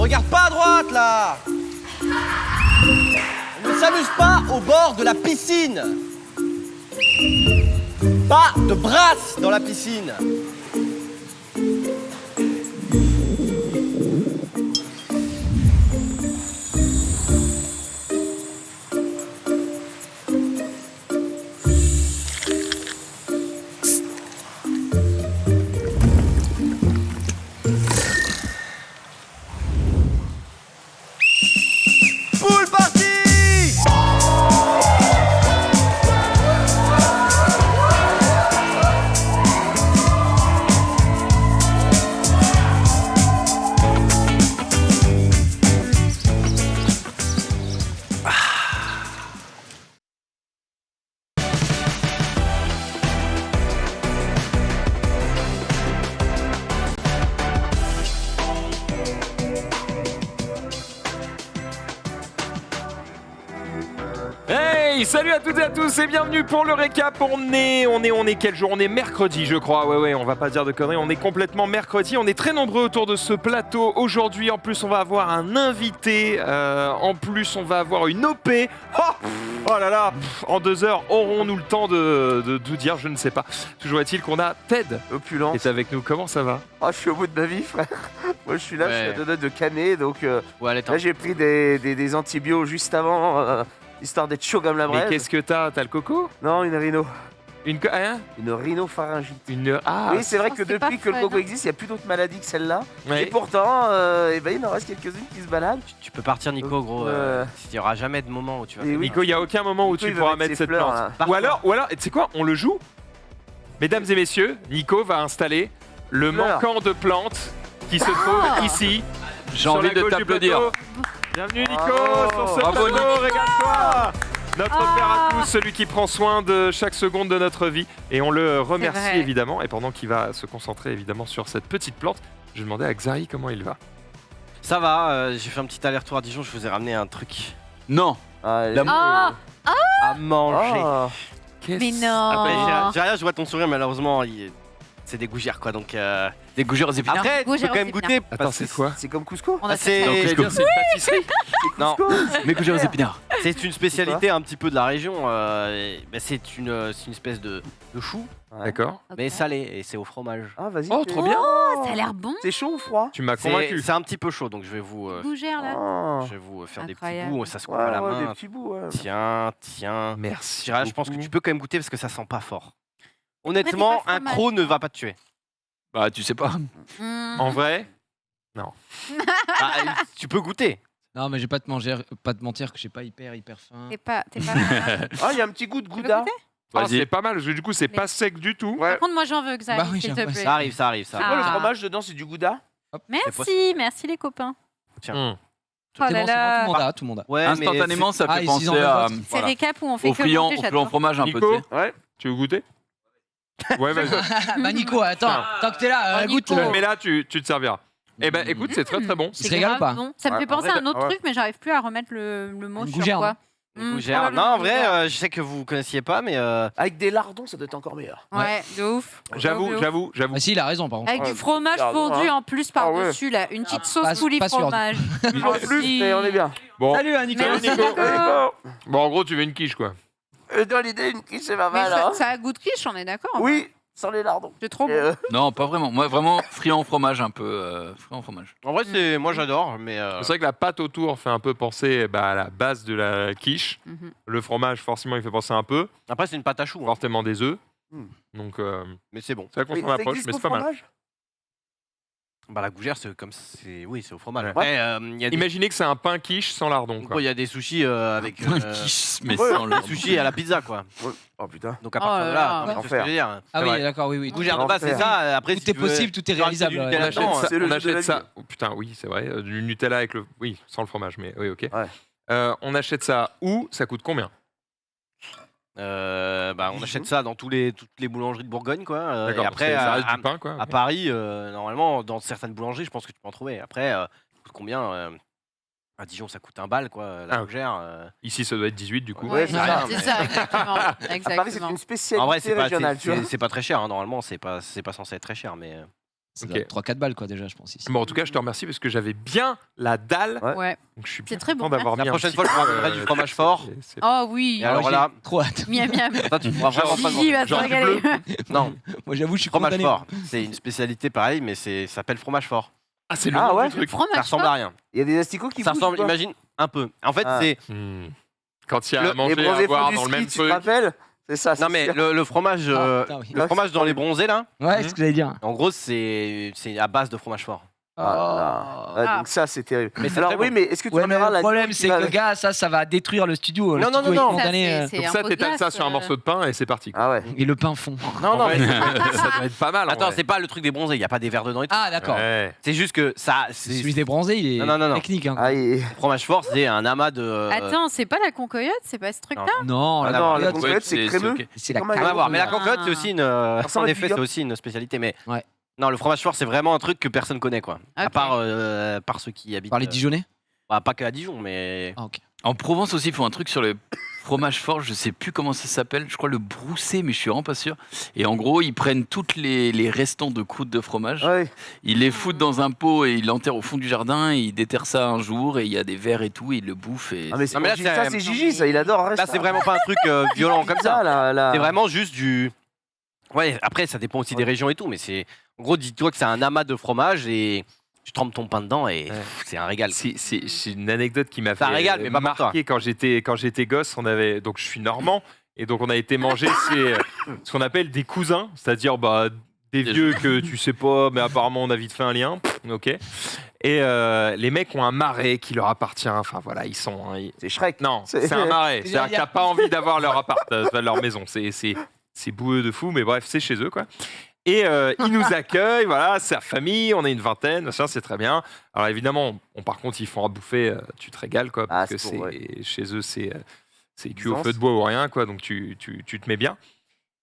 regarde pas à droite, là. On ne s'amuse pas au bord de la piscine. Pas de brasse dans la piscine. Poule party! Hey, salut à toutes et à tous et bienvenue pour le récap. On est quel jour? On est mercredi, je crois. Ouais, on va pas dire de conneries. On est complètement mercredi. On est très nombreux autour de ce plateau aujourd'hui. En plus, on va avoir un invité. En plus, on va avoir une OP. Oh là là. En 2 heures, aurons-nous le temps de tout dire? Je ne sais pas. Toujours est-il qu'on a Ted Opulence. qui est avec nous. Comment ça va? Oh, je suis au bout de ma vie, frère. Moi, je suis là, je suis à 2 notes de canner, donc là, j'ai pris des antibiotiques juste avant, histoire d'être chaud comme la braise. Mais qu'est-ce que t'as? T'as le coco? Non, une rhino. Hein? Une rhinopharyngite. Ah, oui, c'est vrai que c'est pas depuis que le fun, coco hein. existe, il n'y a plus d'autres maladies que celle-là. ouais. Et pourtant, il en reste quelques-unes qui se baladent. Tu peux partir, Nico, gros. Il n'y aura jamais de moment où tu vas. Et oui. Nico, il n'y a aucun moment où Nico, tu il va pourras mettre mettre ses cette fleurs, plante. là. Ou alors, tu sais quoi? On le joue. Mesdames et messieurs, Nico va installer le Fleurs. manquant de plantes qui se trouve ici. J'ai envie de t'applaudir. Bienvenue Nico Oh. sur ce Bravo, plateau, régale-toi. Notre père à tous, celui qui prend soin de chaque seconde de notre vie. Et on le remercie vrai. évidemment. Et pendant qu'il va se concentrer évidemment sur cette petite plante, je vais demander à Xari comment il va. Ça va, j'ai fait un petit aller-retour à Dijon, je vous ai ramené un truc Non, Ah, La- à manger. Ah. Mais non. Après, j'ai rien, je vois ton sourire, malheureusement, c'est des gougères quoi. Donc, des gougères aux épinards. après, tu peux Gougères quand aux même goûter. Attends, parce c'est que quoi? C'est comme Cusco. On a c'est- fait Donc, J'allais dire, c'est une pâtisserie. Non, Mes gougères aux épinards. c'est une spécialité un petit peu de la région. C'est une espèce de chou, Ouais. D'accord. mais salé, et c'est au fromage. Ah, vas-y. Oh, trop bien. Ça a l'air bon. C'est chaud ou froid? Tu m'as C'est convaincu. c'est un petit peu chaud, donc je vais vous, Gougère là. Ah. je vais vous faire des petits Incroyable. bouts. Ça se coupe Ouais, à la ouais, des main. petits bouts, ouais. Tiens. Merci. Je pense que beaucoup. tu peux quand même goûter parce que ça sent pas fort. Ouais, Honnêtement, mais pas un fromage. croc ne va pas te tuer. Bah, tu sais pas. En vrai, Ah, tu peux goûter. Non, mais je vais pas te mentir que j'ai pas hyper faim. T'es pas. Ah, il y a un petit goût de Tu veux gouda. goûter ah, Vas-y. c'est pas mal. Parce que du coup, c'est Mais- pas sec du tout. Ouais. Par contre, moi j'en veux, Xavier, Bah oui, s'il te j'aimerais plaît. Ça arrive, ça arrive. C'est quoi le Ah. fromage dedans? C'est du gouda? Merci les copains. Hum. Oh C'est là bon, c'est là. bon, tout le monde a. Ouais, Instantanément, ça Ah, fait ils penser en veulent à, pas. C'est récap où on fait au que friand, manger, au friand j'adore. fromage un peu. Nico, tu sais. Ouais. tu veux goûter? Ouais, vas-y. Bah Nico, attends, tant que t'es là, Oh, goûte. Nico. Mais là, tu te serviras. Eh ben, écoute, c'est très très bon. Il se régale ou pas? Bon. Ça me Ouais, fait penser en à vrai, un autre ouais. truc, mais j'arrive plus à remettre le mot Une sur gougère, quoi. Une gougère. Non, en vrai, je sais que vous connaissiez pas, mais Avec des lardons, ça doit être encore meilleur. Ouais, de ouf. J'avoue. Ah si, il a raison par contre. Avec Ouais, du fromage pardon, fondu hein. en plus par-dessus, là. Une petite sauce pas- coulis pas sûr. fromage. En plus, mais on est bien. Bon, Salut Nico. Merci, Nico. Nico. bon, en gros, tu veux une quiche, quoi. Dans l'idée, une quiche, c'est pas Mais mal. Hein. ça a goût de quiche, on est d'accord. Oui, sans les lardons. C'est trop Et, bon. Non, pas vraiment. Moi, vraiment, friand au fromage un peu. Friand au fromage. en vrai, moi j'adore. Mais C'est vrai que la pâte autour fait un peu penser à la base de la quiche. Mhm. Le fromage, forcément, il fait penser un peu. après, c'est une pâte à choux. hein. Fortement des œufs. Hmm. Donc, Mais c'est bon. c'est vrai qu'on Mais s'en ça approche, existe mais au c'est pas mal. fromage? Bah, la gougère, c'est comme oui, c'est au fromage. Ouais. Après, il y a des Imaginez que c'est un pain quiche sans lardon, gros, quoi. il y a des sushis avec Un quiche, mais Ouais. sans le. des sushis à la pizza, quoi. Oh putain. Donc à Oh partir là de là, là, ouais. tu vois ce que je veux dire. Ah C'est oui, vrai. d'accord, oui. Gougère de base, c'est L'enfer. ça. Après, Tout si est tu veux possible, tout est rajouter du réalisable. Nutella On achète dedans, ça, c'est le on jeu de la achète ça. vie. Oh, putain, oui, c'est vrai. Du Nutella avec le. Oui, sans le fromage, mais oui, ok. Ouais. On achète ça où? Ça coûte combien? on achète ça dans toutes les boulangeries de Bourgogne, quoi. D'accord, Et parce que après, ça à, reste du pain, quoi. à Paris, normalement, dans certaines boulangeries, je pense que tu peux en trouver. Après, ça coûte combien à Dijon, ça coûte 1 bal, quoi, la Ah, gougère. Ici, ça doit être 18, du coup. Ouais, c'est ça. C'est ça, exactement. À Paris, c'est Exactement. une En vrai, spécialité c'est pas, régionale, tu vois. c'est pas très cher. Hein. Normalement, c'est pas censé être très cher, mais Ça Ok. doit être 3-4 balles, quoi, déjà, je pense. Ici. Bon, en tout cas, je te remercie parce que j'avais bien la dalle. Ouais. Donc, je suis C'est bien très content bon, d'avoir La mis un prochaine petit fois, je peu, prendrai du fromage fort. c'est- Oh oui. Et alors j'ai là, trop hâte. Miam miam. toi, tu pourras vraiment pas Gigi va se genre du régaler. Non, Moi, j'avoue, je suis fromage condamné. fort. C'est une spécialité pareil, mais ça s'appelle fromage fort. Ah, c'est le Ah nom ouais du truc. Fromage Ça ressemble fort. à rien. Il y a des asticots qui Ça bougent, ressemble, ou pas imagine, un peu. En fait, Ah. c'est. Quand il y a à Les manger et à bronzés boire font dans du le même ski, tu te truc. rappelles? C'est ça. Non, c'est mais sûr. le fromage. Ah, putain, oui. Le fromage dans les bronzés, là, Ouais, c'est ce que j'allais dire. en gros, c'est à base de fromage fort. Ah là. Ouais, Ah. donc ça, c'est terrible. Mais c'est Alors très oui, bon. mais est-ce que tu Ouais, mais reverras le la problème, vidéo c'est qui que va- le gars, ça va détruire le studio. Le Non, non, studio non, est non. Ça, condamné, c'est Donc un ça, pot de t'étales ça glace, sur un morceau de pain et c'est parti. quoi. Ah ouais. Et le pain fond. Non, En non, vrai, mais. ça doit être pas mal. en Attends, vrai. c'est pas le truc des bronzés, il n'y a pas des verres dedans et tout. Ah, d'accord. Ouais. C'est juste que ça. Celui des bronzés, il est Non. technique. Hein. Ah, Le fromage fort, c'est un amas de. Attends, c'est pas la concoyote, c'est pas ce truc-là? Non, Ah la non, la cocotte, concoyote, c'est crémeux. ok. c'est la Comment elle Rien à voir. Mais la Ah. cocotte, c'est aussi une. ressemble En à effet, du c'est aussi une spécialité. Mais. Ouais. Non, le fromage fort, c'est vraiment un truc que personne connaît, quoi. À Ok. part ceux qui habitent. Par les Dijonnais. Bah, pas que à Dijon, mais. Ah, ok. En Provence aussi, ils font un truc sur le fromage fort, je sais plus comment ça s'appelle, je crois le broussé, mais je suis vraiment pas sûr. Et en gros, ils prennent toutes les restants de croûte de fromage, Ouais. ils les foutent dans un pot et ils l'enterrent au fond du jardin, et ils déterrent ça un jour, et il y a des verres et tout, et ils le bouffent. Et Ah, mais c'est Non, mais là, Gigi, c'est- ça, c'est Gigi, ça, il adore. Là, c'est vraiment pas un truc violent comme ça. là. C'est vraiment juste du. Ouais, après, ça dépend aussi des régions et tout, mais c'est. En gros, dis-toi que c'est un amas de fromage et tu trempes ton pain dedans et c'est un régal. C'est une anecdote qui m'a Ça fait régale, mais pas pour toi. marquer quand j'étais gosse. Donc je suis normand et donc on a été manger ce qu'on appelle des cousins, c'est-à-dire des vieux que tu sais pas, mais apparemment on a vite fait un lien. Ok. Et les mecs ont un marais qui leur appartient. Enfin voilà, ils sont. C'est Shrek. Non, C'est- c'est un marais. C'est-à-dire que t'as pas envie d'avoir leur appart, leur maison. C'est boueux de fou, mais bref, c'est chez eux quoi. Et ils nous accueillent, voilà, c'est la famille, on est une vingtaine, ça c'est très bien. Alors évidemment, par contre, ils font à bouffer, tu te régales quoi, parce que c'est pour, chez eux c'est cuit au Licence. feu de bois ou rien quoi, donc tu te mets bien.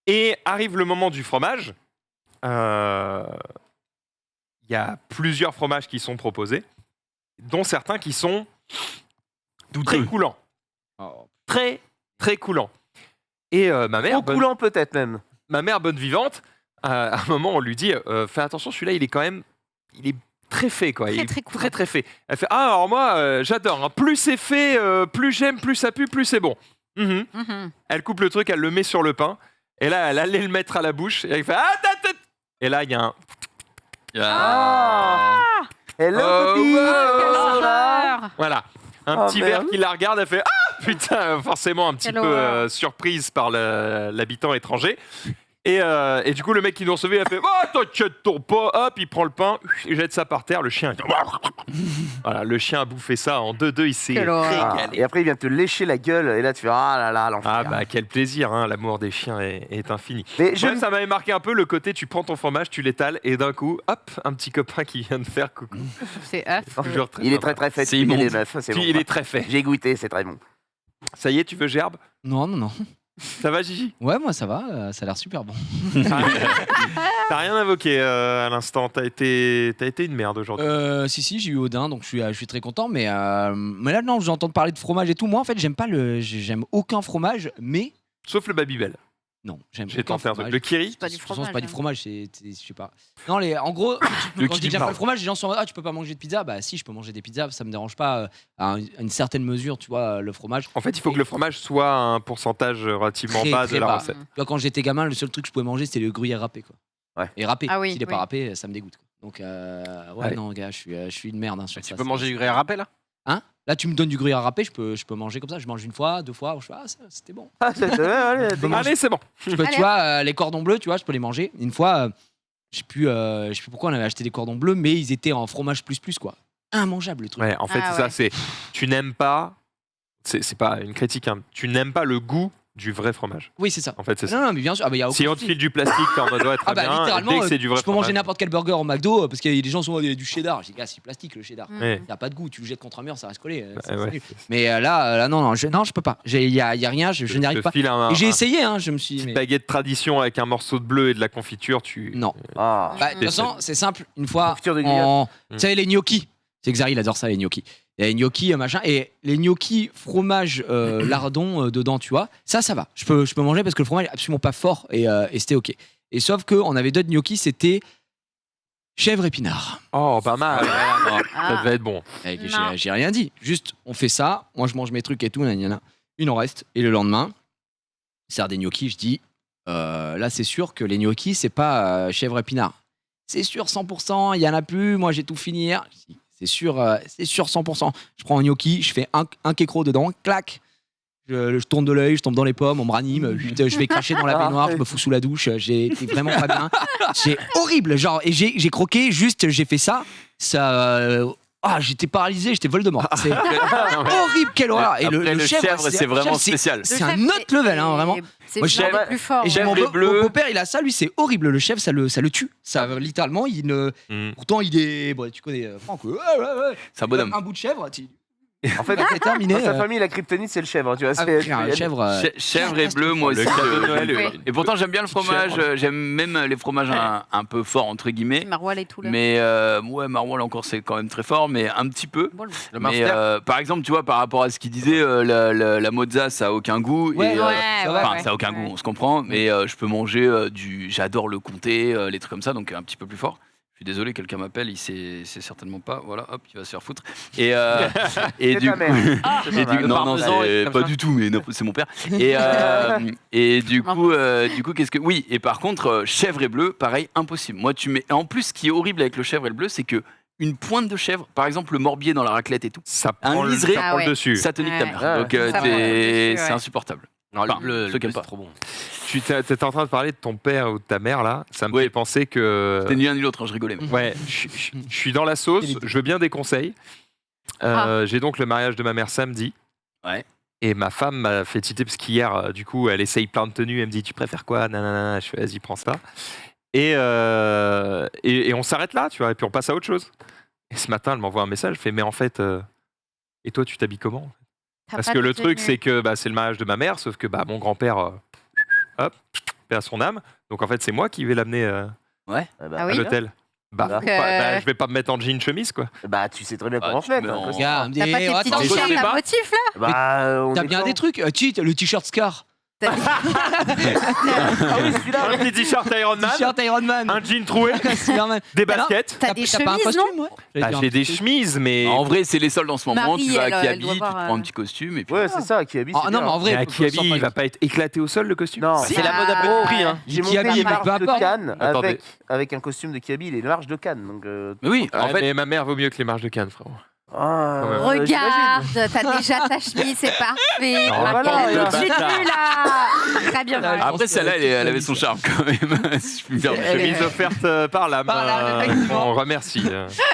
Et arrive le moment du fromage. Il y a plusieurs fromages qui sont proposés, dont certains qui sont très coulants, très très coulants. Et ma mère, Trop coulant peut-être même. ma mère bonne vivante, à un moment, on lui dit fais attention, celui-là, il est très fait, quoi. Il est Très, très très, très fait. Elle fait ah, alors moi, j'adore. Hein. Plus c'est fait, plus j'aime, plus ça pue, plus c'est bon. Mhm. Mhm. Elle coupe le truc, elle le met sur le pain. Et là, elle allait le mettre à la bouche. Et elle fait ah, et là, il y a un. Hello, Oh, copine. wow. Quelle Ça va horreur. Voilà. Un Oh, petit merde. verre qui la regarde, elle fait ah, putain, forcément un petit Quelle peu horreur. surprise par l'habitant étranger. Et du coup, le mec qui nous recevait, il a fait oh, t'inquiète pas, hop, il prend le pain, il jette ça par terre, le chien. Voilà, le chien a bouffé ça en 2-2, il s'est Quelle horreur. régalé. Et après, il vient te lécher la gueule. Et là, tu fais ah là là, l'enfer. Ah bah quel plaisir, hein, l'amour des chiens est infini. Mais je Ouais, ça m'avait marqué un peu le côté, tu prends ton fromage, tu l'étales et d'un coup, hop, un petit copain qui vient de faire coucou. C'est affreux. Toujours très il est sympa. très très fait. C'est tu mets immonde. les meufs, c'est bon. Il est très fait. J'ai goûté, c'est très bon. Ça y est, tu veux gerbe? Non, non, non. Ça va Gigi? Ouais, moi ça va, ça a l'air super bon. T'as rien invoqué à l'instant, t'as été une merde aujourd'hui. Si, j'ai eu Odin, donc je suis très content. Mais là, non, j'entends parler de fromage et tout. Moi, en fait, j'aime aucun fromage, mais. Sauf le Babybel. Non, j'aime J'ai aucun tenté un truc. fromage. Le Kiri? C'est pas du De toute façon, fromage. c'est pas du hein. fromage, je sais pas. Non, en gros, quand je dis j'aime pas le fromage, les gens sont en mode, ah, tu peux pas manger de pizza. Bah, si, je peux manger des pizzas, ça me dérange pas à une certaine mesure, tu vois, le fromage. En fait, il faut que le fromage soit à un pourcentage relativement Très, bas très de la bas. recette. Tu vois, quand j'étais gamin, le seul truc que je pouvais manger, c'était le gruyère râpé, quoi. Ouais. Et râpé. Ah oui, S'il est oui. pas râpé, ça me dégoûte, quoi. Donc, ouais, Ouais. non, gars, je suis une merde. Hein, sur Tu ça, peux c'est- manger du gruyère râpé là Là, tu me donnes du gruyère râpé, je peux manger comme ça. Je mange une fois, 2 fois. Je fais, ah, c'était bon. Ah, allez, Allez, c'est bon. Tu Allez. vois, les cordons bleus, tu vois, je peux les manger. Une fois, je sais plus pourquoi on avait acheté des cordons bleus, mais ils étaient en fromage plus, quoi. Immangeable, le truc. Ouais, en fait, Ah c'est ça, ouais. c'est tu n'aimes pas, c'est pas une critique, hein, tu n'aimes pas le goût du vrai fromage. Oui, c'est ça. En fait, c'est ça. Non, mais bien sûr. Ah, bah, y a Si aucun on te souci. file du plastique, t'es en mode ouais, très Ah bah bien. littéralement, Dès que c'est du vrai je peux manger fromage. n'importe quel burger au McDo parce que les gens sont du cheddar. J'ai dit, gars, c'est plastique le cheddar. Mm. Ouais. Il a pas de goût, tu le jettes contre un mur, ça reste collé. C'est Ouais. nul. Mais là, non, je peux pas. Il y a rien, je n'y arrive pas. File Et j'ai essayé, hein, je me suis. Une mais- baguette tradition avec un morceau de bleu et de la confiture, tu. Non. Ah. Bah, de toute façon, c'est simple. Une fois, Confiture de gruyère. tu sais, les gnocchis. C'est Xari, il adore ça, les gnocchis. Il y a les gnocchis, machin. Et les gnocchis, fromage, lardon dedans, tu vois. Ça va. Je peux manger parce que le fromage est absolument pas fort et c'était OK. Et sauf qu'on avait d'autres gnocchis, c'était. Chèvre épinard. Oh, pas mal. Ça Ah. devait être bon. J'ai rien dit. Juste, on fait ça. Moi, je mange mes trucs et tout. Nanana. Il en reste. Et le lendemain, sert des gnocchis. Je dis, là, c'est sûr que les gnocchis, c'est pas chèvre épinard. C'est sûr, 100%. Il y en a plus. Moi, j'ai tout fini hier. C'est sûr 100%. Je prends un gnocchi, je fais un kékro dedans, clac. Je tourne de l'œil, je tombe dans les pommes, on me ranime, je vais cracher dans la baignoire, je me fous sous la douche, j'ai été vraiment pas bien. C'est horrible, genre, et j'ai croqué, juste, j'ai fait ça, j'étais paralysé, j'étais Voldemort. C'est horrible, quelle horreur. Et Après, le chèvre, c'est vraiment spécial. C'est un autre level, hein, vraiment. C'est Moi, genre le plus fort. Et Chèvre mon et bleu. beau-père, il a ça, lui, c'est horrible. Le chèvre, ça le tue. Ça, littéralement, pourtant, il est. Bon, tu connais Franck. C'est un bonhomme. Un bout de chèvre, En fait, c'est terminé. dans sa famille, la kryptonite, c'est le chèvre. Tu vois, Un chèvre. Chèvre et bleu, moi aussi. cadeau de Noël, oui. Et pourtant, j'aime bien le fromage. J'aime même les fromages un peu forts, entre guillemets. Maroilles et tout là. Mais ouais, maroilles encore, c'est quand même très fort, mais un petit peu. Bon, Mais par exemple, tu vois, par rapport à ce qu'il disait, la mozza, ça a aucun goût. Ouais, et, ça va, enfin, ça a aucun goût, on se comprend. Mais je peux manger j'adore le comté, les trucs comme ça, donc un petit peu plus fort. Je suis désolé, quelqu'un m'appelle, il sait certainement pas. Voilà, hop, il va se faire foutre. Et C'est du ta coup, mère. non, pas du tout, mais non, c'est mon père. Et du coup, qu'est-ce que oui. Et par contre, chèvre et bleu, pareil, impossible. Moi, tu mets. En plus, ce qui est horrible avec le chèvre et le bleu, c'est que une pointe de chèvre, par exemple le morbier dans la raclette et tout, Ça prend le liseré. ça prend le dessus. ça te nique ta Ouais. mère. Ouais. Donc Ça prend le dessus, c'est ouais. insupportable. Non, Enfin, le ceux qui bleu, aiment pas. c'est trop bon. Tu étais en train de parler de ton père ou de ta mère, là. Ça me Oui. fait penser que. C'était ni l'un ni l'autre, hein, je rigolais. Ouais, je suis dans la sauce, je veux bien des conseils. J'ai donc le mariage de ma mère samedi. Ouais. Et ma femme m'a fait titer parce qu'hier, du coup, elle essaye plein de tenues. Elle me dit, tu préfères quoi? Nanana. Je fais, vas-y, prends ça. Et on s'arrête là, tu vois, et puis on passe à autre chose. Et ce matin, elle m'envoie un message. Je fais, mais en fait, et toi, tu t'habilles comment? T'as Parce pas que de le truc, tenue. c'est que c'est le mariage de ma mère, sauf que mon grand-père, hop, paix à son âme. Donc en fait, c'est moi qui vais l'amener Ah Ah à oui. l'hôtel. Donc, Je vais pas me mettre en jean chemise, quoi. Bah, tu sais très bien Ah, comment tu je fais. mets quoi. en- Regarde, T'as pas tes petits attends, je t-shirts sais à pas. motif là Bah, on t'as est bien quand des trucs. Le t-shirt Scar. T'as- Ah oui, celui-là. Un petit t-shirt Iron Man, T-shirt Iron Man. un jean troué, Superman. des Ah non. baskets. T'as des T'as pas un chemises, costume, non ouais J'allais dire un J'ai des petit truc. chemises, mais. En vrai, c'est les soldes en ce moment. Marie, tu vas à elle doit Kiabi, tu te voir, prends un petit costume et puis. Ouais, c'est ça, Kiabi. Ah non, mais en vrai, Mais à faut Kiabi, sortir il va pas être éclaté au sol, le costume? Non, Si. C'est la mode à petit prix, hein. J'ai Kiabi, monté les peu marches de importe. Cannes Attendez. avec un costume de Kiabi, il est large de Cannes. Donc, Mais oui, en Ouais, fait, mais ma mère vaut mieux que les marches de Cannes, frérot. Regarde, t'as déjà ta chemise, c'est parfait. Non, voilà, Tout de regarde. suite vu là. Très bien. Ah, après celle-là, elle avait son charme quand même. si je puis me permettre. Chemise offerte par l'âme. Par l'âme, effectivement. On remercie.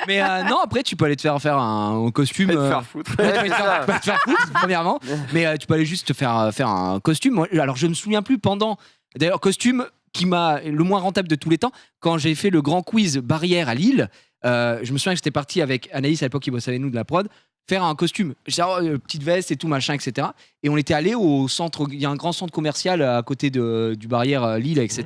Mais non, après, tu peux aller te faire un costume. Te faire foutre. Tu vas te faire foutre, premièrement. Mais tu peux aller juste te faire un costume. Moi, alors, je me souviens plus pendant. D'ailleurs, costume qui m'a le moins rentable de tous les temps. Quand j'ai fait le grand quiz barrière à Lille, je me souviens que j'étais parti avec Anaïs à l'époque qui bossait avec nous de la prod, faire un costume, genre petite veste et tout machin, etc. Et on était allé au centre, il y a un grand centre commercial à côté du barrière Lille, etc.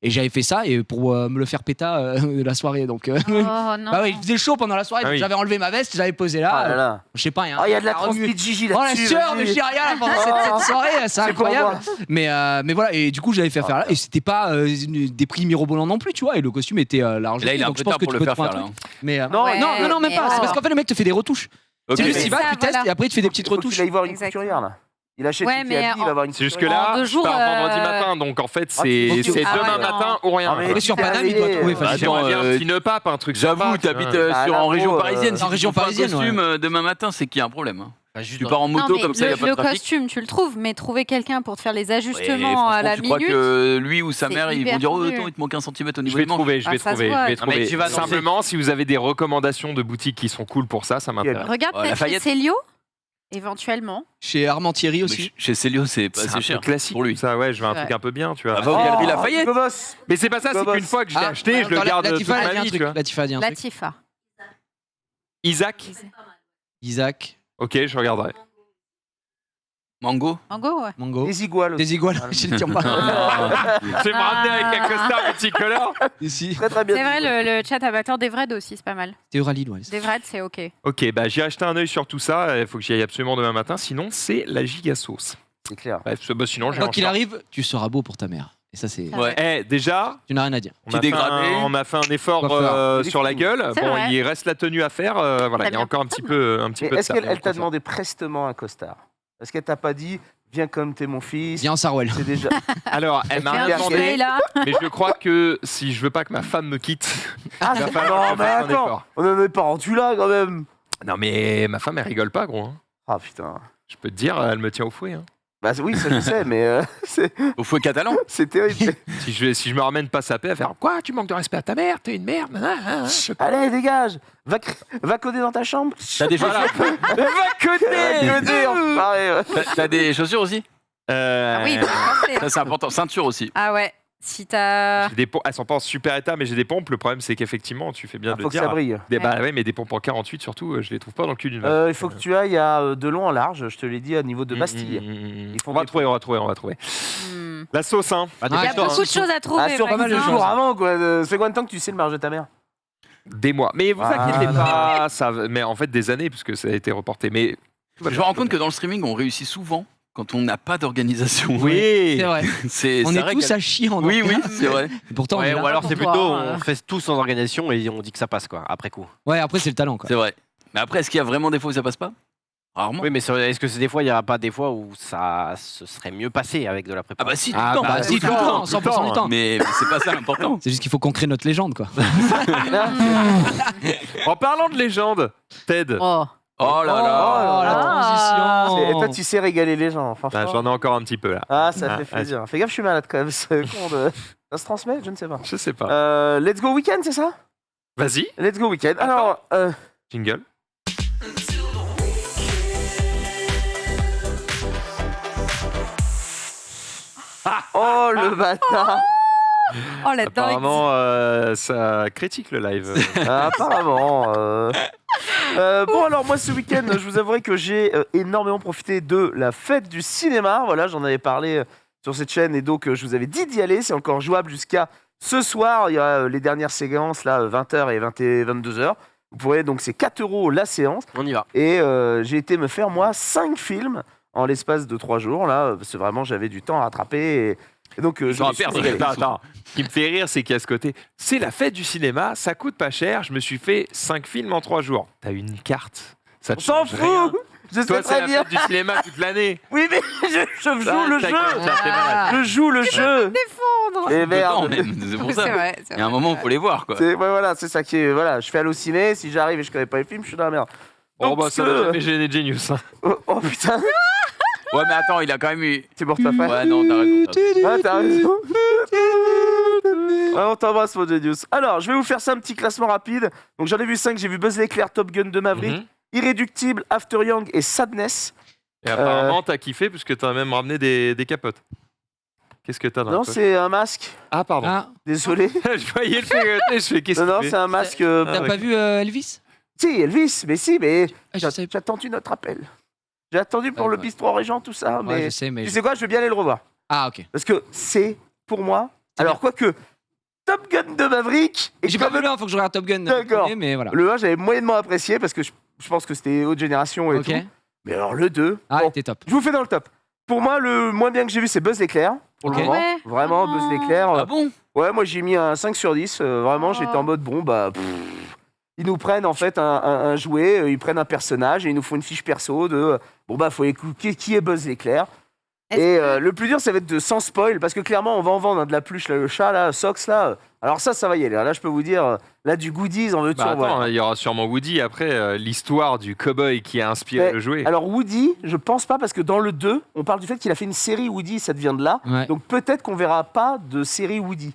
Et j'avais fait ça et pour me le faire péta de la soirée. Donc, Oh non. bah oui, il faisait chaud pendant la soirée. Ah Donc oui. j'avais enlevé ma veste, j'avais posé là. Ah là là. Je sais pas, Oh, il y a de la remue. transpi de Gigi Oh la là-dessus. sueur de vas-y. Chiria là pendant cette soirée, c'est C'est pour incroyable. moi. Mais voilà, et du coup j'avais fait faire là, et c'était pas des prix mirobolants non plus, tu vois, et le costume était largement. Là, il est un donc peu je pense tard que pour tu le peux te faire prendre faire un là. truc. Mais Non, Ouais, non, même pas, mais c'est parce qu'en fait le mec te fait des retouches. Ok. Tu Oui, sais, c'est il va, ça, tu testes, voilà. et après il te fait des petites Faut que retouches. tu ailles voir une Exactement. couturière là. Il achète Ouais, une mais Kiabi, il va avoir une C'est juste que couturière. là, En 2 je jours, pars vendredi matin, donc en fait, c'est Ah, demain ouais, matin non. ou rien. Ah, mais quoi. Et sur Paname, il doit trouver Bah, facilement. J'aimerais bien un euh, petit nœud pape, un truc J'avoue, sympa, tu tu vois. habites Ah, en là, région gros, parisienne. Si en tu région te prends un parisienne, costume demain matin, c'est qu'il y a un problème. hein. Bah, juste Tu dans- pars en Non, moto mais comme ça, il n'y a pas de le trafic. costume, tu le trouves, mais trouver quelqu'un pour te faire les Ouais, ajustements à franchement, la tu crois minute. que lui ou sa c'est mère, ils hyper vont dire oh, tendu. attends, il te manque un centimètre au Je niveau vais du manche. trouver, je vais Ah, ça se trouver, voit. je vais Non, mais trouver. tu vas dans- Simplement, si vous avez des recommandations de boutiques qui sont cool pour ça, ça m'intéresse. Regarde Ouais, peut-être chez Lafayette. Célio, éventuellement. Chez Armand Thierry Mais aussi. chez Célio, c'est pas C'est un assez peu cher classique pour lui. Ça, ouais, je veux un Ouais. truc un peu bien, tu vois. Ah, va aux Galeries Oh, Lafayette. Hugo Boss. Mais c'est pas ça, c'est Hugo qu'une Boss. fois que je l'ai acheté, je le attends, garde toute Latifa, elle a dit ma un vie, truc. tu vois. Latifa a dit un truc. Latifa. Isaac. Isaac, Ok, je regarderai. Mango. Mango, ouais. Mango. Des iguales. Des iguales, je ne tiens pas. Je vais me ramener avec un costard multicolore. Ici. Très très bien. C'est vrai, le chat amateur d'Evrade aussi, c'est pas mal. T'es Euralil, ouais. D'Evrade, c'est ok. Ok, bah j'ai acheté un œil sur tout ça. Il faut que j'y aille absolument demain matin. Sinon, c'est la giga sauce. C'est clair. Bref, sinon, j'ai Quand un il short. arrive, tu seras beau pour ta mère. Et ça, c'est. Ouais. Déjà, Tu n'as rien à dire. on a fait un effort Coiffeur. sur la gueule. C'est Bon, vrai. il reste la tenue à faire. Voilà, T'as il y a bien encore un petit peu Mais de est-ce ça. qu'elle t'a demandé prestement un costard? Est-ce qu'elle t'a pas dit viens comme t'es mon fils? Viens en Sarwell. C'est déjà. Alors, elle m'a Fais rien un demandé, soleil, là. mais je crois que si je veux pas que ma femme me quitte, Ah, il va c'est falloir non, que je mais fasse un attends, effort. on en est pas rendu là quand même. Non, mais ma femme, elle rigole pas, gros. Hein. Ah putain. Je peux te dire, elle me tient au fouet. Hein. Bah oui, ça je sais, mais Au fouet catalan. c'est terrible. Si je me ramène pas sa paix à faire quoi, tu manques de respect à ta mère, t'es une merde. Allez, dégage. Va coder dans ta chambre. T'as des chaussures Va coder. Coder, enfoiré, ouais. T'as des chaussures aussi Ah oui, il faut y penser. Ça, c'est important. Ceinture aussi. Ah ouais. Si t'as. J'ai des pompes, elles sont pas en super état, mais j'ai des pompes. Le problème, c'est qu'effectivement, tu fais bien de Faut le que ça dire. brille. Bah ouais, mais des pompes en 48 surtout, je les trouve pas dans le cul d'une vache. Il faut que tu ailles à de long en large, je te l'ai dit, à niveau de Bastille. Ils font On va des trouver, on va trouver. Hmm. La sauce, hein. Ah, Il y a d'accord. beaucoup de choses à trouver. Ah, sur pas mal de Maxime. jours avant, quoi. Ça fait combien de temps que tu sais le mariage de ta mère? Des mois. Mais vous Ah, inquiétez non. pas, mais en fait des années, puisque ça a été reporté. Mais Je me rends compte que dans le streaming, on réussit souvent quand on n'a pas d'organisation. oui. C'est vrai. C'est On ça est régale. tous à chier en Oui, oui, c'est vrai. Et pourtant, on Ouais, est là. ou alors c'est pour plutôt toi, on fait tout sans organisation et on dit que ça passe quoi, après coup. Ouais, après, c'est le talent, quoi. C'est vrai. Mais après, est-ce qu'il y a vraiment des fois où ça passe pas? Rarement. Oui, mais est-ce que c'est des fois, il n'y aura pas des fois où ça se serait mieux passé avec de la Ah préparation? bah si, tout Ah le temps. bah, Si, tout le temps, 100% du temps. Mais c'est pas ça l'important. C'est juste qu'il faut qu'on crée notre légende, quoi. En parlant de légende, Ted. Oh. Oh là là. Oh, la Ah. transition. Et toi, tu sais régaler les gens, franchement. J'en ai encore un petit peu là. Ah, ça Ah, fait plaisir. Fais gaffe, je suis malade quand même. C'est con de- Ça se transmet? Je ne sais pas. Je sais pas. Let's go weekend, c'est ça? Vas-y, Let's go weekend. Alors, jingle. oh le bâtard. Oh, la dingue. Apparemment, ça critique le live. Apparemment. Bon, alors moi ce week-end, je vous avouerai que j'ai énormément profité de la fête du cinéma. Voilà, j'en avais parlé sur cette chaîne et donc je vous avais dit d'y aller. C'est encore jouable jusqu'à ce soir. Il y a les dernières séquences là, 20h et 22h. Vous pourrez donc c'est 4 € la séance. On y va. Et j'ai été me faire moi 5 films en l'espace de 3 jours là, parce que vraiment j'avais du temps à rattraper. Et donc je Temps à me suis perdre. régalé. Attends. Ce qui me fait rire, c'est qu'il y a ce côté. C'est la fête du cinéma, ça coûte pas cher. Je me suis fait 5 films en 3 jours. T'as une carte. Ça te On s'en change rien. fout. Je sais Toi, c'est très la bien. fête du cinéma toute l'année. Oui, mais je joue le Ta jeu. gueule, t'es malade. Je joue le jeu. Défendre. Et Tout le temps, merde. même. C'est pour C'est ça. vrai. Il y a un moment où il faut les voir, quoi. Ouais, voilà, c'est ça qui est. Voilà, je fais halluciner. Si j'arrive et je connais pas les films, je suis dans la merde. Oh Donc, bah ça n'a jamais gêné Genius. Hein. Oh putain, Ouais, mais attends, il a quand même eu. c'est pour ta fête. Ouais, non, t'as raison. Ah, t'as raison. Ouais, on t'embrasse, mon Genius. Alors, je vais vous faire ça un petit classement rapide. Donc, j'en ai vu 5. J'ai vu Buzz l'éclair, Top Gun de Maverick, Mhm. Irréductible, After Young et Sadness. Et apparemment, t'as kiffé puisque t'as même ramené des capotes. Qu'est-ce que t'as dans Non, la poche c'est un masque. Ah, pardon. Ah, Désolé. Je voyais le fait, je fais qu'est-ce Non, non, que tu c'est fais un masque. t'as ouais. pas vu Elvis? Si, Elvis, mais si, mais Ah, je sais j'ai attendu notre appel. J'ai attendu pour Ouais, le ouais. bistrot Régent, tout ça, Ouais, mais je sais, mais. tu sais quoi, je veux bien aller le revoir. Ah, ok. Parce que c'est, pour moi, alors quoique, Top Gun de Maverick, et J'ai pas comme vu le 1, faut que je regarde Top Gun. D'accord. premier, Mais voilà. le 1, j'avais moyennement apprécié, parce que je pense que c'était haute génération et Ok. tout. Mais alors le 2, Ah, bon, t'es top. je vous fais dans le top. Pour moi, le moins bien que j'ai vu, c'est Buzz l'éclair. Pour le Ok. moment. Ouais. Vraiment, Buzz l'éclair. Ah bon? Ouais, moi j'ai mis un 5 sur 10. Vraiment, Oh. j'étais en mode bon, bah. Ils nous prennent en fait un jouet, ils prennent un personnage et ils nous font une fiche perso de bon, bah, faut écouter qui est Buzz l'éclair. Est-ce Et que- le plus dur, ça va être de sans spoil, parce que clairement, on va en vendre hein, de la pluche, là, le chat, là, Sox, là. Alors ça va y aller. Là, je peux vous dire, là, du goodies, en veux-tu, Bah en voilà. attends, il y aura sûrement Woody après, l'histoire du cowboy qui a inspiré Mais, le jouet. Alors Woody, je pense pas, parce que dans le 2, on parle du fait qu'il a fait une série Woody, ça devient de là. Ouais. Donc peut-être qu'on verra pas de série Woody.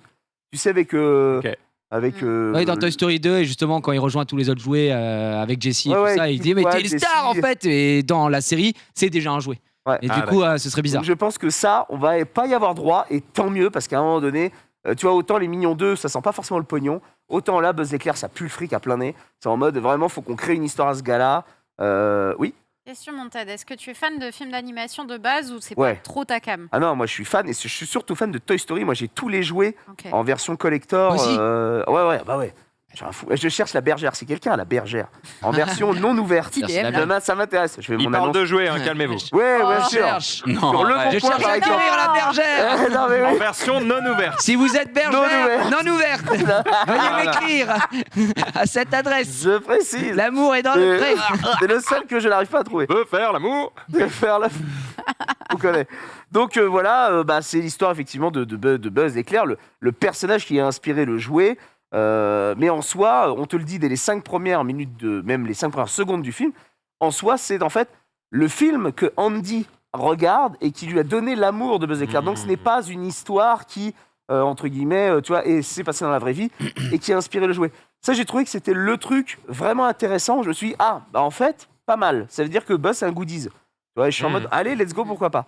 Tu sais, avec... Ok. avec Ouais, dans Toy Story 2, et justement, quand il rejoint tous les autres jouets avec Jessie et Ouais, tout ouais, ça, il dit Mais ouais, t'es le star en Jessie. fait. Et dans la série, c'est déjà un jouet. Ouais. Et Ah, du coup, ce serait bizarre. Donc je pense que ça, on va pas y avoir droit, et tant mieux, parce qu'à un moment donné, tu vois, autant les Mignons 2, ça sent pas forcément le pognon, autant là, Buzz l'éclair, ça pue le fric à plein nez. C'est en mode, vraiment, faut qu'on crée une histoire à ce gars-là. Oui. Question, mon Ted. Est-ce que tu es fan de films d'animation de base ou c'est Ouais. pas trop ta cam? Ah non, moi je suis fan, et je suis surtout fan de Toy Story. Moi j'ai tous les jouets Ok. en version collector. Moi aussi. Ouais, bah ouais. Je suis un fou. Je cherche la bergère. C'est quelqu'un, la bergère. En version non ouverte. Idem, là. Demain, ça m'intéresse. Je fais Il mon parle annonce. de jouer, hein, calmez-vous. Ouais, Oh, bien sûr. Cherche. Non, Sur le arrête. bon point, par exemple. la bergère. Non, mais En oui. version non ouverte. Si vous êtes bergère non ouverte, veuillez m'écrire à cette adresse. Je précise. L'amour est dans le pré. C'est le seul que je n'arrive pas à trouver. Veut faire l'amour. De faire la... On connaît. Donc voilà, c'est l'histoire effectivement de Buzz éclair, le personnage qui a inspiré le jouet. Mais en soi, on te le dit dès les 5 premières minutes, même les 5 premières secondes du film, en soi, c'est en fait le film que Andy regarde et qui lui a donné l'amour de Buzz éclair. Donc ce n'est pas une histoire qui, entre guillemets, tu vois, et s'est passée dans la vraie vie et qui a inspiré le jouet. Ça, j'ai trouvé que c'était le truc vraiment intéressant. Je me suis dit, en fait, pas mal. Ça veut dire que Buzz, c'est un goodies. Tu vois, je suis en mode, allez, let's go, pourquoi pas.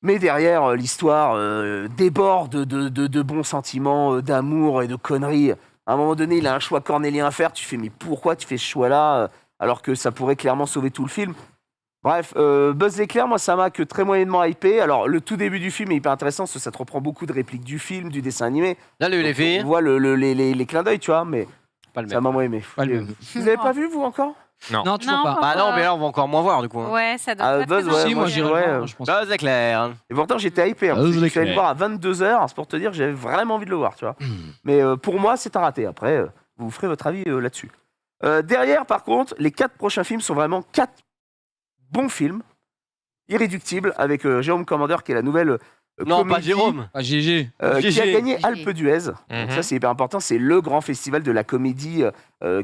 Mais derrière, l'histoire déborde de bons sentiments, d'amour et de conneries. À un moment donné, il a un choix cornélien à faire. Tu fais, mais pourquoi tu fais ce choix-là alors que ça pourrait clairement sauver tout le film. Bref, Buzz l'éclair, moi, ça m'a que très moyennement hypé. Alors, le tout début du film est hyper intéressant parce que ça te reprend beaucoup de répliques du film, du dessin animé. Là, les filles, On voit les clins d'œil, tu vois, mais pas le ça même. m'a moins aimé. Pas le même. Vous l'avez pas vu, vous, encore? Non, toujours Non, pas. Bah non, mais là, on va encore moins voir, du coup. hein. Ouais, ça doit Ah, pas Buzz, très ouais, Si, moi moi, j'irai ouais, voir, je pense. Buzz éclair. Et pourtant, j'étais hypé. Ah, vous Je suis allé l'éclair. le voir à 22h, c'est pour te dire que j'avais vraiment envie de le voir, tu vois. Mais pour moi, c'est à rater. Après, vous ferez votre avis là-dessus. Derrière, par contre, les 4 prochains films sont vraiment 4 bons films, irréductibles, avec Jérôme Commander, qui est la nouvelle Non, pas comédie, Jérôme. Ah, GG. qui a GG. gagné GG. Alpe d'Huez. Donc ça, c'est hyper important. C'est le grand festival de la comédie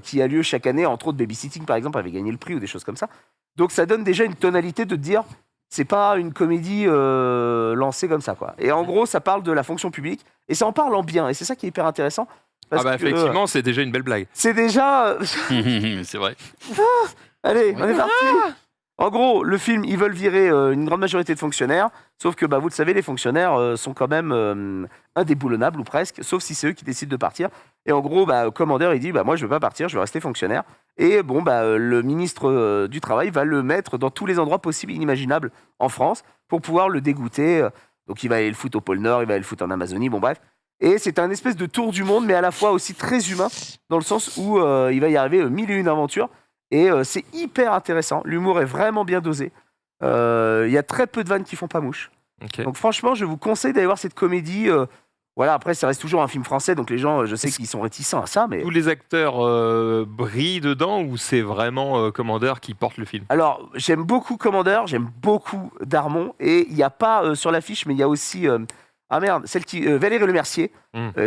qui a lieu chaque année. Entre autres, Babysitting, par exemple, avait gagné le prix ou des choses comme ça. Donc ça donne déjà une tonalité de te dire, c'est pas une comédie lancée comme ça, quoi. Et en gros, ça parle de la fonction publique et ça en parle en bien. Et c'est ça qui est hyper intéressant. Parce que, Effectivement, c'est déjà une belle blague. c'est déjà. C'est vrai. Allez, on est parti. En gros, le film, ils veulent virer une grande majorité de fonctionnaires, sauf que, vous le savez, les fonctionnaires sont quand même indéboulonnables, ou presque, sauf si c'est eux qui décident de partir. Et en gros, Commander, il dit, moi, je veux pas partir, je veux rester fonctionnaire. Et le ministre du Travail va le mettre dans tous les endroits possibles et inimaginables en France pour pouvoir le dégoûter. Donc, il va aller le foutre au pôle Nord, il va aller le foutre en Amazonie, bon, bref. Et c'est un espèce de tour du monde, mais à la fois aussi très humain, dans le sens où il va y arriver 1001 aventures. Et c'est hyper intéressant. L'humour est vraiment bien dosé. Il y a très peu de vannes qui font pas mouche. Ok. Donc franchement, je vous conseille d'aller voir cette comédie. Voilà, après, ça reste toujours un film français, donc les gens, je sais qu'ils sont réticents à ça, mais... Tous les acteurs brillent dedans ou c'est vraiment Commander qui porte le film? Alors, j'aime beaucoup Commander, j'aime beaucoup Darmon, et il n'y a pas sur l'affiche, mais il y a aussi... celle qui... Valérie Lemercier,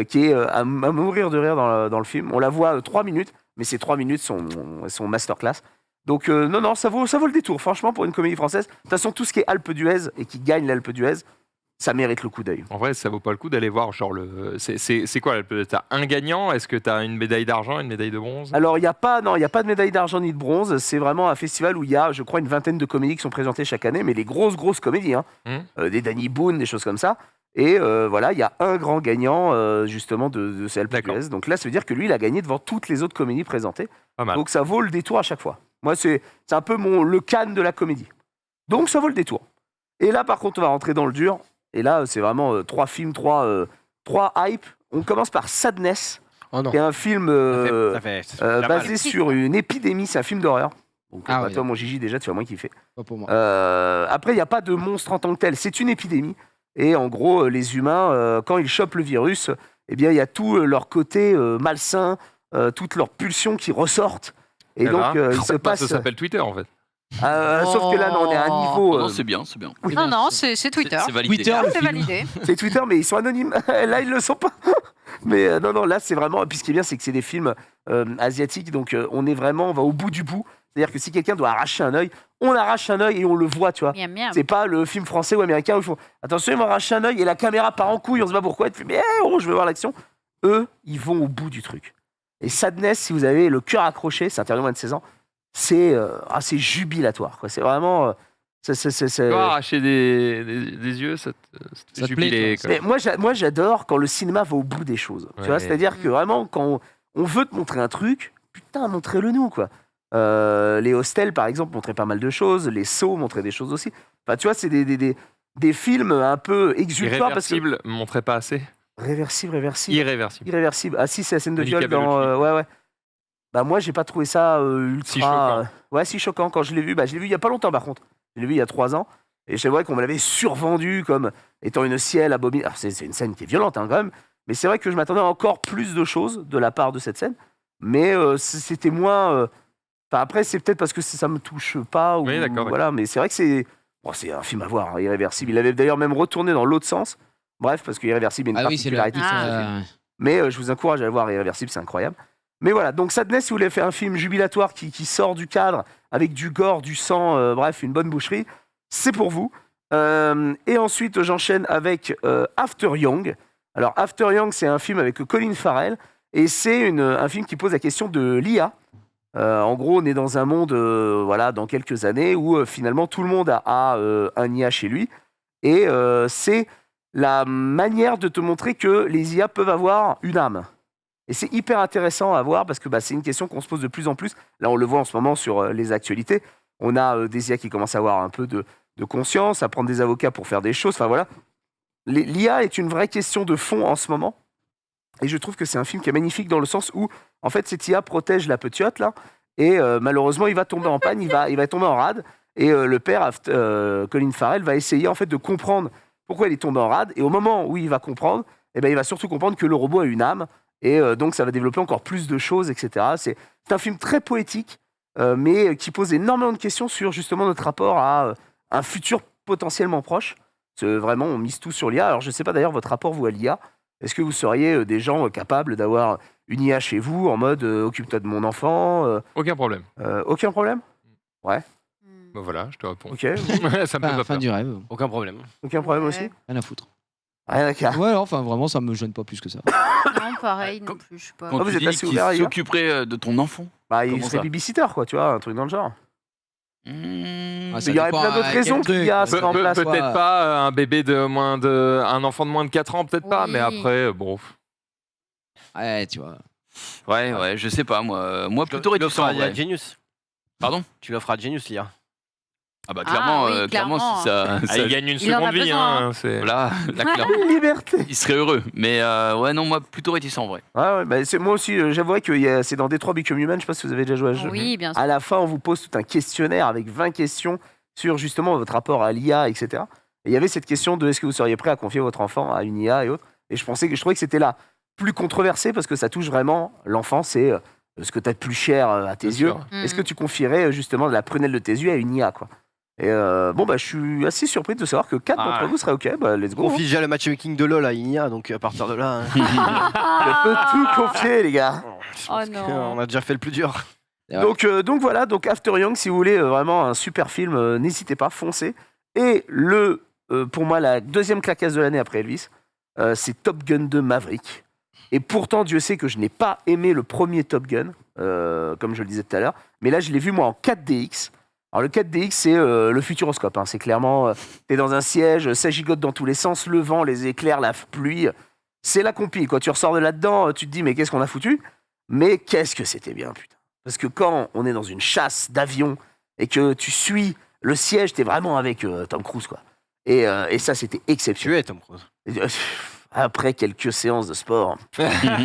qui est à mourir de rire dans le film. On la voit 3 minutes, mais ces 3 minutes sont masterclass. Donc non, ça vaut le détour, franchement, pour une comédie française. De toute façon, tout ce qui est Alpe d'Huez et qui gagne l'Alpe d'Huez, ça mérite le coup d'œil. En vrai, ça vaut pas le coup d'aller voir genre c'est quoi? T'as un gagnant? Est-ce que t'as une médaille d'argent, une médaille de bronze? Alors, il n'y a pas de médaille d'argent ni de bronze. C'est vraiment un festival où il y a, je crois, une vingtaine de comédies qui sont présentées chaque année, mais les grosses comédies, des Danny Boone, des choses comme ça. Et voilà, il y a un grand gagnant justement de ces Alpes D'accord. d'Huez. Donc là, ça veut dire que lui, il a gagné devant toutes les autres comédies présentées. Pas mal. Donc ça vaut le détour à chaque fois. Moi, c'est un peu le Cannes de la comédie. Donc ça vaut le détour. Et là, par contre, on va rentrer dans le dur. Et là, c'est vraiment 3 films, 3 hype. On commence par Sadness, Oh non. qui est un film Ça fait la basé balle. sur une épidémie. C'est un film d'horreur. Donc, Ah ouais. toi, mon Gigi, déjà, tu vas moins kiffer. Pas pour moi. Après, il n'y a pas de monstre en tant que tel. C'est une épidémie. Et en gros, les humains, quand ils chopent le virus, eh bien, il y a tout leur côté malsain, toutes leurs pulsions qui ressortent. Et Eh donc, ben, il se passe... Ça s'appelle Twitter en fait. Sauf que là, non, on est à un niveau... Non, c'est bien, c'est bien. Non, non, c'est Twitter. C'est validé. Twitter, le C'est film. validé. C'est Twitter, mais ils sont anonymes. Là, ils le sont pas. Mais non, là, c'est vraiment... Puis ce qui est bien, c'est que c'est des films asiatiques. Donc, on va au bout du bout. C'est-à-dire que si quelqu'un doit arracher un œil, on arrache un œil et on le voit, tu vois. Miam, miam. C'est pas le film français ou américain où ils font attention, ils m'ont arraché un œil et la caméra part en couille, on se bat pourquoi. Tu fais mais je veux voir l'action. Eux, ils vont au bout du truc. Et Sadness, si vous avez le cœur accroché, c'est interdit aux moins de 16 ans, c'est jubilatoire, quoi. C'est vraiment. Tu vois, arracher des yeux, ça te fait te plaît, jubiler. toi, quoi. Mais moi, j'adore quand le cinéma va au bout des choses. Tu Ouais. vois, c'est-à-dire que vraiment, quand on veut te montrer un truc, putain, montrez-le nous, quoi. Les Hostels, par exemple, montraient pas mal de choses. Les Sauts montraient des choses aussi. Enfin, tu vois, c'est des films un peu exultoires parce que Irréversible montrait pas assez. Réversible. Irréversible. Ah si, c'est la scène de Monica viol dans... ouais. Bah moi, j'ai pas trouvé ça ultra... Si choquant. Ouais, si choquant. Quand je l'ai vu, je l'ai vu il y a pas longtemps par contre. Je l'ai vu il y a 3 ans. Et c'est vrai qu'on me l'avait survendu comme étant une ciel abominable. Alors, c'est une scène qui est violente quand même. Mais c'est vrai que je m'attendais à encore plus de choses de la part de cette scène. Mais c'était moins... Enfin, après, c'est peut-être parce que ça me touche pas. Ou, Oui, d'accord. Voilà, mais c'est vrai que c'est un film à voir, hein, Irréversible. Il avait d'ailleurs même retourné dans l'autre sens. Bref, parce qu'Irréversible, il y a une Ah oui, c'est le. particularité. Mais je vous encourage à aller voir Irréversible, c'est incroyable. Mais voilà, donc Sadness, si vous voulez faire un film jubilatoire qui sort du cadre, avec du gore, du sang, bref, une bonne boucherie, c'est pour vous. Et ensuite, j'enchaîne avec After Young. Alors, After Young, c'est un film avec Colin Farrell, et c'est un film qui pose la question de l'IA. En gros, on est dans un monde, dans quelques années, où finalement tout le monde a un IA chez lui, et c'est la manière de te montrer que les IA peuvent avoir une âme. Et c'est hyper intéressant à voir parce que c'est une question qu'on se pose de plus en plus. Là, on le voit en ce moment sur les actualités. On a des IA qui commencent à avoir un peu de conscience, à prendre des avocats pour faire des choses. Enfin voilà. L'IA est une vraie question de fond en ce moment. Et je trouve que c'est un film qui est magnifique dans le sens où, en fait, cette IA protège la petite là. Et malheureusement, il va tomber en panne, il va tomber en rade. Et le père, Colin Farrell, va essayer en fait de comprendre pourquoi il est tombé en rade. Et au moment où il va comprendre, il va surtout comprendre que le robot a une âme. Et donc, ça va développer encore plus de choses, etc. C'est un film très poétique, mais qui pose énormément de questions sur justement notre rapport à un futur potentiellement proche. Vraiment, on mise tout sur l'IA. Alors, je ne sais pas d'ailleurs votre rapport, vous, à l'IA. Est-ce que vous seriez des gens capables d'avoir une IA chez vous en mode occupe-toi de mon enfant Aucun problème. Aucun problème? Ouais. Bah voilà, je te réponds. Ok. Ça me fait pas Fin peur. du rêve. Aucun problème. Aucun problème aussi? Rien à foutre. Rien à faire. Ouais, enfin, vraiment, ça me gêne pas plus que ça. Non, pareil non plus, je sais pas. Quand vous tu êtes dis assez qu'il ouvert, les gars s'occuperait de ton enfant. Il Comment serait ça babysitter, quoi, tu vois, un truc dans le genre. Ah, ça Il y aurait dépend plein d'autres à quel raisons truc. qu'il y a à se mettre en place. Peut-être pas un bébé un enfant de moins de 4 ans, peut-être pas, Oui. mais après, bon. Ouais, tu vois. Ouais, je sais pas, moi plutôt Tu l'offres réticent en à vrai. Genius. Pardon? Tu l'offres à Genius, l'IA. Ah bah clairement, Ah oui, clairement clairement. si ça, Ah, il gagne une Il en a seconde vie. besoin, Hein, c'est... voilà, là, clairement, Liberté. il serait heureux. Mais ouais, non, moi plutôt réticent en vrai. Ouais, moi aussi, j'avouerais que c'est dans Detroit Become Human, je sais pas si vous avez déjà joué à ce jeu. Oui, bien sûr. À la fin, on vous pose tout un questionnaire avec 20 questions sur justement votre rapport à l'IA, etc. Et il y avait cette question de est-ce que vous seriez prêt à confier votre enfant à une IA et autres. Et je trouvais que c'était la plus controversée parce que ça touche vraiment l'enfant, c'est ce que tu as de plus cher à tes Bien yeux. sûr. Est-ce que tu confierais justement de la prunelle de tes yeux à une IA, quoi? Et je suis assez surpris de savoir que 4 d'entre vous seraient OK. Let's go. Confie déjà le matchmaking de LoL à IA, donc à partir de là. Je peux tout confier, les gars. Je Oh pense non. qu'on a déjà fait le plus dur. C'est vrai. Donc voilà, donc After Young, si vous voulez vraiment un super film, n'hésitez pas, foncez. Et pour moi, la deuxième claquasse de l'année après Elvis, c'est Top Gun 2 Maverick. Et pourtant, Dieu sait que je n'ai pas aimé le premier Top Gun, comme je le disais tout à l'heure. Mais là, je l'ai vu moi en 4DX. Alors le 4DX, c'est le futuroscope. Hein. C'est clairement, t'es dans un siège, ça gigote dans tous les sens, le vent, les éclairs, la pluie. C'est la compile. Quand tu ressors de là-dedans, tu te dis, mais qu'est-ce qu'on a foutu? Mais qu'est-ce que c'était bien, putain. Parce que quand on est dans une chasse d'avion et que tu suis le siège, t'es vraiment avec Tom Cruise, quoi. Et ça, c'était Tu exceptionnel. es Tom Cruise. Après quelques séances de sport,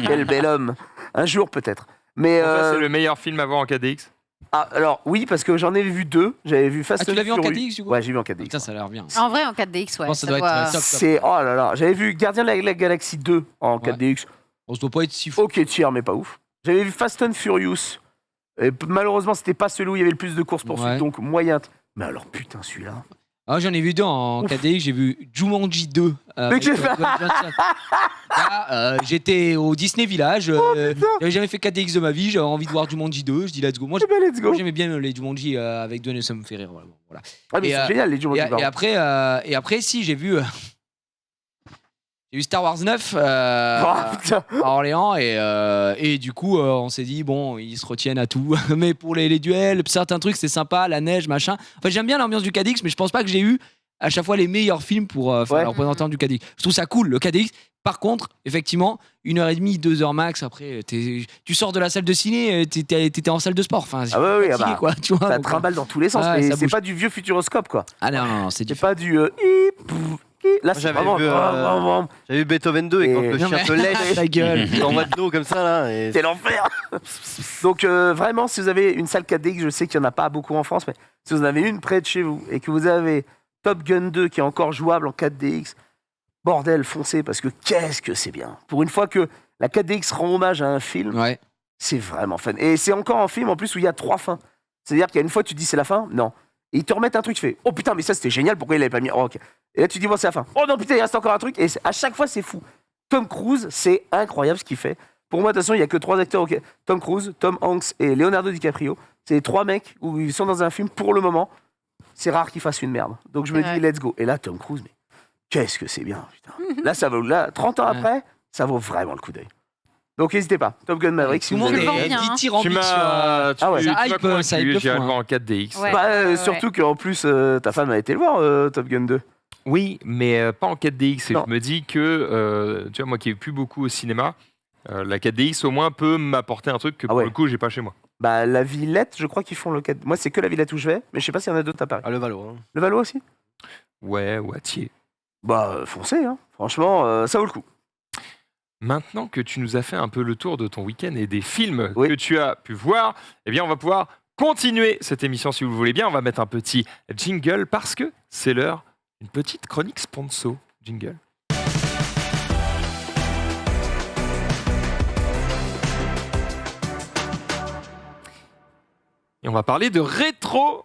quel bel homme. Un jour, peut-être. Mais Pour toi, c'est le meilleur film à voir en 4DX. alors, oui, parce que j'en ai vu 2. J'avais vu Fast Ah, tu l'as vu en Furious. 4DX, du coup? Ouais, j'ai vu en 4DX. Putain, ça a l'air bien. En vrai, en 4DX, ouais. pense que ça doit être top. C'est... Oh là là. J'avais vu Gardien de la Galaxie 2 en 4DX. On se doit pas être si fou. Ok, tiers, mais pas ouf. J'avais vu Fast and Furious. Et malheureusement, c'était pas celui où il y avait le plus de courses-poursuites, Ouais. donc moyen. Mais alors, putain, celui-là. Ah, j'en ai vu 2 en 4DX. J'ai vu Jumanji 2. avec, qu'est-ce que- Dwayne Johnson. Là, j'étais au Disney Village. J'avais jamais fait 4DX de ma vie. J'avais envie de voir Jumanji 2. Je dis let's go. Moi, Eh ben, let's go. j'aimais bien les Jumanji avec Dwayne, ça me fait rire. Voilà. Ah, mais Et, c'est génial, les Jumanji. Et après, si, j'ai vu Star Wars 9 Oh, putain. à Orléans et du coup on s'est dit bon ils se retiennent à tout mais pour les duels certains trucs c'est sympa, la neige machin, enfin j'aime bien l'ambiance du 4DX mais je pense pas que j'ai eu à chaque fois les meilleurs films pour faire Ouais. le représentant du 4DX. Je trouve ça cool le 4DX. Par contre effectivement 1h30 2h max après tu sors de la salle de ciné, t'étais en salle de sport, enfin Ah ouais, oui, fatigué, quoi, tu vois, Ça donc, trimballe dans tous les sens, ouais, mais ça c'est bouge. pas du vieux futuroscope, quoi. ah non c'est C'est différent. pas du hip, Là, c'est J'avais vraiment. vu, J'avais vu Beethoven 2 et quand Et- le Non, chien mais- te lèche, Ta gueule. il t'envoie de l'eau comme ça là. Et... C'est l'enfer. Donc vraiment, si vous avez une salle 4DX, je sais qu'il n'y en a pas beaucoup en France, mais si vous en avez une près de chez vous et que vous avez Top Gun 2 qui est encore jouable en 4DX, bordel, foncez parce que qu'est-ce que c'est bien. Pour une fois que la 4DX rend hommage à un film, Ouais. c'est vraiment fun. Et c'est encore un film en plus où il y a 3 fins. C'est-à-dire qu'il y a une fois tu dis c'est la fin, non. Et ils te remettent un truc, tu fais oh putain mais ça c'était génial, pourquoi il l'avait pas mis. Oh, ok. Et là tu dis bon c'est la fin. Oh non putain il reste encore un truc et à chaque fois c'est fou. Tom Cruise c'est incroyable ce qu'il fait. Pour moi de toute façon il y a que 3 acteurs, ok. Tom Cruise, Tom Hanks et Leonardo DiCaprio. C'est les 3 mecs où ils sont dans un film pour le moment. C'est rare qu'ils fassent une merde. Donc je me Ouais. dis let's go. Et là Tom Cruise mais qu'est-ce que c'est bien putain. Là ça vaut là 30 ans après ça vaut vraiment le coup d'œil. Donc n'hésitez pas. Top Gun Maverick si Tout le vous monde avez. vend est bien, hein. dithyrambique Tu m'as sur, Ah ouais. tu Ça m'as hype, convaincu, ça hype le j'irai fou, le voir en 4DX. Ouais. Surtout qu'en plus ta femme a été le voir Top Gun 2. Oui, mais pas en 4DX. Et Non. je me dis que, tu vois, moi qui n'ai plus beaucoup au cinéma, la 4DX au moins peut m'apporter un truc que Ah pour ouais. le coup, j'ai pas chez moi. Bah, la Villette, je crois qu'ils font le 4. Moi, c'est que la Villette où je vais, mais je sais pas s'il y en a d'autres à Paris. Ah, le Valo. Hein. Le Valois aussi. Ouais, ou à Thiers. Bah, foncez, hein. Franchement, ça vaut le coup. Maintenant que tu nous as fait un peu le tour de ton week-end et des films Oui. que tu as pu voir, eh bien, on va pouvoir continuer cette émission si vous le voulez bien. On va mettre un petit jingle parce que c'est l'heure d'une petite chronique sponsor. Jingle. Et on va parler de rétro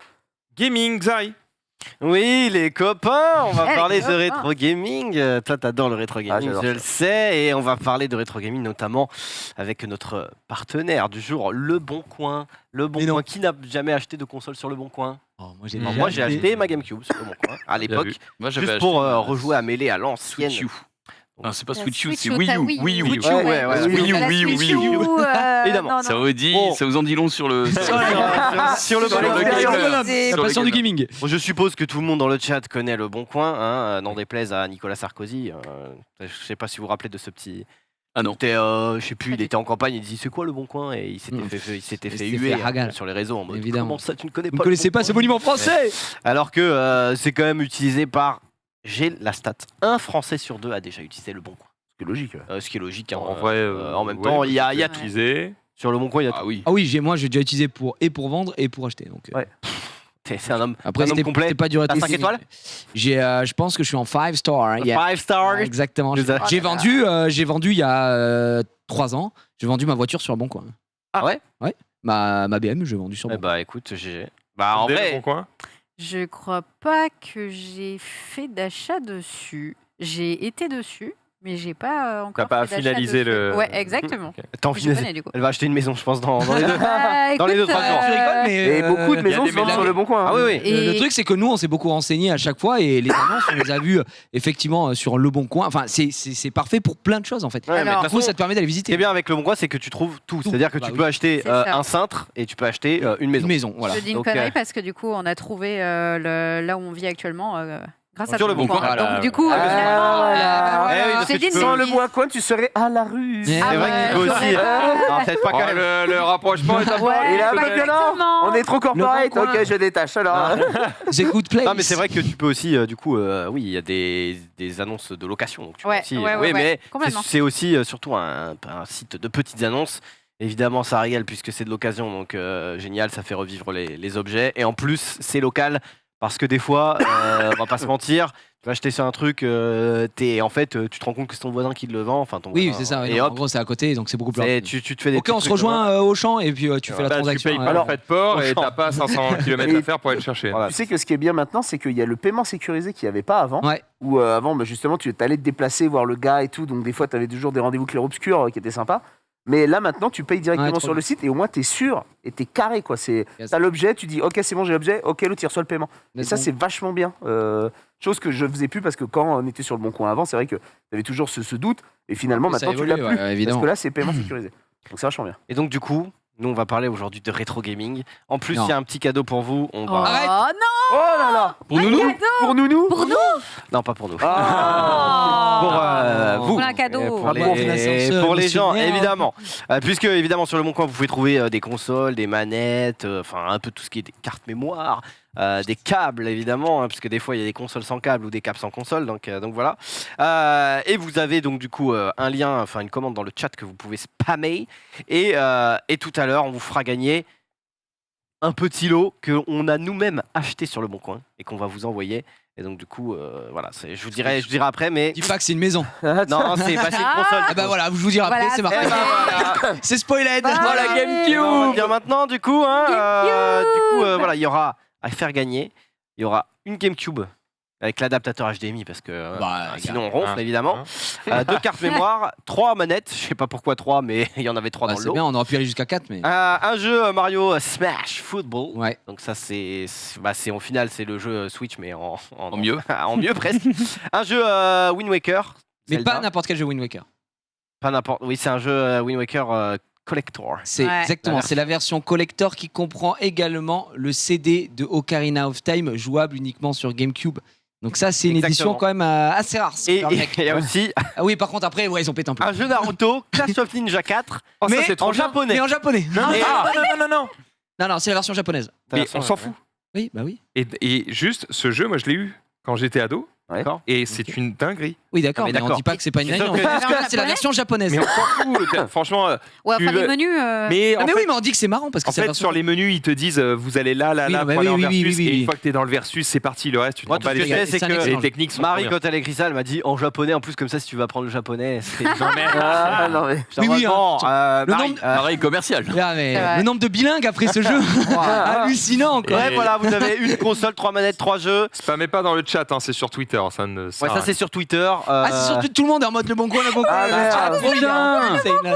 gaming, Zari. Oui, les copains, on va Eh, les parler de copains. rétro gaming. Toi, t'adores le rétro gaming, j'adore je ça. le sais, et on va parler de rétro gaming notamment avec notre partenaire du jour, Le Bon Coin. Le Bon Mais non. Coin, qui n'a jamais acheté de console sur Le Bon Coin? Oh, moi, j'ai Alors, déjà moi, j'ai acheté ma GameCube sur Le Bon Coin à l'époque, vu. Moi, j'avais juste acheté pour une rejouer à Mêlée à l'ancienne. Switch U. Non, c'est pas La Switch U, Switch c'est U, Wii t'as U. Wii U. Wii U. Switch U, ouais, ouais, oui, Wii U, La Wii U, Switch Wii U. Évidemment. non, Ça non. vous dit, Bon. ça vous en dit long sur le. Sur le Sur gamer. C'est- Sur La le passion du gamer. gaming. Bon, je suppose que tout le monde dans le chat connaît Le Bon Coin, hein, n'en déplaise à Nicolas Sarkozy. Je sais pas si vous vous rappelez de ce petit. Ah non. C'était, je sais plus, il était en campagne, il dit c'est quoi Le Bon Coin et il s'était Mm. fait, il s'était Il fait s'était huer fait hagar. sur les réseaux en mode Évidemment. comment ça tu ne connais Vous pas ne connaissez Le Bon pas ce Coin monument français? Alors que c'est quand même utilisé par, j'ai la stat, un Français sur 2 a déjà utilisé Le Bon Coin. C'est logique. Ce qui est logique. Hein, En vrai, en même ouais, temps, il y a Ouais. tout. Utilisé. Sur Le Bon Coin, il y a tout. Ah oui. Ah oui, moi j'ai déjà utilisé pour vendre et pour acheter. Donc, Ouais. C'est un homme. Après, un homme c'était complet. c'était pas du rétro T'as 5 gaming. étoiles Je pense que je suis en 5 star. Hein, yeah. 5 stars. Exactement. Nous a- J'ai vendu il y a 3 ans. J'ai vendu ma voiture sur le bon coin. Ah ouais? Ouais. Ma BM, j'ai vendu sur le Eh bon coin. bah écoute, GG. Bah en Dès le vrai, Bon Coin. Je crois pas que j'ai fait d'achat dessus. J'ai été dessus, mais j'ai pas encore. pas fait d'achat finalisé dessus. le- Ouais, exactement. t'en Je finis- connais du coup. elle va acheter une maison, je pense, dans les deux. Bah, Dans les écoute, 2-3 jours. Tu rigoles, mais Et beaucoup de maisons des se vendent maisons. sur le bon coin. Ah oui, oui. Et- Le truc, c'est que nous, on s'est beaucoup renseigné à chaque fois et les annonces, on les a vues effectivement sur Le Bon Coin. Enfin, c'est parfait pour plein de choses en fait. Ouais, mais de Alors- toute Du coup, façon, ça te permet d'aller ce qui visiter est bien avec Le Bon Coin, c'est que tu trouves tout. Tout. C'est-à-dire que Bah tu oui. peux acheter C'est ça. un cintre et tu peux acheter une maison. une maison. Voilà. Je dis une Donc, connerie parce que du coup, on a trouvé là où on vit actuellement grâce à Sur Le Bon Coin. Voilà. Donc du coup, Ah, finalement, voilà. Eh oui, parce c'est que tu dit peux- une Sans le bêtise. bois coin, tu serais à la rue. Eh C'est vrai ouais, qu'il peut aussi. Ah, peut-être pas Oh, quand même. le rapprochement est à Ouais, Il est un peu exactement. violent. On est trop corporate. Le bon coin. Ok, je détache alors. The Good Place. Non mais c'est vrai que tu peux aussi, du coup, oui, il y a des annonces de location. Donc tu peux Ouais, aussi, ouais, oui, ouais, mais complètement. c'est aussi surtout un site de petites annonces. Évidemment, ça régale puisque c'est de l'occasion, donc génial, ça fait revivre les objets. Et en plus, c'est local parce que des fois, on va pas se mentir, tu vas acheter sur un truc, en fait, tu te rends compte que c'est ton voisin qui le vend, enfin ton Oui, voisin, c'est ça. ouais, Et non, en hop, gros, c'est à côté, donc c'est beaucoup plus c'est- rapide. tu te fais des Ok, petits on se trucs comme rejoint au champ et puis tu fais la Bah, tu transaction. payes pas alors. le frais de port et Franchement. t'as pas 500 km Et- à faire pour aller le chercher. Voilà. Tu sais que ce qui est bien maintenant, c'est qu'il y a le paiement sécurisé qu'il n'y avait pas avant. Ouais. Où avant, bah, justement, tu allais te déplacer, voir le gars et tout. Donc des fois, tu avais toujours des rendez-vous clair-obscur qui étaient sympas. Mais là, maintenant, tu payes directement Ouais, trop sur bien. le site et au moins, tu es sûr et tu es carré. Yes. T'as l'objet, tu dis, ok, c'est bon, j'ai l'objet. Ok, l'autre, il reçoit le paiement. Et Let's ça, go. c'est vachement bien. Chose que je faisais plus parce que quand on était sur le bon coin avant, c'est vrai que tu avais toujours ce doute. Et finalement, Ça maintenant, tu évolue, l'as plus. ouais, évidemment. Parce que là, c'est paiement sécurisé. Donc c'est vachement bien. Et donc du coup, nous on va parler aujourd'hui de rétro gaming. En plus, Non. il y a un petit cadeau pour vous. On Oh va... Arrête. non, Oh là là Pour nous, Pour nous pour nous. Non, pas pour nous. Ah. Pour vous. Pour un cadeau. Et pour Ah bon, les, ascenseur pour les gens, émotionnel. évidemment. Puisque, évidemment, sur le Bon Coin, vous pouvez trouver des consoles, des manettes, enfin, un peu tout ce qui est des cartes mémoire, des câbles évidemment, hein, parce que des fois il y a des consoles sans câble ou des câbles sans console, donc voilà. Et vous avez donc du coup un lien, enfin une commande dans le chat que vous pouvez spammer. Et tout à l'heure, on vous fera gagner un petit lot qu'on a nous-mêmes acheté sur le Bon Coin et qu'on va vous envoyer. Et donc du coup, voilà, je vous dirai après, mais Dis pas que c'est une maison. non, c'est une console. Ah bah voilà, je vous dirai après, Voilà, c'est Eh marqué. ben, voilà. C'est spoiled. Voilà. Voilà, On va GameCube. dire maintenant, du coup, hein, GameCube. voilà, il y aura à faire gagner. Il y aura une GameCube avec l'adaptateur HDMI parce que Bah, sinon on ronfle Hein, évidemment. 2 cartes mémoire, 3 manettes. Je sais pas pourquoi 3, mais il y en avait 3 Bah, dans le c'est lot. bien, on aurait pu aller jusqu'à 4, mais. Un jeu Mario Smash Football. Ouais. Donc ça c'est au final c'est le jeu Switch mais en mieux. en mieux presque. Un jeu Wind Waker. Mais Zelda. pas n'importe quel jeu Wind Waker. Pas n'importe. Oui, c'est un jeu Wind Waker Collector. C'est Ouais. exactement, c'est la version collector qui comprend également le CD de Ocarina of Time jouable uniquement sur GameCube. Donc ça, c'est une Exactement. édition quand même assez rare. Et super mec. il y a aussi Ah oui, par contre après, ouais, ils ont pété un peu. un jeu Naruto Clash of Ninja 4 Oh, ça, Mais c'est trop en bien. japonais. Mais en japonais. Non, Et- non. Non, c'est la version japonaise. Mais on s'en fout. Oui, bah oui. Et juste, ce jeu, moi, je l'ai eu quand j'étais ado. D'accord. Et c'est une dinguerie. Oui, d'accord, Ah, mais mais on d'accord. dit pas que c'est pas une C'est dinguerie, sûr on que- dit que c'est la version japonaise. Mais on s'en fout. Franchement. Ouais, Tu enfin, les le- menus. Mais Ah, en mais fait, oui, mais on dit que c'est marrant parce que en c'est la fait, version- sur les menus, ils te disent vous allez là, Oui, là, bah pour aller en oui, oui, versus. oui, Et oui. une fois que t'es dans le versus, c'est parti. Le reste, tu Moi, t'en tout bats ce que les je sais, steaks. c'est c'est un que excellent Les techniques sont Marie, trop bien. quand elle écrit ça, elle m'a dit en japonais. En plus, comme ça, si tu veux apprendre le japonais, c'est. Non, mais- Ah, non, mais... Oui, oui, Bon, le Marie, nombre- Pareil, commercial. Ah, mais C'est vrai. le nombre de bilingues après ce jeu, hallucinant quoi. ouais, voilà, vous avez une console, 3 manettes, 3 jeux. Spammez pas dans le chat, hein, c'est sur Twitter. Ça ne sert Ouais, à ça c'est sur Twitter. Ah, c'est surtout tout le monde est en mode le bon coin, le bon coin. Ah, merde. trop bien.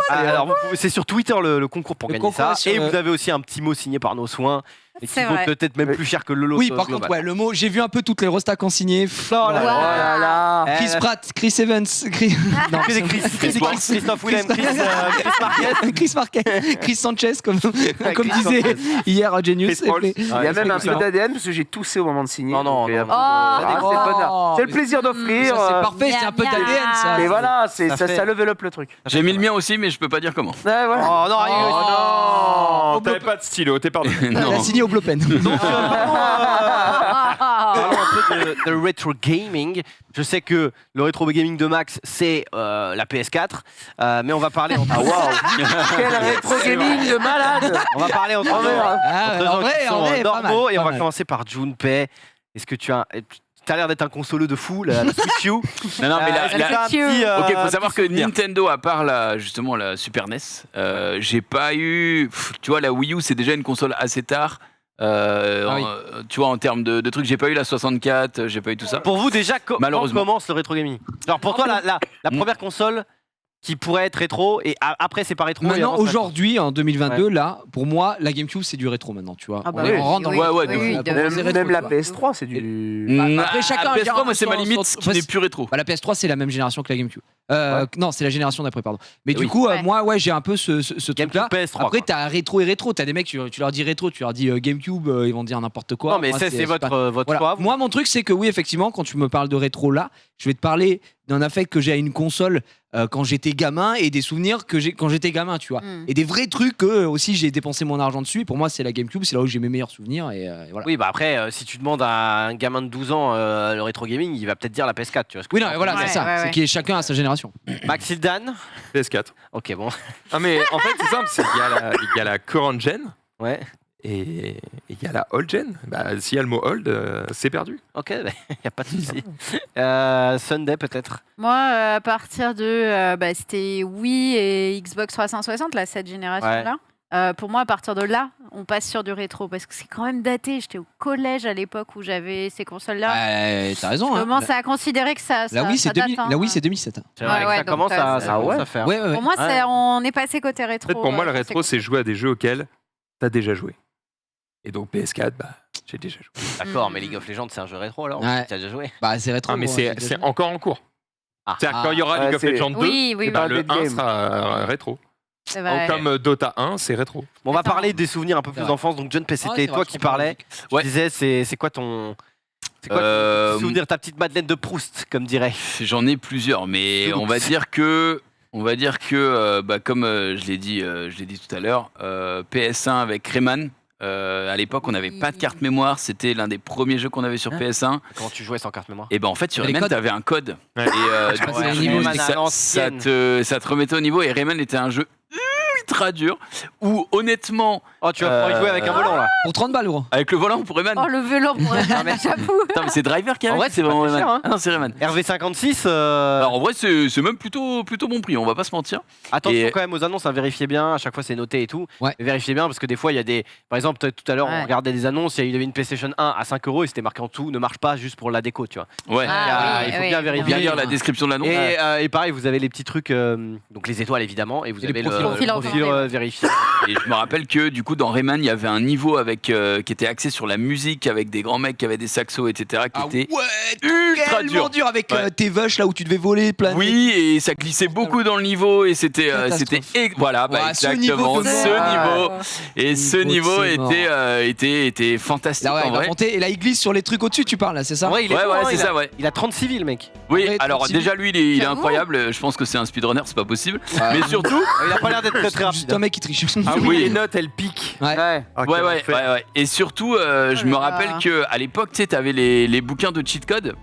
Alors, c'est sur Twitter le concours pour Le gagner concours ça. est sur Et le- vous avez aussi un petit mot signé par nos soins. Et qui C'est vaut vrai. peut-être même plus cher que le lot. Oui, par contre, ouais, le mot, j'ai vu un peu toutes les rostas consignés. Oh là Oh là. là là. Chris Pratt, Chris Evans, non, Que des Christophe Willem, Chris Marquez. Chris Marquez, Chris Sanchez, comme Chris disait Sanchez. hier Genius. Chris Paul. Il y a même un peu d'ADN parce que j'ai toussé au moment de signer. Non, non, Donc, non, non. ah, c'est Oh. le bonheur. C'est le plaisir Ça, d'offrir. c'est parfait, c'est un peu Miam, d'ADN ça. Et voilà, Ça fait- ça level up le truc. J'ai mis le mien aussi, mais je peux pas dire comment. Ouais, voilà. Oh non, rigole. Oh, Au t'avais pas de stylo, t'es pardon. Elle a Non. signé au Blopen. Parlons un peu de rétro gaming. Je sais que le rétro gaming de Max, c'est la PS4. Mais on va parler entre Ah waouh. Quel rétro gaming de malade. on va parler entre En vrai, gens- Ah, entre en gens vrai, qui sont en vrai, pas normaux. mal, Et on pas va mal. commencer par Junpei. Est-ce que tu as l'air d'être un consoleux de fou, la Switch U. Non, non, mais Est-ce que la- t'as un petit, Ok, faut savoir que petit souvenir Nintendo, à part justement la Super NES, j'ai pas eu. Tu vois, la Wii U, c'est déjà une console assez tard. Ah oui. Tu vois, en termes de trucs, j'ai pas eu la 64, j'ai pas eu tout ça. Pour vous, déjà, quand Malheureusement. commence le rétro gaming? Alors, pour toi, la première console qui pourrait être rétro, et après, c'est pas rétro. et Maintenant, avant, ça- aujourd'hui, en 2022, là, pour moi, la GameCube, c'est du rétro maintenant, tu vois. Ah bah on, oui, on rentre dans oui, Ouais, ouais, oui, de oui, fou. de- Même, rétro, même la tu vois. PS3, c'est du. après, chacun la PS3, dira moi, c'est ma son- limite, son- qui n'est plus rétro. Bah, la PS3, c'est la même génération que la GameCube. Non, c'est la génération d'après, pardon. Mais du Oui. coup, Ouais. moi, ouais, j'ai un peu ce GameCube truc-là. PS3. Après, quoi. t'as rétro et rétro. T'as des mecs, tu leur dis rétro, tu leur dis GameCube, ils vont te dire n'importe quoi. Non, mais Moi, c'est c'est votre, pas- votre Voilà. choix. vous. Moi, mon truc, c'est que oui, effectivement, quand tu me parles de rétro là, je vais te parler d'un affect que j'ai à une console quand j'étais gamin et des souvenirs que j'ai quand j'étais gamin, tu vois. Mm. Et des vrais trucs que aussi j'ai dépensé mon argent dessus. Et pour moi, c'est la GameCube, c'est là où j'ai mes meilleurs souvenirs. Et voilà. Oui, bah après, si tu demandes à un gamin de 12 ans le rétro gaming, il va peut-être dire la PS4. Tu vois ce que Oui, je non, veux mais voilà, dire. Ouais, c'est ça. ouais, C'est ouais. que chacun a sa génération. Maxil Dan. PS4. Ok, bon. Ah, mais en fait, c'est simple, il y a la current gen Ouais. et il y a la old gen. Bah, s'il y a le mot old, c'est perdu. Ok, il n'y a pas de souci. Sunday, peut-être. Moi, à partir de. C'était Wii et Xbox 360, là, cette génération-là. Pour moi, à partir de là, on passe sur du rétro parce que c'est quand même daté. J'étais au collège à l'époque où j'avais ces consoles-là. T'as raison. Je hein. commence à considérer que ça. La Wii, c'est ça date, 2000 hein. la Wii, c'est 2007. C'est vrai Ouais, que ouais, ça donc, commence à, ça- ça Ah commence ouais. à faire. Ouais, ouais. Pour moi, Ouais. on est passé côté rétro. En fait, pour moi, le sur ces rétro, c'est consoles. jouer à des jeux auxquels t'as déjà joué. Et donc PS4, bah, j'ai déjà joué. D'accord, Mm. mais League of Legends, c'est un jeu rétro alors. Ouais. Tu as déjà joué. Bah, c'est rétro. Ah, mais gros, c'est hein, c'est encore en cours. Ah. C'est-à-dire que quand il y aura Ouais, League of c'est- Legends 2, Oui, oui, eh ben, oui. le Dead 1 game. sera rétro. c'est vrai. Comme Dota 1, c'est rétro. Bon, on va Attends. parler des souvenirs un peu C'est plus vrai. d'enfance. Donc, John P, Ouais, c'était c'est toi vrai, qui je comprends parlais. Tu Ouais. disais, c'est quoi ton. C'est quoi Euh, ton souvenir, ta petite Madeleine de Proust, comme dirait. J'en ai plusieurs, mais on va dire que, bah, comme je l'ai dit tout à l'heure, PS1 avec Rayman, À l'époque, on n'avait pas de carte mémoire. C'était l'un des premiers jeux qu'on avait sur PS1. Comment tu jouais sans carte mémoire? Et ben en fait, sur Les Rayman, codes. t'avais un code. Ouais. Et Je passais du les coup, niveaux, ça- c'était à ça l'ancienne. te remettait au niveau. Et Rayman était un jeu ultra dur où honnêtement, Oh, tu vas pouvoir y jouer avec un volant là. Pour 30 balles, gros. avec le volant pour Rayman. Oh, le velours, j'avoue. Attends, mais c'est Driver qui a. En vrai, c'est c'est pas vraiment très Rayman. cher, hein. Ah non, c'est Rayman. RV56, Alors en vrai, c'est même plutôt bon prix. On va pas se mentir. attention Et- quand même aux annonces, hein, vérifiez bien, à chaque fois c'est noté et tout. Ouais. Mais vérifiez bien parce que des fois il y a des. Par exemple, tout à l'heure Ouais. on regardait des annonces, il y avait une PlayStation 1 à 5 € et c'était marqué en dessous, ne marche pas juste pour la déco, tu vois. Ouais. Ah, il faut oui, bien oui, vérifier. Bien oui. lire la description de l'annonce. Et pareil, vous avez les petits trucs, donc les étoiles évidemment, et vous Et les avez le profils recommandés. vérifié. Et je me rappelle que du coup dans Rayman il y avait un niveau avec qui était axé sur la musique avec des grands mecs qui avaient des saxos etc qui était ultra tellement dur avec Ouais. tes vaches là où tu devais voler plein. oui et ça glissait beaucoup dans le niveau et c'était Catastrophe. voilà bah, Ouais, ce exactement niveau de ce mort. niveau et ce Niveau, niveau c'est était fantastique Là, ouais, en il va vrai. monter et là il glisse sur les trucs au-dessus, tu parles là, c'est ça? En vrai, il est Ouais, fort, ouais, hein, c'est il ça, a- ouais. Il a 30 civils, mec. Oui, Ouais, alors 36 déjà lui il est J'avoue. incroyable, je pense que c'est un speedrunner, c'est pas possible. Ouais. Mais surtout Il a pas l'air d'être très C'est rapide. juste un mec qui triche. Ah oui. oui, les notes, elles piquent. Ouais. Ouais. Ah, ouais, quel ouais, enfer. ouais, ouais. Et surtout, je me là rappelle là. que à l'époque, tu sais, t'avais les bouquins de cheat code,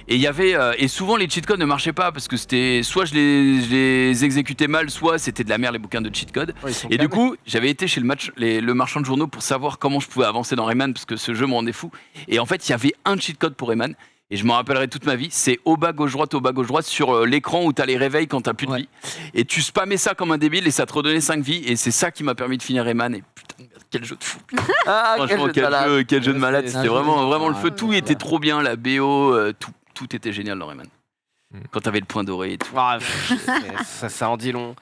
et il y avait, et souvent les cheat codes ne marchaient pas parce que c'était soit je les exécutais mal, soit c'était de la merde les bouquins de cheat code. Ouais, ils sont Et du calmes. coup, j'avais été chez le marchand de journaux pour savoir comment je pouvais avancer dans Rayman parce que ce jeu me rendait fou. Et en fait, il y avait un cheat code pour Rayman. Et je m'en rappellerai toute ma vie, c'est au bas gauche droite sur l'écran où t'as les réveils quand t'as plus de Ouais. vie. Et tu spammais ça comme un débile et ça te redonnait 5 vies. Et c'est ça qui m'a permis de finir Rayman. Et putain, quel jeu de fou. Ah, Franchement, quel jeu de malade. quel jeu de malade. C'est- C'était un jeu vraiment de- le feu. ouais, Tout ouais, était ouais. trop bien, la BO, tout était génial dans Rayman. Quand t'avais le point doré et tout. Ah, ça en dit long.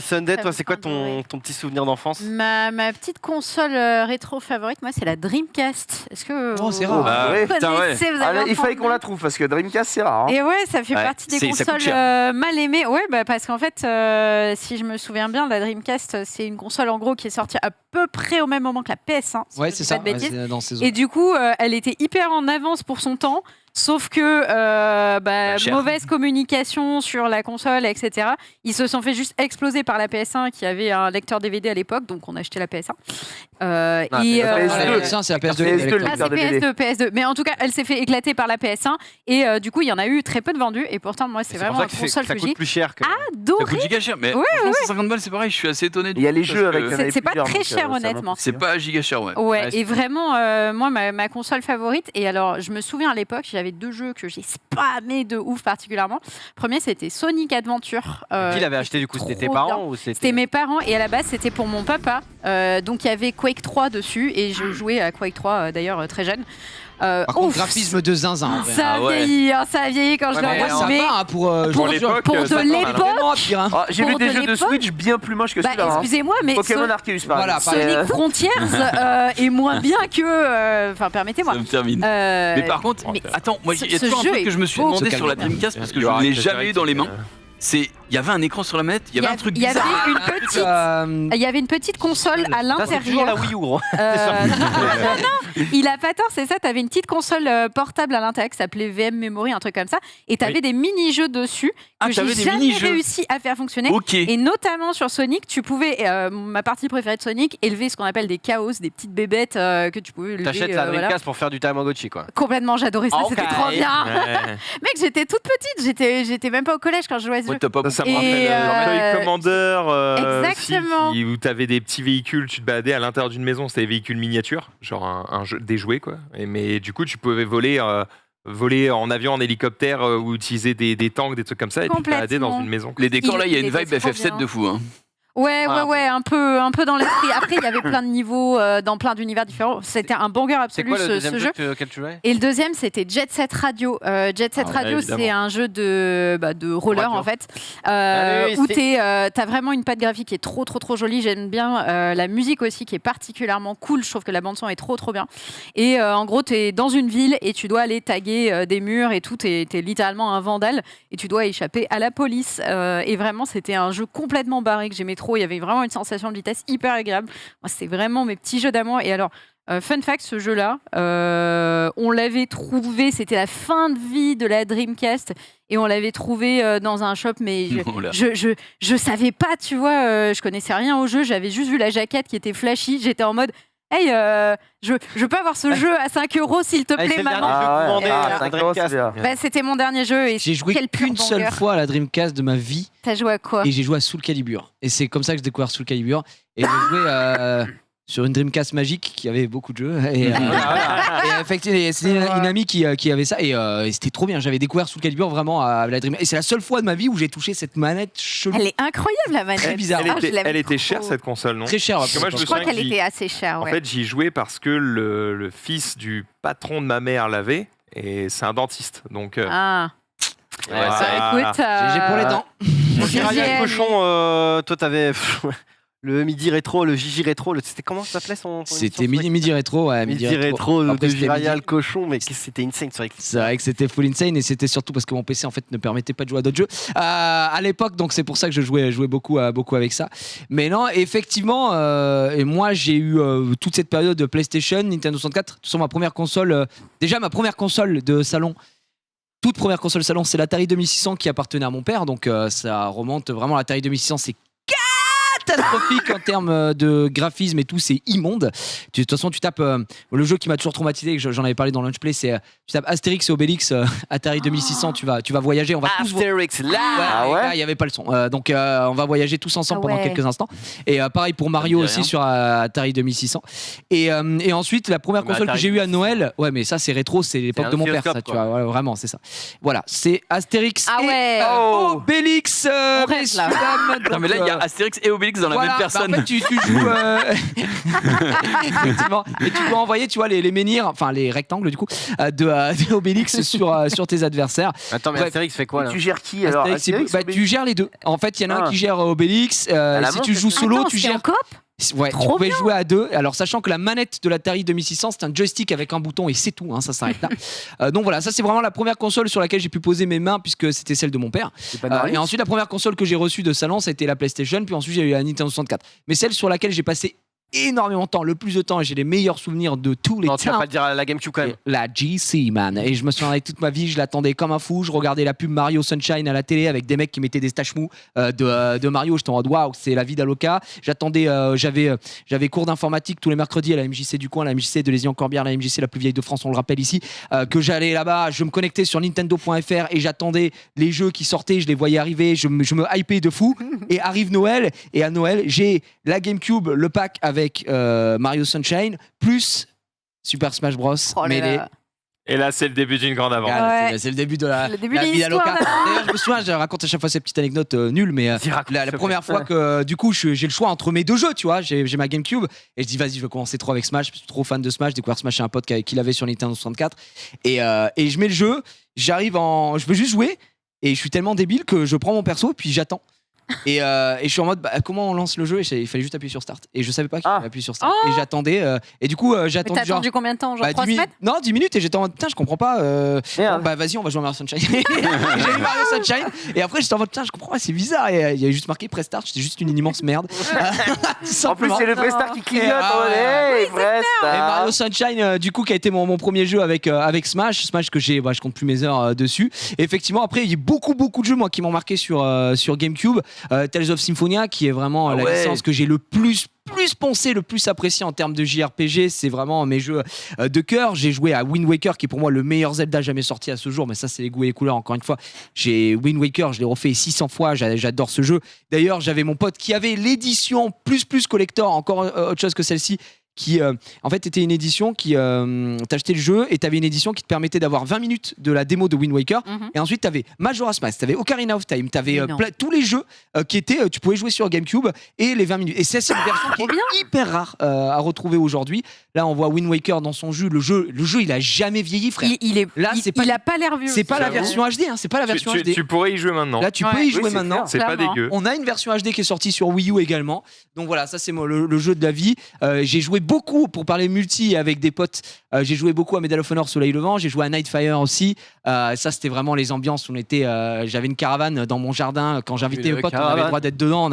Sunday, toi, c'est quoi ton petit souvenir d'enfance? Ma petite console rétro favorite, moi, c'est la Dreamcast. Est-ce que Oh, c'est vous rare. Ah, ouais. putain, ouais. connaissez, vous Ah, avez là, il fallait entendu qu'on la trouve parce que Dreamcast c'est rare. hein. Et ouais, ça fait Ouais, partie des ça coûte consoles cher. mal aimées. Ouais, bah, parce qu'en fait, si je me souviens bien, la Dreamcast, c'est une console en gros qui est sortie à peu près au même moment que la PS1. si Ouais, je c'est dis ça. pas de Ouais, bêtises. c'est dans ces eaux. Et du coup, elle était hyper en avance pour son temps. Sauf que Cher. mauvaise communication sur la console, etc. Ils se sont fait juste exploser par la PS1 qui avait un lecteur DVD à l'époque, donc on a acheté la PS1. Ah, Et, la PS2. Ah, la PS1, c'est la PS2. PS2, avec le la- ah, c'est DVD. PS2. Mais en tout cas, elle s'est fait éclater par la PS1 et du coup, il y en a eu très peu de vendus. Et pourtant, moi, c'est C'est vraiment pour ça une que console ça que coûte j'ai plus cher que. Ça adorée. coûte giga cher. Mais Ouais, franchement, 150 balles, c'est pareil, je suis assez étonné. Il y a les parce jeux que avec. il y en avait C'est pas plusieurs, très donc, cher, ça monte honnêtement. aussi, C'est hein. pas giga cher, ouais. Ouais, Ouais, et vraiment, moi, ma console favorite, et alors, je me souviens à l'époque, j'avais 2 jeux que j'ai spammé de ouf particulièrement. Premier, c'était Sonic Adventure. Qui l'avait acheté du coup? C'était tes trop parents ou C'était mes parents, et à la base, c'était pour mon papa. Donc, il y avait Quake 3 dessus, et je jouais à Quake 3, d'ailleurs, très jeune. Par contre, Ouf, graphisme de zinzin. en vrai. ça a Ah ouais. vieilli, hein, ça a vieilli quand je Ouais, le mais Ouais, revois. ça Mais va hein, pour l'époque, pour de ça va, l'époque, vraiment pire. Hein. Ah, j'ai vu Pour des de jeux de l'époque. Switch bien plus moches que bah, celui-là. hein. excusez-moi, mais Pokémon Arceus par Voilà, exemple. pareil. Sonic Frontiers est moins bien que... Enfin, permettez-moi. Ça me termine. Euh, Mais par contre, mais attends, moi il y a ce toujours un jeu truc est que je me suis beau. demandé Ce sur la calme. Dreamcast parce que Il y je aura ne l'ai que jamais eu dans les mains. C'est, il y avait un écran sur la manette, il y avait un truc il y avait bizarre. une petite... Il y avait une petite console à Ça, c'est toujours la l'intérieur. Wii U, gros. Non, il a pas tort, c'est ça. Tu avais une petite console portable à l'intérieur qui s'appelait VM Memory, un truc comme ça. Et tu avais Oui. des mini-jeux dessus Ah, que j'ai t'avais des jamais mini-jeux. réussi à faire fonctionner. Ok. Et notamment sur Sonic, tu pouvais, ma partie préférée de Sonic, élever ce qu'on appelle des chaos, des petites bébêtes que tu pouvais élever. T'achètes la voilà. Dreamcast pour faire du Tamagotchi, quoi. Complètement, j'adorais ça, Ok. c'était trop bien. Ouais. Mec, j'étais toute petite, j'étais même pas au collège quand je jouais à ce Ouais, jeu. t'as pas Ça me Et, rappelle Toy Commander exactement. aussi, où t'avais des petits véhicules, tu te baladais à l'intérieur d'une maison, c'était des véhicules miniatures, genre un jeu, des jouets quoi. Mais du coup, tu pouvais voler en avion, en hélicoptère, ou utiliser des tanks, des trucs comme ça, et puis te balader dans Complètement. une maison. Les décors là, il y a Il une était vibe trop FF7 bien. de fou. Hein. Ouais, Ah, un peu dans l'esprit. Après, il y avait plein de niveaux dans plein d'univers différents. C'était un banger C'est absolu quoi le ce deuxième jeu. jeu auquel tu jouais? Et le deuxième, c'était Jet Set Radio. Jet Set Ah ouais, Radio, évidemment. c'est un jeu de roller Radio. en fait, Ah oui, où c'est- t'as vraiment une patte graphique qui est trop jolie. J'aime bien la musique aussi qui est particulièrement cool. Je trouve que la bande son est trop bien. Et en gros, t'es dans une ville et tu dois aller taguer des murs et tout. T'es littéralement un vandale et tu dois échapper à la police. Et vraiment, c'était un jeu complètement barré que j'aimais trop. Il y avait vraiment une sensation de vitesse hyper agréable. Moi, c'était vraiment mes petits jeux d'amour. Et alors, fun fact, ce jeu-là, on l'avait trouvé, c'était la fin de vie de la Dreamcast, et on l'avait trouvé dans un shop, mais Oh là. je savais pas, tu vois, je connaissais rien au jeu, j'avais juste vu la jaquette qui était flashy, j'étais en mode, hey, je peux avoir ce jeu à 5 € s'il te Hey, plaît, c'est le maman. dernier jeu que vous demandez, Ah, la 5 euros, c'est Dreamcast. bien. Bah, c'était mon dernier jeu et J'ai joué quel pur qu'une seule banger. fois à la Dreamcast de ma vie T'as joué à quoi? et j'ai joué à Soul Calibur. Et c'est comme ça que j'ai découvert Soul Calibur. Et j'ai joué sur une Dreamcast magique qui avait beaucoup de jeux. Et, et effectivement, c'était une amie qui avait ça. Et c'était trop bien. J'avais découvert Soul Calibur vraiment à la Dreamcast. Et c'est la seule fois de ma vie où j'ai touché cette manette chelou. Elle est incroyable la manette. Très bizarre. Ah, je l'aime Elle était trop. chère cette console, non? Très cher. Parce que moi, je me Je crois souviens qu'elle que était assez chère. En Ouais. fait, j'y jouais parce que le fils du patron de ma mère l'avait et c'est un dentiste. Donc, Ah, voilà. écoute. J'ai pour les dents. Mon Gigi, Ryan elle- Cochon, toi t'avais le Midi Rétro, le Gigi Rétro, c'était comment ça s'appelait son C'était midi rétro. Ouais, Midi Rétro Après, de c'était Jiraya Midi. Cochon, mais c'était insane sur Xbox. C'est vrai que c'était full insane et c'était surtout parce que mon PC en fait ne permettait pas de jouer à d'autres jeux à l'époque, donc c'est pour ça que je jouais beaucoup avec ça. Mais non, effectivement, et moi j'ai eu toute cette période de PlayStation, Nintendo 64. Sur ma première console, déjà ma première console de salon. Toute première console salon, c'est l'Atari 2600 qui appartenait à mon père, donc ça remonte vraiment. L'Atari 2600, c'est catastrophique en termes de graphisme et tout, c'est immonde. De toute façon, tu tapes le jeu qui m'a toujours traumatisé, que j'en avais parlé dans Launch Play, c'est tu tapes Astérix et Obélix, Atari 2600, tu vas voyager, on va tous Astérix là. Ah ouais. il n'y avait pas le son. Donc on va voyager tous ensemble Ah pendant ouais. quelques instants. Et pareil pour Mario Ça me dit aussi rien. sur Atari 2600. Et ensuite, la première Mais console que Atari j'ai eue à Noël, ouais, mais ça c'est rétro, c'est l'époque un de mon père, oscilloscope, ça, tu quoi. vois, voilà, vraiment, c'est ça. Voilà, c'est Astérix Ah et ouais. Obélix, On rêve, messieurs, là. dames. Non, mais là, il y a Astérix et Obélix dans la Voilà, même bah, personne. en fait, tu joues. Effectivement. Et tu peux envoyer, tu vois, les menhirs, enfin les rectangles du coup, de Obélix sur tes adversaires. Attends, mais Bref. Astérix fait quoi là? Tu gères qui alors Astérix, Astérix, bah, Obélix tu gères les deux. En fait, il y en a un Ah. qui gère Obélix. la Si main, tu joues c'est- solo, Attends, tu c'était en gères. coop? Ouais, tu Trop pouvais jouer à deux. Alors, sachant que la manette de l'Atari 2600, c'est un joystick avec un bouton et c'est tout, hein, ça s'arrête là. Donc voilà, ça c'est vraiment la première console sur laquelle j'ai pu poser mes mains puisque c'était celle de mon père. C'est pas Norris Et ensuite, la première console que j'ai reçue de salon, ça a été la PlayStation, puis ensuite j'ai eu la Nintendo 64. Mais celle sur laquelle j'ai passé énormément de temps, le plus de temps, et j'ai les meilleurs souvenirs de tous les Non, tu vas temps. pas le dire à la GameCube quand même. La GC, man. Et je me souviens toute ma vie, je l'attendais comme un fou. Je regardais la pub Mario Sunshine à la télé avec des mecs qui mettaient des staches mous de Mario. J'étais en mode waouh, c'est la vie d'Aloca. J'attendais, j'avais cours d'informatique tous les mercredis à la MJC du coin, la MJC de Lézignan-Corbière, la MJC la plus vieille de France, on le rappelle ici. Que j'allais là-bas, je me connectais sur Nintendo.fr et j'attendais les jeux qui sortaient, je les voyais arriver, je me hypais de fou. Et arrive Noël, et à Noël, j'ai la GameCube, le pack avec Mario Sunshine, plus Super Smash Bros. Oh là Mêlée. là. Et là, c'est le début d'une grande aventure. Ah, Ouais. c'est le début de la, Le début la de vie l'histoire, d'Aloca. là. D'ailleurs, je me souviens, je raconte à chaque fois ces petites anecdotes nulles, mais la première fois que du coup j'ai le choix entre mes deux jeux, tu vois, j'ai ma GameCube et je dis vas-y, je vais commencer trop avec Smash, je suis trop fan de Smash, j'ai découvert Smash chez un pote qui l'avait sur Nintendo 64 et je mets le jeu, je veux juste jouer et je suis tellement débile que je prends mon perso puis j'attends. Et je suis en mode comment on lance le jeu, et il fallait juste appuyer sur start et je savais pas qu'il fallait appuyer sur start Oh. et j'attendais et du coup Mais j'attends t'as genre attendu combien de temps? Genre 10 3 minutes. semaines? Non, 10 minutes et j'étais en mode putain, je comprends pas. Merde. Bah vas-y, on va jouer à Mario Sunshine. J'ai eu Mario Sunshine et après j'étais en mode putain, je comprends pas, c'est bizarre. Et il y avait juste marqué press start, j'étais juste une immense merde. Tout En plus, simplement. c'est le Prestar qui clignote. Ah en mode, ouais. hey, Prestar. Et Mario Sunshine, du coup, qui a été mon premier jeu avec Smash que j'ai, je compte plus mes heures dessus. Et effectivement, après, il y a beaucoup de jeux moi qui m'ont marqué sur GameCube. Tales of Symphonia, qui est vraiment la ouais. licence que j'ai le plus poncé, le plus apprécié en termes de JRPG. C'est vraiment mes jeux de cœur. J'ai joué à Wind Waker, qui est pour moi le meilleur Zelda jamais sorti à ce jour, mais ça c'est les goûts et les couleurs, encore une fois. J'ai Wind Waker, je l'ai refait 600 fois, j'adore ce jeu. D'ailleurs, j'avais mon pote qui avait l'édition plus collector, encore autre chose que celle-ci, qui en fait était une édition qui t'achetais le jeu et t'avais une édition qui te permettait d'avoir 20 minutes de la démo de Wind Waker. Et ensuite t'avais Majora's Mask, t'avais Ocarina of Time, t'avais Mais non. tous les jeux qui étaient tu pouvais jouer sur GameCube et les 20 minutes. Et c'est une version qui est hyper rare à retrouver aujourd'hui. Là on voit Wind Waker dans son jus, le jeu il a jamais vieilli, frère. Là, c'est pas- il a pas l'air vieux. C'est pas la J'avoue. version HD, hein, c'est pas la version HD. Tu pourrais y jouer maintenant. Là tu peux Ouais. y jouer Oui, c'est maintenant. clair. C'est pas Clairement. dégueu. On a une version HD qui est sortie sur Wii U également. Donc voilà, ça c'est le jeu de la vie. J'ai joué beaucoup, pour parler multi avec des potes, j'ai joué beaucoup à Medal of Honor Soleil Levant, j'ai joué à Nightfire aussi. Ça c'était vraiment les ambiances. J'avais une caravane dans mon jardin. Quand j'invitais Une mes potes, on caravane. avait le droit d'être dedans.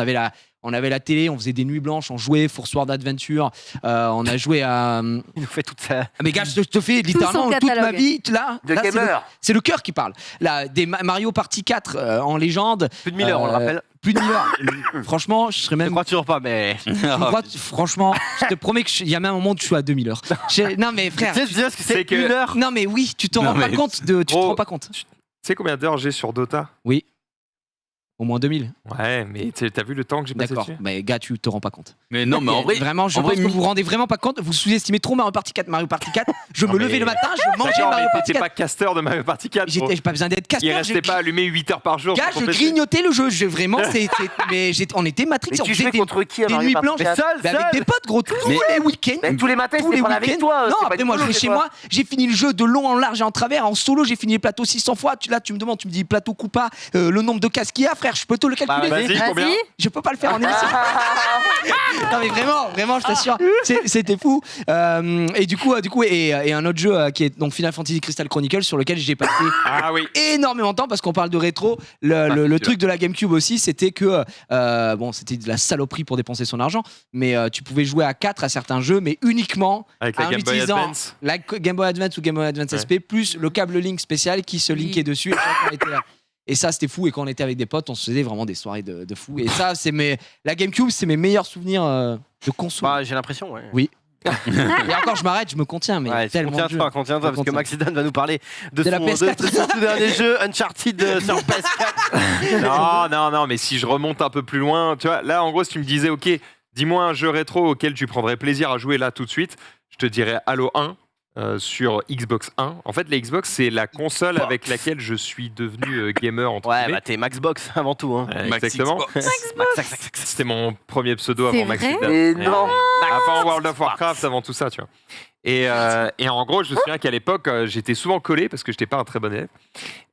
On avait la télé, on faisait des nuits blanches, on jouait Force Word Adventure, on a joué à... Il nous fait toute ça. Ah, mais gars, je te fais littéralement toute ma catalogue. vie, là, De là, gamer. c'est le cœur qui parle. Là, des Mario Party 4 en légende. Plus de 1000 heures, on le rappelle. plus de 1000 heures. Franchement, je serais Je même. crois toujours pas, mais. Franchement, je te promets qu'il y a même un moment où je suis à 2000 heures. Non, mais frère. Tu sais déjà ce que c'est que- une heure. Non, mais oui, tu te Non, rends pas mais- compte. Tu te Gros, rends pas compte. Tu sais combien d'heures j'ai sur Dota? Au moins 2000. Ouais, mais t'as vu le temps que j'ai passé D'accord. dessus? Mais gars, tu te rends pas compte. Mais non, mais en vrai, vraiment, je en pense vrai, que vous vous rendez vraiment pas compte. Vous sous-estimez trop Mario Party 4. Mario Party 4, je Non, me mais- levais le matin, je mangeais D'accord, Mario mais Party t'étais 4. pas casteur de Mario Party 4. gros. J'ai pas besoin d'être Il casteur. restait pas allumé 8 heures par jour. Gars, sur je ton PC. grignotais le jeu. Vraiment, mais on était Mais Matrix. On tu faisait jouais contre qui à des Mario nuits Party blanches. 4? Seul, avec des potes, gros, tous les week-ends. Mais tous les matins, Tous c'était les pas avec week-ends. toi. Non, c'était pas après du moi je boulot vais chez toi. moi, j'ai fini le jeu de long en large et en travers, en solo, j'ai fini le plateau 600 fois. Là tu me demandes, tu me dis plateau Koopa, le nombre de cases qu'il y a, frère, je peux te le calculer. Bah, Vas-y, combien? Vas-y. Je peux pas le faire en émission. Non mais vraiment, je t'assure, c'était fou. Et du coup, et un autre jeu qui est donc Final Fantasy Crystal Chronicles sur lequel j'ai passé Ah oui. énormément de temps parce qu'on parle de rétro. Le truc de la GameCube aussi, c'était que bon, c'était de la saloperie pour dépenser son argent, mais tu pouvais jouer à 4 à certains jeux, mais uniquement Avec la en Game Boy utilisant Advance. la Game Boy Advance ou Game Boy Advance Ouais. SP plus le câble Link spécial qui se linkait dessus. Et chacun était là. Et ça, c'était fou. Et quand on était avec des potes, on se faisait vraiment des soirées de fou. Et ça, la GameCube, c'est mes meilleurs souvenirs de console. Bah, j'ai l'impression, ouais. Oui. Et encore, je m'arrête, je me contiens, mais Ouais, tellement de jeux. contiens-toi, parce que Contiens. Maxidan va nous parler de, De la son, PS4. de son tout dernier jeu, Uncharted sur PS4. Non, mais si je remonte un peu plus loin, tu vois, là en gros, si tu me disais, ok, dis-moi un jeu rétro auquel tu prendrais plaisir à jouer là tout de suite, je te dirais Halo 1 sur Xbox 1. En fait, la Xbox, c'est la console avec laquelle je suis devenu gamer entre Ouais, guillemets. bah t'es Maxbox avant tout. Hein. Exactement. C'était mon premier pseudo avant C'est Maxida. Mais non. Avant World of Warcraft, avant tout ça, tu vois. Et en gros, je me souviens qu'à l'époque, j'étais souvent collé parce que j'étais pas un très bon élève.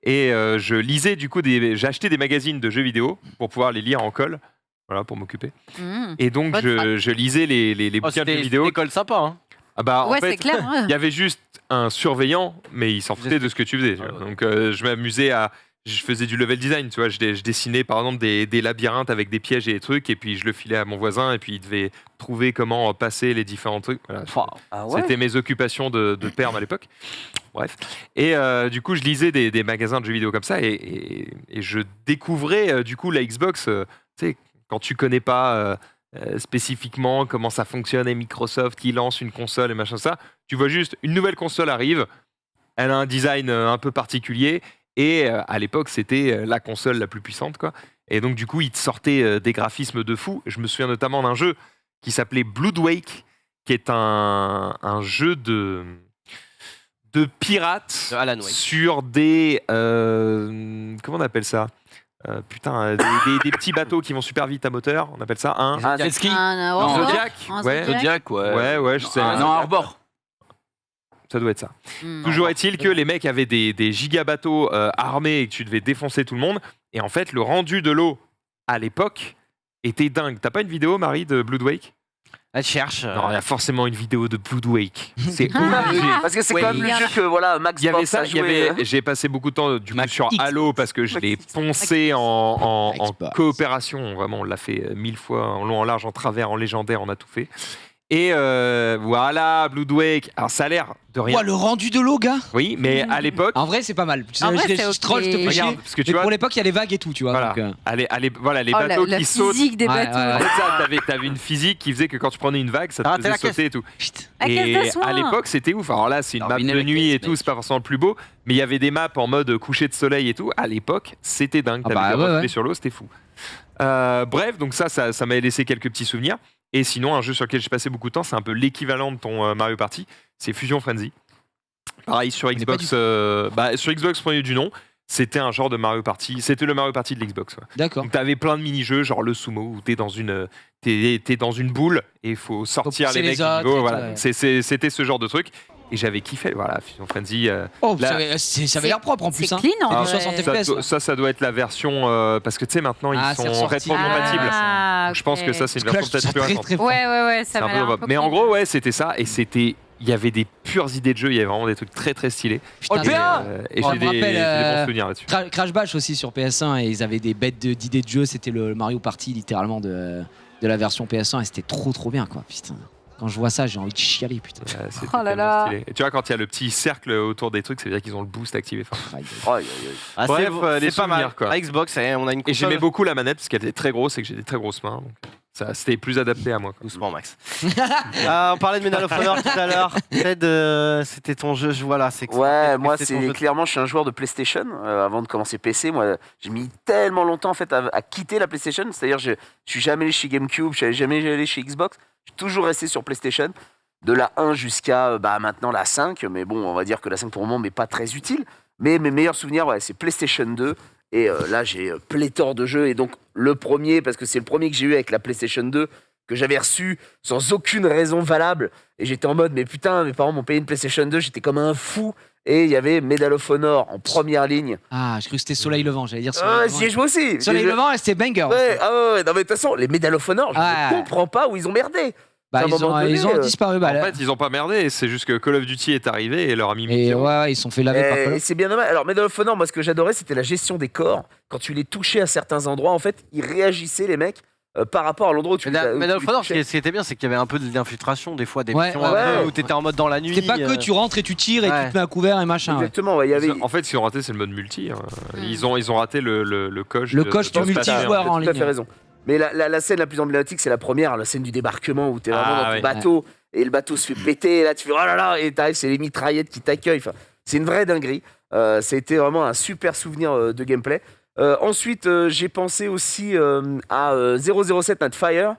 Et je lisais du coup j'achetais des magazines de jeux vidéo pour pouvoir les lire en colle, voilà, pour m'occuper. Mmh. Et donc Bonne je lisais les Oh, bouquins de c'était jeux vidéo. une école sympa. Hein. Ah bah, en Ouais, fait, c'est clair. hein. il y avait juste un surveillant, mais il s'en foutait de ce que tu faisais. Tu vois. Donc je m'amusais je faisais du level design, tu vois. Je dessinais par exemple des labyrinthes avec des pièges et des trucs, et puis je le filais à mon voisin, et puis il devait trouver comment passer les différents trucs. Voilà. Ah ouais. C'était mes occupations de perm à l'époque. Bref. Et du coup, je lisais des magasins de jeux vidéo comme ça, et je découvrais du coup la Xbox. Tu sais, quand tu connais pas spécifiquement comment ça fonctionne et Microsoft qui lance une console et machin ça, tu vois juste une nouvelle console arrive, elle a un design un peu particulier, et à l'époque c'était la console la plus puissante, quoi. Et donc du coup, ils te sortaient des graphismes de fou. Je me souviens notamment d'un jeu qui s'appelait Blood Wake, qui est un jeu de pirates De Alan Wake. sur des comment on appelle ça, des petits bateaux qui vont super vite à moteur. On appelle ça un Ah, Jet ski. Un Non, Warhawk, Zodiac. un Ouais. Zodiac, ouais. ouais, je sais. Non, Arbor. Ça doit être ça. Mmh. Toujours est-il que les mecs avaient des giga bateaux armés et que tu devais défoncer tout le monde. Et en fait, le rendu de l'eau à l'époque était dingue. T'as pas une vidéo, Marie, de Blood Wake? Elle cherche. Non, il y a forcément une vidéo de Blood Wake. C'est Ah. obligé. Parce que c'est Ouais, quand même le jeu que voilà, Max Il y avait Box ça, a joué. j'ai passé beaucoup de temps du coup, Max sur X. Halo parce que je l'ai poncé en Xbox. coopération. Vraiment, on l'a fait 1000 fois en long, en large, en travers, en légendaire, on a tout fait. Et voilà, Blood Wake. Alors ça a l'air de rien. Ouah, le rendu de l'eau, gars. Oui, mais à l'époque, En vrai, c'est pas mal. En vrai, je c'est troll, je te ok. fais chier. regarde, parce que tu Mais vois, pour l'époque, il y a les vagues et tout, tu vois. voilà, donc, voilà, les Oh, bateaux la qui sautent. physique des Ouais, bateaux. ouais, En fait, ça, t'avais une physique qui faisait que quand tu prenais une vague, ça te Arrêtez faisait la caisse. sauter et tout. putain. La caisse de Et soins. à l'époque, c'était ouf. Alors là, c'est une map Ruiner de la nuit caisse, et tout, mec. c'est pas forcément le plus beau, mais il y avait des maps en mode coucher de soleil et tout. À l'époque, c'était dingue. Ah T'avais bah des ouais, reflets ouais. sur l'eau, c'était fou. Bref, donc ça m'a laissé quelques petits souvenirs. Et sinon, un jeu sur lequel j'ai passé beaucoup de temps, c'est un peu l'équivalent de ton Mario Party, c'est Fusion Frenzy. Pareil sur connais pas Xbox, sur Xbox premier du nom, c'était un genre de Mario Party. C'était le Mario Party de l'Xbox. Ouais. D'accord. Donc t'avais plein de mini-jeux, genre le sumo, où t'es dans une boule et il faut sortir pousser les mecs les du autres niveau. et Voilà. tout, ouais. C'était ce genre de truc. Et j'avais kiffé, voilà, Fusion Frenzy. Oh, Là- ça avait l'air propre en plus. C'est hein. clean en Ah, vrai. 60 ça, FPS. ça doit être la version. Parce que tu sais, maintenant, Ah, ils c'est sont ressorti. rétro-compatibles. Ah, Donc, je pense que ça, c'est une Parce que là, version je trouve peut-être ça plus très récente. très fort. Ouais, C'est ça un m'a peu l'air un probable. peu Mais en clean. gros, ouais, c'était ça. Et c'était. Il y avait des pures idées de jeu, il y avait vraiment des trucs très très stylés. Putain, Et, mais, et on j'ai me des rappelle, bons souvenirs là-dessus. Crash Bash aussi sur PS1 et ils avaient des bêtes d'idées de jeu. C'était le Mario Party littéralement de la version PS1 et c'était trop bien quoi. Putain. Quand je vois ça, j'ai envie de chialer, putain. C'était Oh là tellement là. stylé. Et tu vois, quand il y a le petit cercle autour des trucs, ça veut dire qu'ils ont le boost activé. Enfin, Aïe, aïe, aïe. Ah, Bref, les c'est pas mal. souvenirs, quoi. À Xbox, on a une et console. j'aimais beaucoup la manette parce qu'elle était très grosse et que j'ai des très grosses mains. Donc c'était plus adapté à moi. Quoi. Doucement, Max. On parlait de Medal of Honor tout à l'heure. Ted, c'était ton jeu, voilà. Ouais, moi, c'était ton jeu. clairement, je suis un joueur de PlayStation. Avant de commencer PC, moi, j'ai mis tellement longtemps en fait à quitter la PlayStation. C'est-à-dire, je suis jamais allé chez GameCube, je suis jamais allé chez Xbox. Je suis toujours resté sur PlayStation. De la 1 jusqu'à maintenant la 5. Mais bon, on va dire que la 5 pour le moment n'est pas très utile. Mais mes meilleurs souvenirs, ouais, c'est PlayStation 2. Et là, j'ai pléthore de jeux. Et donc, le premier, parce que c'est le premier que j'ai eu avec la PlayStation 2, que j'avais reçu sans aucune raison valable. Et j'étais en mode, mais putain, mes parents m'ont payé une PlayStation 2, j'étais comme un fou. Et il y avait Medal of Honor en première ligne. Ah, je crois que c'était Soleil Levant, j'allais dire Soleil Ah, Levant. j'y ai joué aussi. Soleil J'y ai joué. Levant, c'était banger. Ouais, ouais, non, mais de toute façon, les Medal of Honor, je Ouais. ne comprends pas où ils ont merdé. Bah, à un ils moment donné, ont disparu. Bah, En là. fait, ils ont pas merdé. C'est juste que Call of Duty est arrivé et leur a mis Et Micro. ouais, ils se sont fait laver par Call Et of. c'est bien dommage. Alors, Medal of Honor, moi, ce que j'adorais, c'était la gestion des corps. Quand tu les touchais à certains endroits, en fait, ils réagissaient, les mecs, par rapport à l'endroit où tu Medal of Honor, touchais. ce qui était bien, c'est qu'il y avait un peu d'infiltration, des fois, des Ouais, missions ouais, un peu ouais. où t'étais en mode dans la nuit. C'était pas que tu rentres et tu tires et Ouais. tu te mets à couvert et machin. Ouais. Exactement, ouais, il y avait. En fait, ce qu'ils ont raté, c'est le mode multi. Hein. Ils ont raté le coche. Le coche du de multijoueur Tu as en tout à ligne. fait raison. Mais la scène la plus emblématique, c'est la première, la scène du débarquement où t'es vraiment Ah, dans ton ouais. bateau et le bateau se fait péter. Et là, tu fais oh là là, et t'arrives, c'est les mitraillettes qui t'accueillent. Enfin, c'est une vraie dinguerie. Ça a été vraiment un super souvenir de gameplay. Ensuite, j'ai pensé aussi à 007 Nightfire.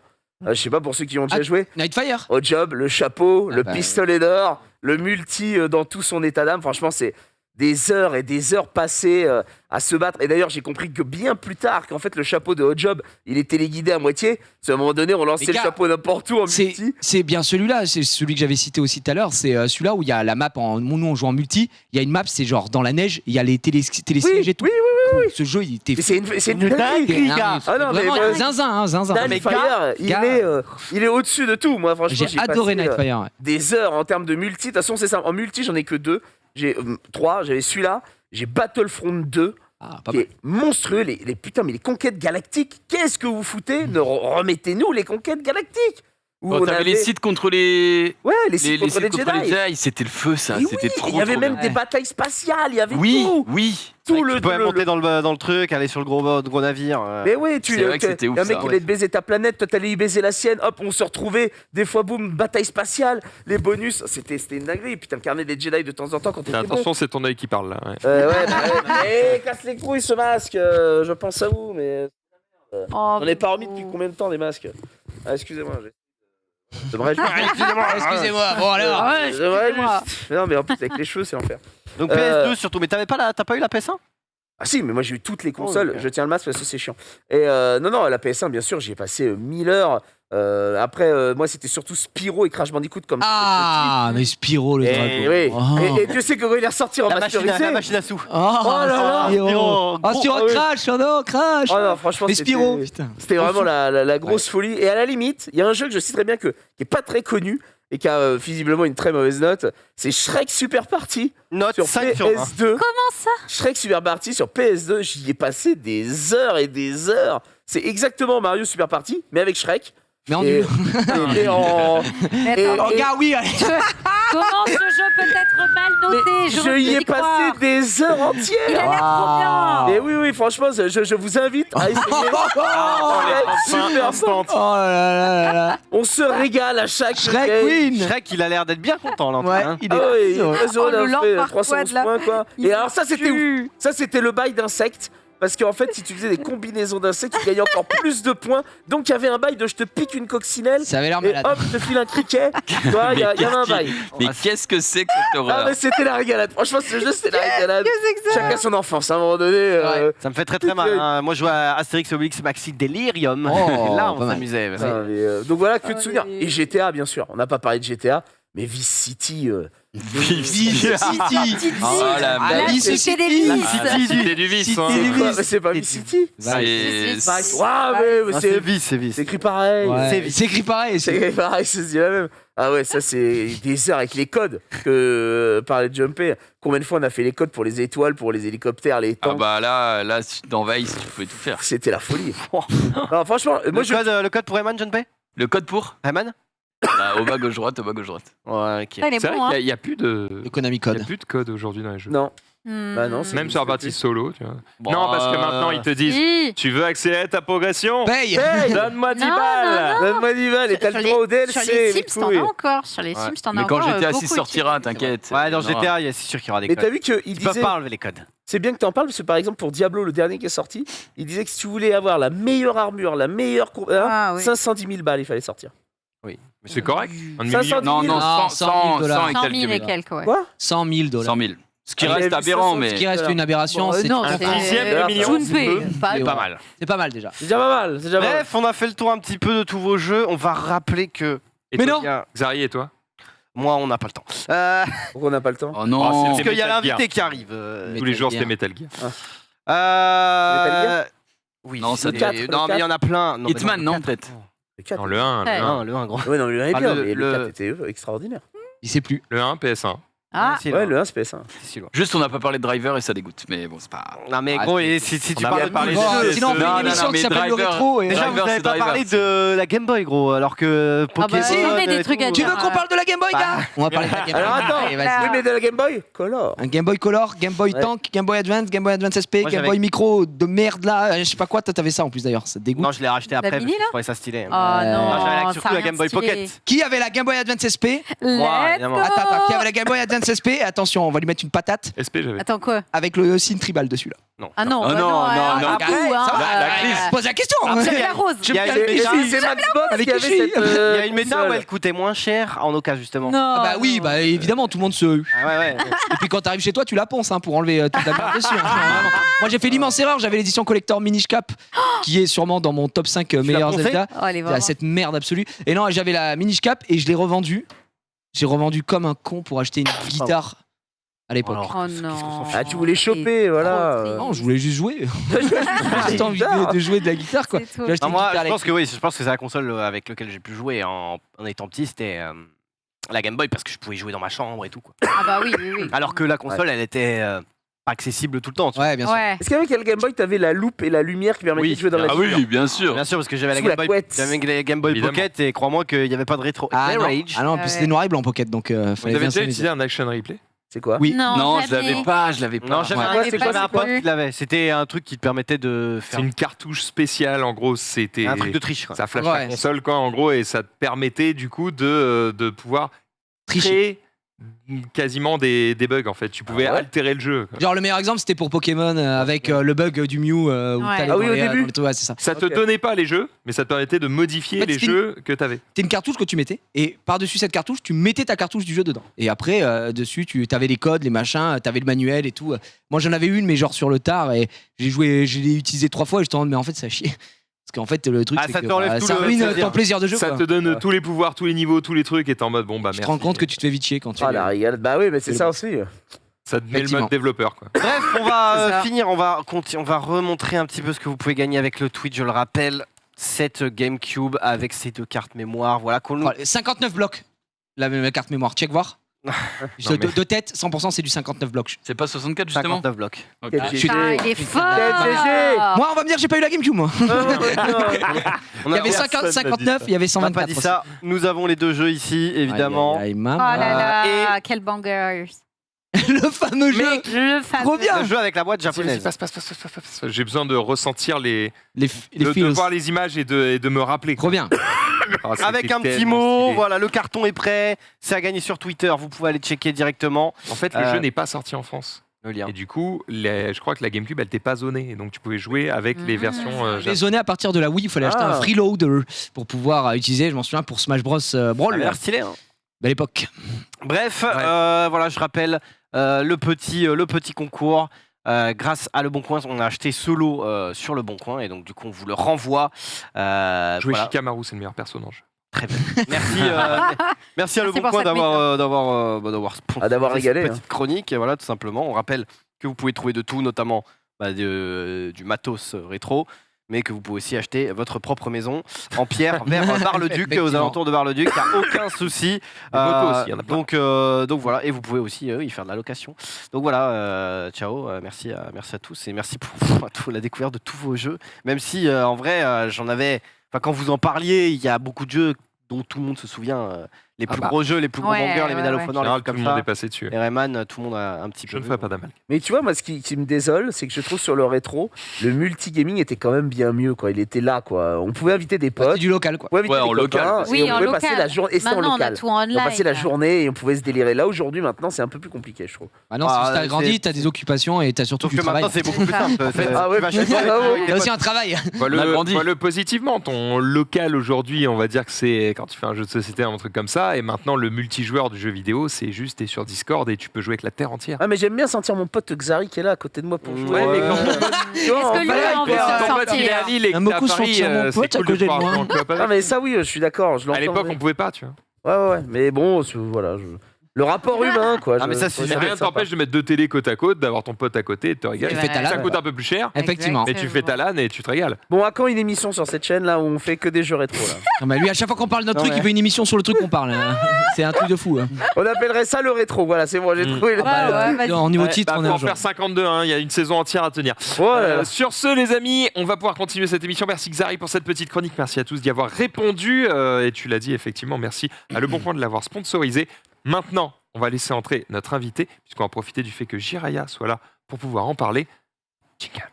Je sais pas pour ceux qui ont déjà joué. Nightfire. Au job, le chapeau, Ah le bah, pistolet d'or, le multi dans tout son état d'âme. Franchement, c'est des heures et des heures passées à se battre. Et d'ailleurs, j'ai compris que bien plus tard, qu'en fait, le chapeau de Hot Job, il est téléguidé à moitié. Parce qu'à un moment donné, on lançait Mais le gars, chapeau n'importe où en C'est multi. c'est bien celui-là, c'est celui que j'avais cité aussi tout à l'heure. C'est celui-là où il y a la map nous on joue en multi. Il y a une map, c'est genre dans la neige, il y a les télésièges et tout. oui, Ce jeu, il était Mais c'est une dinguerie. dingue, gars. Ah non, mais vraiment moi, zinzin, zinzin. Nightfire, il est au-dessus de tout. Moi, franchement, J'ai adoré passé, Nightfire. Ouais. des heures en termes de multi. De toute façon, c'est ça. En multi, j'en ai que 2. J'ai 3. J'avais celui-là. J'ai Battlefront 2. Ah, pas Qui mal. est monstrueux, putain, mais les conquêtes galactiques, qu'est-ce que vous foutez? Remettez-nous les conquêtes galactiques. Où Quand on t'avais avait- les sites contre les. Ouais, les sites contre les sites contre Jedi. les Jedi, c'était le feu, ça. Et C'était oui, trop. il y avait trop même bien. des batailles spatiales, il y avait Oui, tout. oui. Tout le, Tu pouvais le- monter dans le truc, aller sur le gros navire. Mais oui, C'est vrai que c'était ouf, un mec ça, qui ouais. allait te baiser ta planète, toi t'allais y baiser la sienne, hop, on se retrouvait, des fois boum, bataille spatiale, les bonus, c'était une dinguerie, puis t'incarnais des Jedi de temps en temps quand Mais t'étais bon. attention, c'est ton œil qui parle là. Ouais. Casse les couilles ce masque, je pense à vous, mais Oh, j'en ai pas remis depuis combien de temps des masques? Ah, excusez-moi, j'aimerais juste... Excusez-moi, bon alors. Ah ouais, J'aimerais excusez-moi. juste... Non mais en plus avec les cheveux c'est l'enfer. Donc Euh, PS2 surtout, mais t'as pas eu la PS1? Ah si, mais moi j'ai eu toutes les consoles, Oh, ok. je tiens le masque parce que c'est chiant. Et non, la PS1 bien sûr, j'y ai passé 1000 heures. Après, moi c'était surtout Spyro et Crash Bandicoot comme Ah, mais Spyro le et, dragon. oui. Oh. Et Dieu sait que quand il est ressorti en masterisé. La machine à sous. Oh, là là, Spyro. Spyro. Oh, Spyro Ah oui. Crash, oh non, Crash. Oh non, franchement, Mais Spyro, putain. c'était vraiment la grosse folie. Et à la limite, il y a un jeu que je citerai bien qui est pas très connu et qui a visiblement une très mauvaise note. C'est Shrek Super Party Note sur 5 sur 20. PS2. Comment ça? Shrek Super Party sur PS2, j'y ai passé des heures et des heures. C'est exactement Mario Super Party, mais avec Shrek. Mais en Et, nul. et en... Mais Et- attends, Oh, gars, oui, allez. comment ce jeu peut être mal noté? Mais je y ai passé des heures Il a entières. l'air trop bien. Et oui, franchement, je vous invite à essayer. Shrek Super Party. Oh là là là là. On se régale à chaque Shrek game. Win. Shrek, il a l'air d'être bien content là. en tout Ouais, cas, hein. il Ah est. ouais, il est très heureux Oh, le d'avoir fait Lampard 311 Squad, là. points quoi. Il Et alors ça c'était ouf. tue. Ça c'était le bail d'insectes. Parce qu'en fait, si tu faisais des combinaisons d'insectes, tu gagnais encore plus de points. Donc il y avait un bail de je te pique une coccinelle Ça avait l'air et malade. hop, je te file un criquet. Tu vois, il y avait un bail. Mais qu'est-ce que c'est que cette Ah horreur? mais c'était la régalade. Franchement, ce jeu c'était la régalade. Chacun son enfance. À un moment donné. Ça me fait très mal. hein. Moi je jouais à Astérix Obélix Maxi Delirium. Oh, Et là on pas mal. s'amusait. Ah, mais, donc voilà, que de Oh, souvenirs. les- Et GTA, bien sûr. On n'a pas parlé de GTA, mais Vice City. Vice City. Oh la Ah, merde. Vice C'est des City. vices. C'était du vice. City hein. du Quoi, vice. mais c'est pas Vice City. C'est- Ouais, mais Ah, c'est c'est vice. c'est écrit pareil. Ouais, c'est écrit pareil. C'est écrit pareil, c'est dit la même. Ah ouais, ça c'est des heures avec les codes que parlait Jumpé. Combien de fois on a fait les codes pour les étoiles, pour les hélicoptères, les Ah tanks. bah là, dans Vice, tu pouvais tout faire. C'était la folie. Non, franchement, moi je. Le code pour Rayman, John Pay? Le code pour Rayman? Bah, au bas gauche-droite, au bas gauche-droite. Ouais, ok. Ah, il est C'est bon, vrai hein. qu'il n'y a plus de. Le Konami Il y a Code. plus de code aujourd'hui dans les jeux. Non. Hmm. Bah non, c'est- Même sur la partie solo, tu vois. Bon, Non, parce que maintenant ils te disent Si. tu veux accélérer ta progression Paye. Hey, Donne-moi 10 Non, balles donne-moi du mal et t'as Sur le les- droit au DLC. Sur les les Sims, t'en couilles. as encore. Sur les Ouais. Sims, t'en as Mais encore. quand GTA 6 beaucoup sortira, utilisé. t'inquiète. Ouais, dans Non. GTA, c'est sûr qu'il y aura des Mais codes. t'as vu qu'il Tu peux disait. pas enlever les codes. C'est bien que t'en parles parce que par exemple pour Diablo, le dernier qui est sorti, il disait que si tu voulais avoir la meilleure armure, la meilleure Ah, oui. 510 000 balles, il fallait sortir. Mais c'est correct. Un 500 million. Non, non, Non, 100 $100 000. 100 et 100 quelques 000 et mille. quelques, ouais. Quoi 100 000 $. 100 000. Ce qui Ah, reste j'avais vu aberrant, 500, mais. Ce qui reste une aberration, Bon, c'est non, un c'est dixième de million, June c'est Pay, peu. pas C'est bon. Pas mal. C'est pas mal déjà. C'est déjà pas mal. C'est déjà pas mal. Bref, on a fait le tour un petit peu de tous vos jeux. On va rappeler que. Et Mais toi, non. il y a- Xari et toi Moi, on n'a pas le temps. Pourquoi on n'a pas le temps Oh non. Oh, Parce c'est qu'il y a Metal l'invité qui arrive. Tous les jours Gear. c'était Metal Gear. Euh... Oui, Non, ça et- doit être non, mais il y en a plein. Non, mais Hitman, non, non, le peut-être. quatre. Le 4. Non, le 1, Ouais. le 1. Le 1 grand. Ouais, non, le 1 est Ah, bien, le- mais le le- 4 était extraordinaire. Il sait plus. Le 1, PS1. Ah, C'est Ouais, loin. le 1 c'est PS1. C'est si loin. Juste, on n'a pas parlé de driver et ça dégoûte. Mais bon, c'est pas. Non, mais Ah, gros, c'est- et si tu On a parles bien de parlé jeux, de- Sinon, on fait Non, une non, émission non, qui mais s'appelle le Driver- rétro. Déjà, Driver, vous n'avez c'est pas Driver. parlé de la Game Boy, gros, alors que bah, Pokémon. si, on met des et trucs à tout. Tu dire. veux qu'on parle de la Game Boy, gars On va parler de la Game Boy. Alors attends, Allez, vas-y. oui, mais de la Game Boy Color. Un Game Boy Color, Game Boy Ouais. Tank, Game Boy Advance, Game Boy Advance SP, Moi, Game j'avais- Boy Micro de merde là, je sais pas quoi, toi t'avais ça en plus d'ailleurs, ça te dégoûte. Non, je l'ai racheté La après, parce mini, que là je trouvais ça stylé. Oh non, j'avais ça surtout a la rien Game Boy de stylé. Pocket. Qui avait la Game Boy Advance SP Moi, Let's évidemment. go. Attends, qui avait la Game Boy Advance SP Attention, on va lui mettre une patate SP, j'avais. Attends, quoi? avec le signe tribal dessus là. Ah non, Ah bah non, non, alors, non. à bout, hein. La crise. Pose la question Après, C'est il y a- la rose. il y a une Et méta- c'est Maxbox Avec qui avait Kishi. cette. il y a une méta où console. elle coûtait moins cher en occasion, justement. Non. Ah bah oui, non. bah évidemment, tout le monde se. Ah ouais, ouais. Et puis quand t'arrives chez toi, tu la ponces hein, pour enlever toute la merde dessus. hein, vraiment. Moi j'ai fait l'immense erreur, j'avais l'édition collector Minish Cap qui est sûrement dans mon top 5 meilleurs poncé Zelda. Oh, elle est À vraiment- cette merde absolue. Et non, j'avais la Minish Cap et je l'ai revendue. J'ai revendu comme un con pour acheter une guitare à l'époque. Alors, Oh qu'est-ce qu'on s'en non. fout. Ah, tu voulais choper, voilà. triste. Non, je voulais juste jouer. J'ai envie de jouer de la guitare quoi. C'est tout. J'ai acheté Non, une moi, guitare je pense que oui, je pense que c'est la console avec laquelle j'ai pu jouer en étant petit, c'était la Game Boy parce que je pouvais jouer dans ma chambre et tout quoi. Ah bah oui, oui, oui. Alors que la console, elle était pas accessible tout le temps. Tu vois. Ouais, bien sûr. Ouais. Est-ce qu'avec le Game Boy, t'avais la loupe et la lumière qui permettaient Oui. de jouer dans la Ah oui, bien sûr. Bien sûr, parce que j'avais la Sous la Game Boy, couette. j'avais la Game Boy Évidemment. Pocket et crois-moi qu'il n'y avait pas de rétro. Ah non, Rage. ah non, en Ah plus ouais. c'était noir et blanc Pocket donc Vous fallait avez bien déjà s'amuser. utilisé un action replay? C'est quoi Oui. Non, je jamais. l'avais pas, je l'avais pas. Non, j'avais Ouais. un, C'est quoi, j'avais un c'est quoi pote qui l'avait. C'était un truc qui te permettait de C'est faire une cartouche spéciale, en gros, c'était. un truc de triche. Quoi. Ça flash Ouais. la console, quoi, en gros, et ça te permettait, du coup, de pouvoir Tricher. créer quasiment des bugs, en fait. Tu pouvais Ah ouais altérer le jeu. quoi. Genre le meilleur exemple c'était pour Pokémon avec le bug du Mew où Ouais. t'allais Ah oui, dans au les- début. dans les trucs, ouais, c'est ça. Ça te Ok. donnait pas les jeux, mais ça te permettait de modifier En fait, les c'était jeux que t'avais. C'était une cartouche que tu mettais et par-dessus cette cartouche tu mettais ta cartouche du jeu dedans et après dessus tu avais les codes les machins t'avais le manuel et tout. Moi j'en avais une mais genre sur le tard et je l'ai utilisé 3 fois et je t'en mais en fait ça chie parce qu'en fait le truc Ah, c'est ça que t'enlève tout ça le ruine plaisir. ton plaisir de jeu Ça quoi. te donne tous les pouvoirs, tous les niveaux, tous les trucs, et t'es en mode, bon, bah Tu te merci. rends compte que tu te fais vite chier quand tu Ah, la régale. Bah oui, mais c'est C'est ça bon. aussi. Ça te met le Effectivement. mode développeur, quoi. Bref, on va C'est ça. finir, on va remontrer un petit peu ce que vous pouvez gagner avec le Twitch, je le rappelle. Cette GameCube avec ses 2 cartes mémoire, voilà qu'on nous. Oh, 59 blocs la carte mémoire check voir. Non, mais- de tête 100% c'est du 59 blocs. C'est pas 64 justement 59 blocs. Ok. Quel Ah, GG. Ah, il est fort. GG. Moi on va me dire j'ai pas eu la GameCube moi. Oh, putain. On Il a- y avait 50, personne n'a dit 59 il y avait on n'a 124. pas dit ça. Nous avons les 2 jeux ici, évidemment. Aïe, aïe, aïe, Oh maman. là là, quel banger. Le fameux jeu. Le fameux. Trop bien. Le jeu avec la boîte japonaise. Passe. J'ai besoin de ressentir les Les de feels. voir les images et de me rappeler. Trop bien. Ah, c'était Avec un petit tellement mot, stylé. voilà, le carton est prêt. C'est à gagner sur Twitter. Vous pouvez aller checker directement En fait, le Euh, jeu n'est pas sorti en France. le lien. Et du coup, je crois que la GameCube, elle n'était pas zonée. Et donc, tu pouvais jouer avec les Mhm. versions. J'ai zoné à partir de la Wii, il fallait acheter un Ah. freeloader pour pouvoir utiliser, je m'en souviens, pour Smash Bros Brawl Ça a l'air stylé. Hein. à l'époque. Bref, Ouais. voilà, je rappelle le petit concours. Grâce à Le Bon Coin, on a acheté ce lot sur Le Bon Coin et donc du coup on vous le renvoie. Jouer Voilà. Shikamaru, c'est le meilleur personnage. Très bien. Merci, merci à Le Merci Bon pour Coin cette d'avoir sponsorisé d'avoir régalé, cette petite chronique. Et voilà, tout simplement. On rappelle que vous pouvez trouver de tout, notamment du matos rétro, mais que vous pouvez aussi acheter votre propre maison en pierre vers Bar-le-Duc, aux Effectivement. alentours de Bar-le-Duc. Il n'y a aucun souci. Des motos aussi, il y en a plein. Donc voilà, et vous pouvez aussi y faire de la location. Donc voilà, ciao, merci à tous et merci pour la découverte de tous vos jeux. Même si en vrai, j'en avais. Enfin, quand vous en parliez, il y a beaucoup de jeux dont tout le monde se souvient. Les plus bah. gros jeux, les plus gros Ouais, bangers, les Medal of ouais. Honor, les Général, trucs tout le comme monde ça. est passé dessus. Les Rayman, tout le monde a un petit Je peu. ne ferai pas d'amal. Mais tu vois, moi, ce qui me désole, c'est que je trouve sur le rétro, le multigaming était quand même bien mieux, quoi. Il était là, quoi. On pouvait inviter des Bah, potes. c'est du local, quoi. On pouvait inviter Ouais, des en local. copains, Oui, et on en pouvait passer local. la journée. Et c'était en Maintenant, on a local. tout en online. On passait la journée et on pouvait se délirer. Là, aujourd'hui, maintenant, c'est un peu plus compliqué, je trouve. Ah non, Ah, si t'as grandi, c'est- t'as des occupations et t'as surtout Sauf du que travail. maintenant, c'est beaucoup plus simple. Ah ouais, Tu vas chez putain, toi, bravo. avec Il y tes a potes. aussi un travail. On a grandi. Vois-le positivement. Ton local aujourd'hui, on va dire que c'est quand tu fais un jeu de société, un truc comme ça. Et maintenant, le multijoueur du jeu vidéo, c'est juste t'es sur Discord et tu peux jouer avec la terre entière. Ah, mais j'aime bien sentir mon pote Xari qui est là à côté de moi pour jouer. Ouais, mais quand Tu vois, Est-ce en que lui balade, a envie quoi. de si ton sortir. pote il est à Lille et que J'aime t'es à beaucoup Paris, sentir mon c'est pote à cool de côté de pouvoir moi. jouer en coop avec. Ah, mais ça, oui, je suis d'accord. Je À l'entends. l'époque, on pouvait pas, tu vois. Ouais. Mais bon, voilà. Le rapport humain, quoi. Ah, mais ça, c'est je- Mais rien ne t'empêche de mettre deux télés côte à côte, d'avoir ton pote à côté et de te régaler. Tu fais ta Ça LAN. coûte un peu plus cher, Effectivement. mais tu fais ta LAN et tu te régales. Bon, à quand une émission sur cette chaîne là où on fait que des jeux rétro là Non, mais lui, à chaque fois qu'on parle de notre Non, truc, mais- il veut une émission sur le truc qu'on parle. hein. C'est un truc de fou. hein. On appellerait ça le rétro. Voilà, c'est bon, j'ai trouvé. le- Ouais, vas-y. En niveau Ouais, titre, bah, on est faut un en jour. faire 52, hein, il y a une saison entière à tenir. Voilà. Sur ce, les amis, on va pouvoir continuer cette émission. Merci Xari pour cette petite chronique. Merci à tous d'y avoir répondu. Et tu l'as dit, effectivement, merci à Le Bon Coin de l'avoir sponsorisé. Maintenant, on va laisser entrer notre invité, puisqu'on va profiter du fait que Jiraya soit là pour pouvoir en parler. Jingle.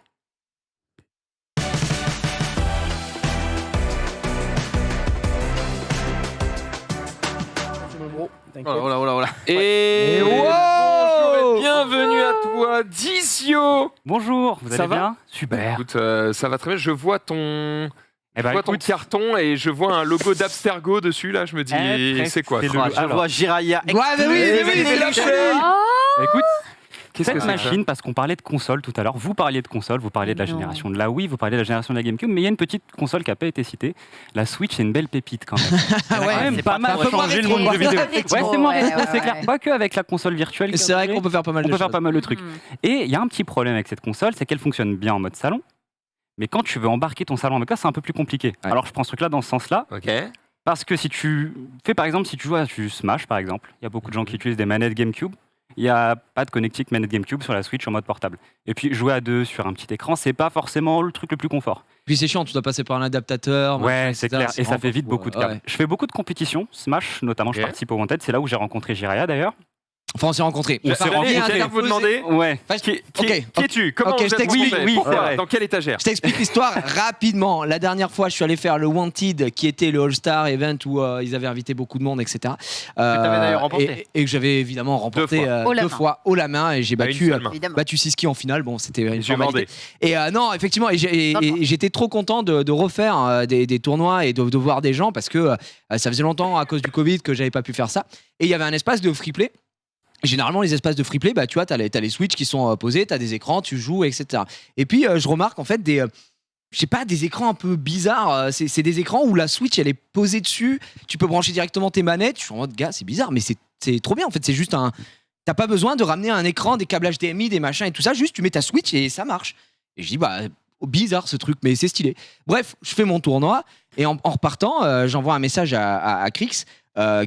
C'est mon gros, t'inquiète. Oh là, oh là, oh là. Et Wow bonjour et bienvenue à toi, Dicio. Bonjour, vous Ça allez va bien Super. Écoute, ça va très bien. Je vois ton... Eh ben, je vois ton écoute, carton et je vois un logo d'Abstergo dessus. Là, je me dis, presque, c'est quoi c'est ça le- Je alors- vois Jiraya. Ouais, mais oui, c'est lâché. écoute, Qu'est-ce que cette c'est que ça machine, parce qu'on parlait de console tout à l'heure, vous parliez de console, vous parliez de la Non. génération de la Wii, vous parliez de la génération de la GameCube, mais il y a une petite console qui n'a pas été citée. La Switch, c'est une belle pépite quand même. Elle a ouais, quand même c'est pas pas mal trop changé le rétro, monde du jeu vidéo. rétro, Ouais, c'est moins ouais, rétro, ouais, c'est clair. ouais. Pas que avec la console virtuelle. C'est vrai qu'on peut faire pas mal on de peut faire choses. pas mal de trucs. Hmm. Et il y a un petit problème avec cette console, c'est qu'elle fonctionne bien en mode salon. Mais quand tu veux embarquer ton salon avec toi, c'est un peu plus compliqué. Ouais. Alors je prends ce truc-là dans ce sens-là. Ok. Parce que si tu fais par exemple, si tu joues à du Smash par exemple, il y a beaucoup de gens qui utilisent des manettes GameCube. Il n'y a pas de connectique manette GameCube sur la Switch en mode portable. Et puis jouer à deux sur un petit écran, c'est pas forcément le truc le plus confort. Puis c'est chiant, tu dois passer par un adaptateur. Ouais, machin, c'est etc. clair. Et ça vraiment fait vite pas beaucoup de fou, câbles. ouais. Je fais beaucoup de compétitions, Smash notamment, je Ok. participe au Wanted. C'est là où j'ai rencontré Jiraya d'ailleurs. Enfin, on s'est rencontrés. On s'est rencontrés. J'allais vous demander, Ouais. qui Ok, es-tu? Comment ok, vous je êtes t'explique. rencontrés? Oui, Pourquoi ouais. Dans quelle étagère? Je t'explique l'histoire rapidement. La dernière fois, je suis allé faire le Wanted, qui était le All-Star Event où ils avaient invité beaucoup de monde, etc. t'avais d'ailleurs remporté. Et que j'avais évidemment remporté Deux fois. deux fois haut la main. Et j'ai À une battu, seule main. Évidemment. battu Siski en finale. Bon, c'était une J'ai formalité. demandé. Et non, effectivement, et j'étais trop content de refaire des tournois et de voir des gens parce que ça faisait longtemps à cause du Covid que j'avais pas pu faire ça. Et il y avait un espace de free play. Généralement, les espaces de free play, bah, tu vois, t'as les Switch qui sont posés, t'as des écrans, tu joues, etc. Et puis, je remarque en fait je sais pas, des écrans un peu bizarres. C'est des écrans où la Switch, elle est posée dessus. Tu peux brancher directement tes manettes. Je suis en mode, gars, c'est bizarre, mais c'est trop bien. En fait, c'est juste un. T'as pas besoin de ramener un écran, des câbles HDMI, des machins et tout ça. Juste, tu mets ta Switch et ça marche. Et je dis, bah, bizarre ce truc, mais c'est stylé. Bref, je fais mon tournoi et en repartant, j'envoie un message à Crix.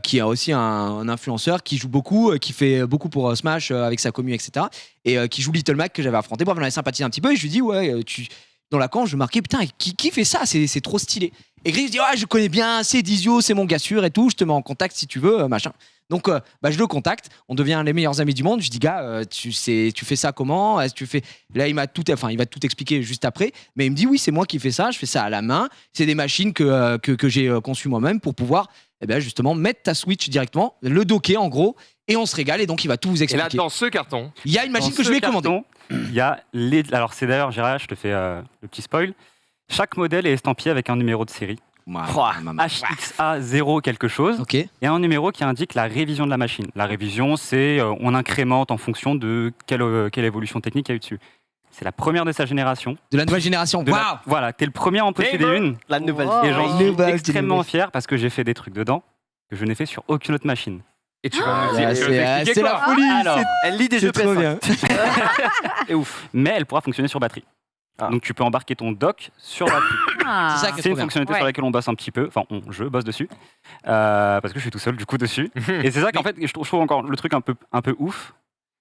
Qui est aussi un influenceur qui joue beaucoup, qui fait beaucoup pour Smash avec sa commu, etc. Et qui joue Little Mac que j'avais affronté. Bref, on avait sympathisé un petit peu et je lui dis, ouais, dans la camp, je marquais, putain, qui fait ça? C'est trop stylé. Et Gris dit, ouais, je connais bien, c'est Dizio, c'est mon gars sûr et tout, je te mets en contact si tu veux, machin. Donc, bah, je le contacte, on devient les meilleurs amis du monde. Je dis, gars, tu fais ça comment? Est-ce que tu fais. Là, il va tout expliquer juste après. Mais il me dit, oui, c'est moi qui fais ça, je fais ça à la main. C'est des machines que j'ai conçues moi-même pour pouvoir, eh ben, justement, mettre ta Switch directement, le docker en gros, et on se régale. Et donc, il va tout vous Et là, expliquer. dans ce carton, Il y a une machine Dans que je ce lui ai commandée. carton, il y a alors c'est d'ailleurs, Gérard, je te fais le petit spoil. Chaque modèle est estampillé avec un numéro de série. HXA0 quelque chose. Ok. Et un numéro qui indique la révision de la machine. La révision, c'est on incrémente en fonction de quelle évolution technique il y a eu dessus. C'est la première de sa génération. De la nouvelle génération. De la- Waouh! Voilà, t'es le premier à en posséder Gamer. une. La nouvelle. Oh. Et j'en Nouvelle, suis extrêmement nouvelle. fier parce que j'ai fait des trucs dedans que je n'ai fait sur aucune autre machine. et tu vas nous dire, Ah, tu vas nous expliquer c'est quoi? la folie! Alors, Elle lit des C'est jeux trop PS5. bien. C'est ouf. mais elle pourra fonctionner sur batterie. Ah. Donc tu peux embarquer ton dock sur batterie. Ah. C'est ça qui est C'est trop une bien. fonctionnalité Ouais. sur laquelle on bosse un petit peu. Enfin, je bosse dessus. Parce que je suis tout seul, du coup, dessus. Et c'est ça qu'en fait, je trouve encore le truc un peu ouf.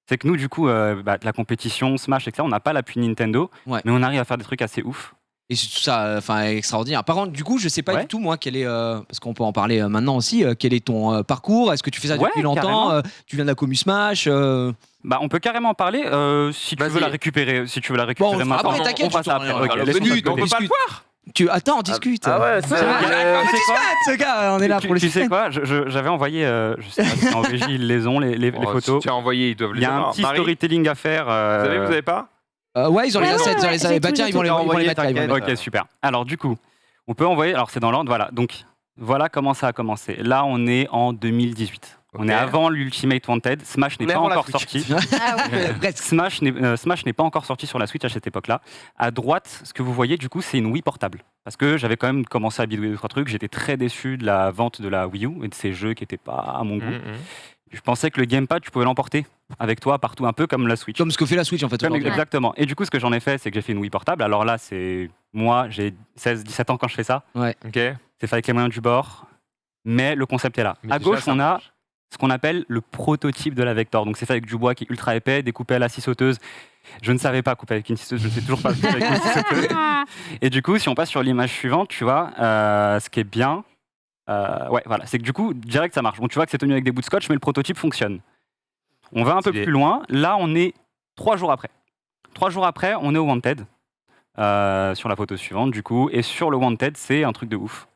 C'est que nous, du coup, de la compétition, Smash, etc., on n'a pas l'appui Nintendo. Ouais. Mais on arrive à faire des trucs assez ouf. Et c'est tout ça, enfin, extraordinaire. Par contre, du coup, je sais pas Ouais. du tout, moi, quel est, parce qu'on peut en parler maintenant aussi, quel est ton parcours? Est-ce que tu fais ça Ouais, depuis longtemps? carrément. Tu viens de la commu Smash? Bah, on peut carrément en parler si tu veux Vas-y. la récupérer. Si tu veux la Bon, récupérer on le fera maintenant, après, t'inquiète, on passe je t'en après. reviens. Ok, Alors, laisse-moi minute, te on peut couper. pas le voir. Attends, on discute. Ah ouais, c'est. Tu sais quoi Ce gars, on est là pour le Tu sais système. quoi j'avais envoyé, je sais pas si en régie ils les ont, les Oh, photos. Si tu as envoyé, ils doivent Il les y a un avoir. petit Marie, storytelling à faire. vous avez pas Ouais, ils ont les Ouais, assets, ouais, ils ont les j'ai tout, tiens, j'ai ils vont tout. les Envoyé, mettre. Ils vont les t'inquiète. mettre. Ok, super. Alors du coup, on peut envoyer, alors c'est dans l'ordre, voilà. Donc voilà comment ça a commencé. Là, on est en 2018. On Ok. est avant l'Ultimate Wanted. Smash n'est On est pas avant la encore Switch. sorti. Ah ouais. Presque. Smash n'est pas encore sorti sur la Switch à cette époque-là. À droite, ce que vous voyez, du coup, c'est une Wii portable. Parce que j'avais quand même commencé à bidouiller 2-3 trucs. J'étais très déçu de la vente de la Wii U et de ces jeux qui n'étaient pas à mon goût. Je pensais que le gamepad, tu pouvais l'emporter avec toi partout, un peu comme la Switch. Comme ce que fait la Switch en fait. Comme aujourd'hui. exactement. Et du coup, ce que j'en ai fait, c'est que j'ai fait une Wii portable. Alors là, c'est moi, j'ai 16-17 ans quand je fais ça. Ok. C'est fait avec les moyens du bord. Mais le concept est là. Mais À déjà, gauche, ça on a marche. ce qu'on appelle le prototype de la Vector. Donc c'est fait avec du bois qui est ultra épais, découpé à la scie sauteuse. Je ne savais pas couper avec une scie sauteuse, je ne sais toujours pas couper avec une scie sauteuse. Et du coup, si on passe sur l'image suivante, tu vois, ce qui est bien, ouais, voilà, c'est que du coup, direct, ça marche. Bon, tu vois que c'est tenu avec des bouts de scotch, mais le prototype fonctionne. On va un peu Stylé. plus loin. Là, on est 3 jours après. 3 jours après, on est au Wanted, sur la photo suivante, du coup. Et sur le Wanted, c'est un truc de ouf.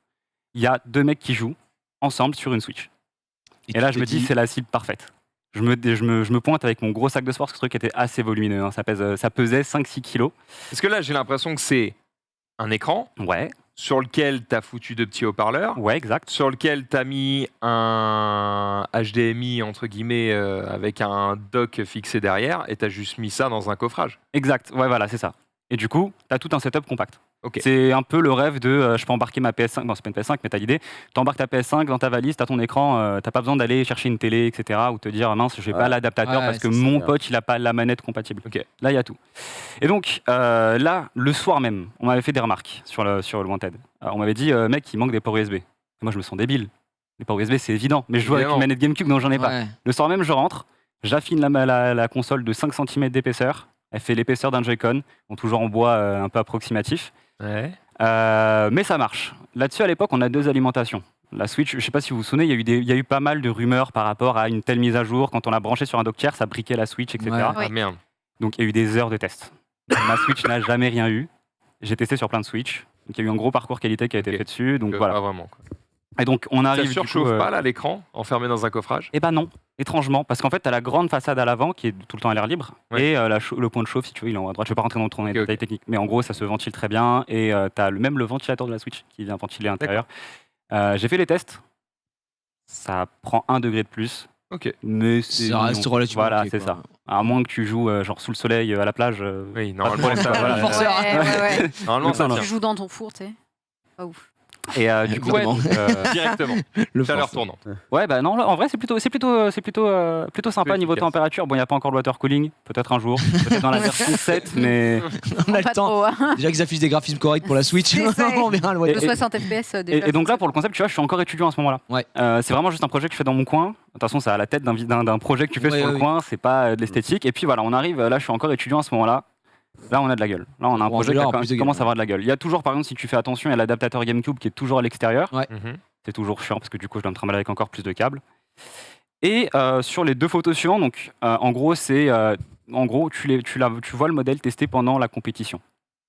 Il y a 2 mecs qui jouent ensemble sur une Switch. Et là, je me dis, c'est la cible parfaite. Je me pointe avec mon gros sac de sport, parce que ce truc était assez volumineux. Hein. Ça pesait 5-6 kilos. Parce que là, j'ai l'impression que c'est un écran Ouais, sur lequel tu as foutu 2 petits haut-parleurs, ouais, exact. sur lequel tu as mis un HDMI, entre guillemets, avec un dock fixé derrière, et tu as juste mis ça dans un coffrage. Exact, ouais, voilà, c'est ça. Et du coup, tu as tout un setup compact. Ok. C'est un peu le rêve de je peux embarquer ma PS5. Bon, c'est pas une PS5, mais t'as l'idée. Tu embarques ta PS5 dans ta valise, t'as ton écran, t'as pas besoin d'aller chercher une télé, etc. Ou te dire mince, j'ai pas l'adaptateur Ouais, parce que c'est mon ça. pote, il a pas la manette compatible. Ok. Là, il y a tout. Et donc, là, le soir même, on m'avait fait des remarques sur le Wanted. On m'avait dit, mec, il manque des ports USB. Et moi, je me sens débile. Les ports USB, c'est évident. Mais je joue avec une Évidemment. manette GameCube, donc j'en ai pas. Ouais. Le soir même, je rentre, j'affine la console de 5 cm d'épaisseur. Elle fait l'épaisseur d'un Joy-Con, bon, toujours en bois un peu approximatif. Ouais. Mais ça marche. Là-dessus, à l'époque, on a 2 alimentations. La Switch, je ne sais pas si vous vous souvenez, il y a eu pas mal de rumeurs par rapport à une telle mise à jour. Quand on l'a branché sur un dock tiers, ça briquait la Switch, etc. Ouais. Oui. Ah merde. Donc, il y a eu des heures de tests. Ma Switch n'a jamais rien eu. J'ai testé sur plein de Switch. Donc, il y a eu un gros parcours qualité qui a été Ok. fait dessus. Donc, voilà. Pas vraiment. Quoi. Et donc, on Ça arrive. du surchauffe coup, pas là l'écran, enfermé dans un coffrage? Eh ben non, étrangement, parce qu'en fait, tu as la grande façade à l'avant qui est tout le temps à l'air libre, Ouais. et le point de chauffe, si tu veux, il est en haut à droite. Je vais pas rentrer dans trop dans les Ok, détails techniques, mais en gros, ça se ventile très bien, et tu as même le ventilateur de la Switch qui vient ventiler à l'intérieur. J'ai fait les tests, ça prend 1 degré de plus, Ok. mais c'est Ça reste mignon. relativement Voilà, ok, c'est quoi. ça. À moins que tu joues genre sous le soleil à la plage. Oui, pas de normalement, problème, ça, voilà. Forceur. Ouais. normalement, ça Non, tient. Tu joues dans ton four, tu sais. Pas ouf. Et du coup, ouais, Exactement. Directement. Le Chaleur forceur. tournante. ouais, bah non, là, en vrai, c'est plutôt sympa Plus niveau efficace. température. Bon, il n'y a pas encore le water cooling, peut-être un jour, peut-être dans la version 7, mais. On a le Pas temps. trop, hein. Déjà qu'ils affichent des graphismes corrects pour la Switch. C'est ça. On verra le One. De 60 FPS déjà. Et donc là, pour le concept, tu vois, je suis encore étudiant à ce moment-là. Ouais. C'est vraiment juste un projet que je fais dans mon coin. De toute façon, c'est à la tête d'un projet que tu fais Ouais, sur le ouais, coin, c'est pas de l'esthétique. Et puis voilà, on arrive, là, je suis encore étudiant à ce moment-là. Là, on a de la gueule. Là, on a un Bon, projet qui alors, plus de gueule, commence à ouais. avoir de la gueule. Il y a toujours, par exemple, si tu fais attention, il y a l'adaptateur GameCube qui est toujours à l'extérieur. Mhm. C'est toujours chiant parce que du coup, je dois me trimballer avec encore plus de câbles. Et sur les 2 photos suivantes, donc, en gros, tu vois le modèle testé pendant la compétition.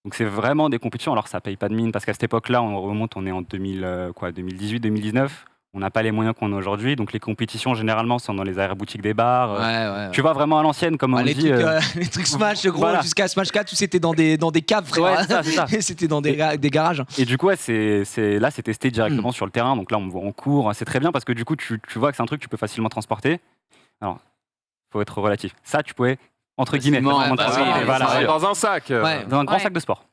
Donc c'est vraiment des compétitions. Alors ça paye pas de mine parce qu'à cette époque-là, on est en 2018-2019. On n'a pas les moyens qu'on a aujourd'hui. Donc les compétitions généralement sont dans les arrière-boutiques des bars. Ouais. Tu vas vraiment à l'ancienne, comme on les, dit. trucs, les trucs Smash, gros, voilà. jusqu'à Smash 4, tout c'était dans des caves, frère. Ouais, c'est ça. C'était dans des garages. Et du coup, ouais, là, c'est testé directement sur le terrain. Donc là, on me voit en cours. C'est très bien parce que du coup, tu vois que c'est un truc que tu peux facilement transporter. Alors, faut être relatif. Ça, tu pouvais, entre guillemets, Facilement, facilement ouais, transporter. ouais, Voilà, ouais. ouais. Dans un sac. Ouais. Dans un grand Ouais. sac de sport.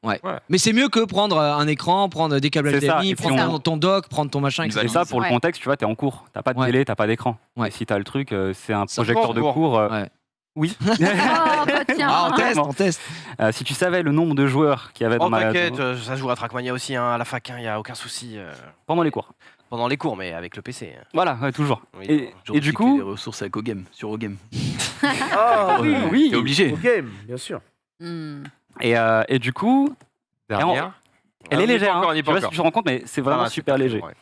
Mais c'est mieux que prendre un écran, prendre des câbles C'est ça, HDMI, et puis prendre on- ton dock, prendre ton machin, Une etc. Et ça, pour Ouais. le contexte, tu vois, t'es en cours. T'as pas de Ouais. télé, t'as pas d'écran. Ouais. Et si t'as le truc, c'est un Ça projecteur de court. cours. Ouais. Oui. Oh, bah, tiens. Ah, on teste. Si tu savais le nombre de joueurs qu'il y avait dans Oh, ma t'inquiète, ça se joue à Trackmania aussi, hein, à la fac, il n'y a aucun souci. pendant les cours. Pendant les cours, mais avec le PC. Voilà, ouais, toujours. Oui, Et J'aurais du cyclé coup, des ressources avec OGame, sur OGame. Ah oui. T'es obligé. Au game, bien sûr. Hmm. Et du coup, Derrière. Elle Ah, est on n'y est légère, pas encore, on hein. n'y est Je pas sais pas si encore. tu te rends compte, mais c'est vraiment Ah, super c'est léger. ouais.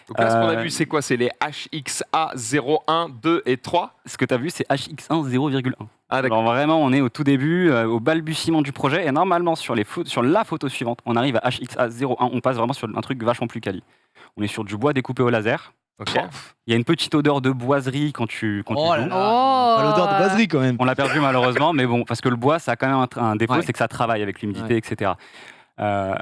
Donc là, ce qu'on a Euh, vu, c'est quoi? C'est les HXA 01, 2 et 3. Ce que tu as vu, c'est HX1 0,1. Ah, d'accord. Alors vraiment, on est au tout début, au balbutiement du projet, et normalement, sur la photo suivante, on arrive à HXA 01, on passe vraiment sur un truc vachement plus quali. On est sur du bois découpé au laser. Ok. Il y a une petite odeur de boiserie quand tu Oh là joues. là. Oh, Pas l'odeur de boiserie quand même. On l'a perdu malheureusement, mais bon, parce que le bois, ça a quand même un défaut, Ouais. c'est que ça travaille avec l'humidité, Ouais. etc. Euh,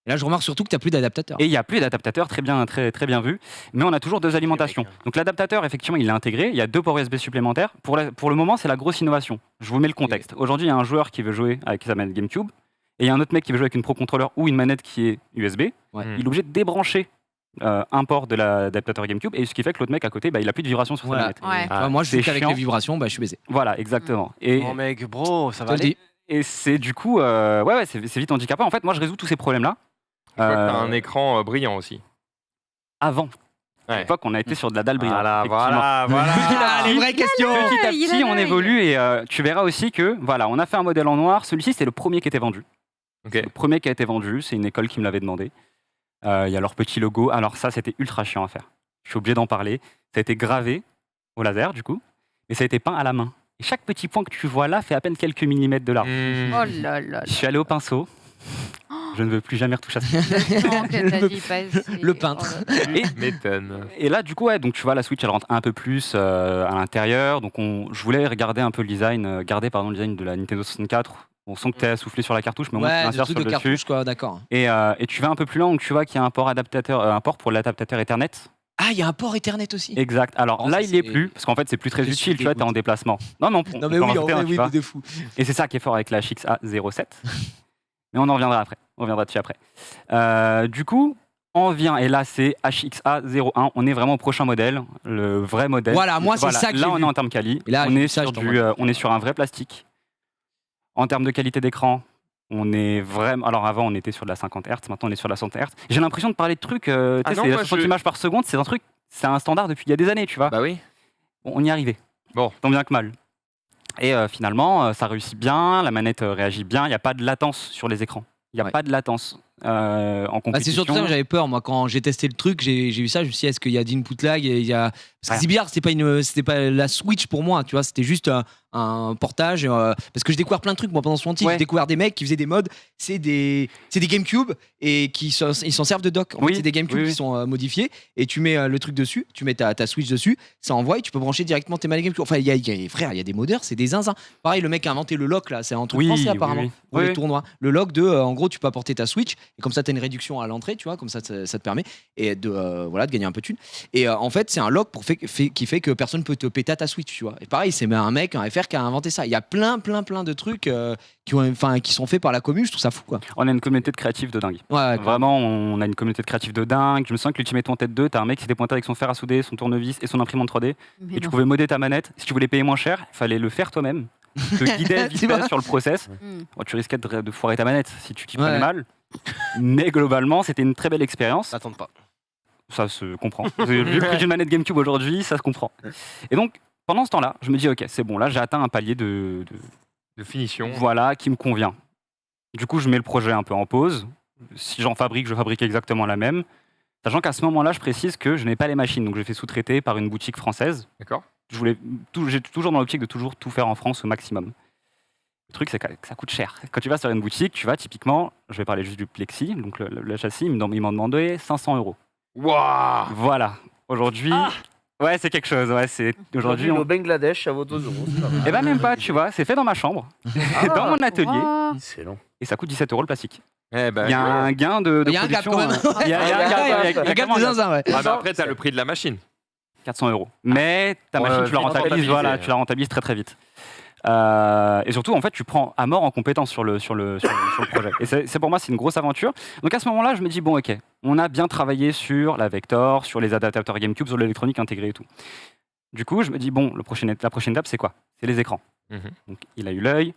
Et là, je remarque surtout que tu n'as plus d'adaptateur. Et il n'y a plus d'adaptateur, très bien vu, mais on a toujours deux alimentations. Donc l'adaptateur, effectivement, il est intégré, il y a 2 ports USB supplémentaires. Pour le moment, c'est la grosse innovation. Je vous mets le contexte. Aujourd'hui, il y a un joueur qui veut jouer avec sa manette GameCube, et il y a un autre mec qui veut jouer avec une Pro Controller ou une manette qui est USB. Ouais. Il est obligé de débrancher un port de l'adaptateur GameCube, et ce qui fait que l'autre mec à côté, il a plus de vibration sur Voilà. sa manette. Ouais. Tu vois, moi, je c'est sais qu'avec chiant. les vibrations, je suis baisé. Voilà, exactement. Et, Oh mec, bro, ça Je va te le aller. dis. et c'est du coup, c'est vite handicapant. En fait, moi, je résous tous ces problèmes-là. Je vois que t'as un écran brillant aussi. Avant. À Ouais. l'époque, on a été sur de la dalle brillante. Voilà, effectivement. voilà. Ah, les vraies questions. Petit à il a petit, on l'œil. évolue et tu verras aussi que voilà, on a fait un modèle en noir. Celui-ci, c'est le premier qui était vendu. Ok. Le premier qui a été vendu, c'est une école qui me l'avait demandé. Il y a leur petit logo. Alors ça, c'était ultra chiant à faire. Je suis obligé d'en parler. Ça a été gravé au laser, du coup, mais ça a été peint à la main. Et chaque petit point que tu vois là fait à peine quelques millimètres de large. Mmh. Oh là là. Je suis allé au pinceau. Je ne veux plus jamais retoucher à ça. Le temps que t'as dit passer. Le peintre. Oh là là. Et M'étonne. Et là, du coup, ouais, donc tu vois, la Switch, elle rentre un peu plus à l'intérieur. Donc, je voulais regarder un peu le design, le design de la Nintendo 64. On sent que tu as soufflé sur la cartouche, mais au moins tu Ouais, des insères trucs sur de le dessus. cartouche, quoi, d'accord. Et tu vas un peu plus loin, donc tu vois qu'il y a un port adaptateur, un port pour l'adaptateur Ethernet. Ah, il y a un port Ethernet aussi. Exact. Alors Oh, là, ça, il n'y est c'est- plus, parce qu'en fait, c'est plus très Je suis utile. Tu vois, t'es en dégoûté. déplacement. Non, mais on Non, peut mais en oui, en rajouter vrai, un, tu oui, vois. mais de fou. Et c'est ça qui est fort avec la HXA07. Mais on en reviendra après. On reviendra dessus après. Du coup, on vient, et là, c'est HXA01. On est vraiment au prochain modèle, le vrai modèle. Voilà, moi, c'est ça que Là, j'ai on vu. est en termes quali. Et là, on, est ça, sur j'attends, on est sur un vrai plastique. En termes de qualité d'écran, on est vraiment. Alors avant, on était sur de la 50 Hz. Maintenant, on est sur la 100 Hz. J'ai l'impression de parler de trucs. Tu sais, non, c'est moi, 60 je- images par seconde. C'est un truc. C'est un standard depuis il y a des années, tu vois. Bah oui. Bon, on y est arrivé. Bon. Tant bien que mal. Et finalement, ça réussit bien. La manette réagit bien. Il n'y a pas de latence sur les écrans. Il n'y a Ouais. pas de latence en Bah, compétition. c'est surtout ça que j'avais peur, moi, quand j'ai testé le truc, j'ai vu ça, je me suis dit, est-ce qu'il y a d'input lag et il y a... Parce que Rien. c'est bizarre, c'était pas la Switch pour moi, tu vois, c'était juste un portage. Parce que j'ai découvert plein de trucs, moi, pendant ce moment, Ouais. j'ai découvert des mecs qui faisaient des mods, c'est des GameCube et ils s'en servent de dock. En Oui, fait, c'est des GameCube oui, qui oui. sont modifiés et tu mets le truc dessus, tu mets ta Switch dessus, ça envoie et tu peux brancher directement tes manettes GameCube. Enfin, frère, il y a des modeurs, c'est des zinzins. Pareil, le mec a inventé le lock, là, c'est un truc Oui, français oui, apparemment, oui. pour Oui, les oui. tournois. Le lock de, en gros, tu peux apporter ta Switch et comme ça, tu as une réduction à l'entrée, tu vois, comme ça te permet et de gagner un peu de thunes. Et en fait, c'est un lock qui fait que personne peut te péter à ta Switch, tu vois. Et pareil, c'est un mec, un FR qui a inventé ça. Il y a plein de trucs qui sont faits par la commune, je trouve ça fou, quoi. On a une communauté de créatifs de dingue. Ouais, Vraiment, on a une communauté de créatifs de dingue. Je me sens que l'Ultimate Wanted 2, t'as un mec qui s'était pointé avec son fer à souder, son tournevis et son imprimante 3D. Mais Et tu non. pouvais modder ta manette. Si tu voulais payer moins cher, il fallait le faire toi-même. Te guider vite C'est fait vrai. sur le process. Mm. Bon, tu risquais de foirer ta manette si tu t'y prenais Ouais. mal. Mais globalement, c'était une très belle expérience. Ça tente pas. Ça se comprend. Vu le prix d'une manette GameCube aujourd'hui, ça se comprend. Et donc, pendant ce temps-là, je me dis, ok, c'est bon, là, j'ai atteint un palier de De finition. voilà, qui me convient. Du coup, je mets le projet un peu en pause. Si j'en fabrique, je fabrique exactement la même. Sachant qu'à ce moment-là, je précise que je n'ai pas les machines, donc je fais sous-traiter par une boutique française. D'accord. J'ai toujours dans l'optique de toujours tout faire en France au maximum. Le truc, c'est que ça coûte cher. Quand tu vas sur une boutique, tu vas typiquement, je vais parler juste du Plexi, donc le châssis, ils m'ont demandé 500 €. Waouh. Voilà. Aujourd'hui, ouais, c'est quelque chose. Ouais, c'est aujourd'hui. Au Bangladesh, ça vaut 2 euros. Eh ben même pas, tu vois, c'est fait dans ma chambre, dans mon atelier, Oh. C'est long. et ça coûte 17 € le plastique. Eh ben, Il y a un gain de Il y a un gap production. quand même. Il y a un gap, Il y a un gap clairement de un gap. zinzin, ouais. Ah bah après, t'as le prix de la machine. 400 €. Mais ta Ouais, machine, tu la vite rentabilises, rentabilisé. voilà, tu la rentabilises très très vite. Et surtout, en fait, tu prends à mort en compétence sur le projet. Et c'est pour moi, c'est une grosse aventure. Donc à ce moment-là, je me dis, bon, ok, on a bien travaillé sur la Vector, sur les adaptateurs GameCube, sur l'électronique intégrée et tout. Du coup, je me dis, bon, la prochaine étape, c'est quoi? C'est les écrans. Mhm. Donc il a eu l'œil.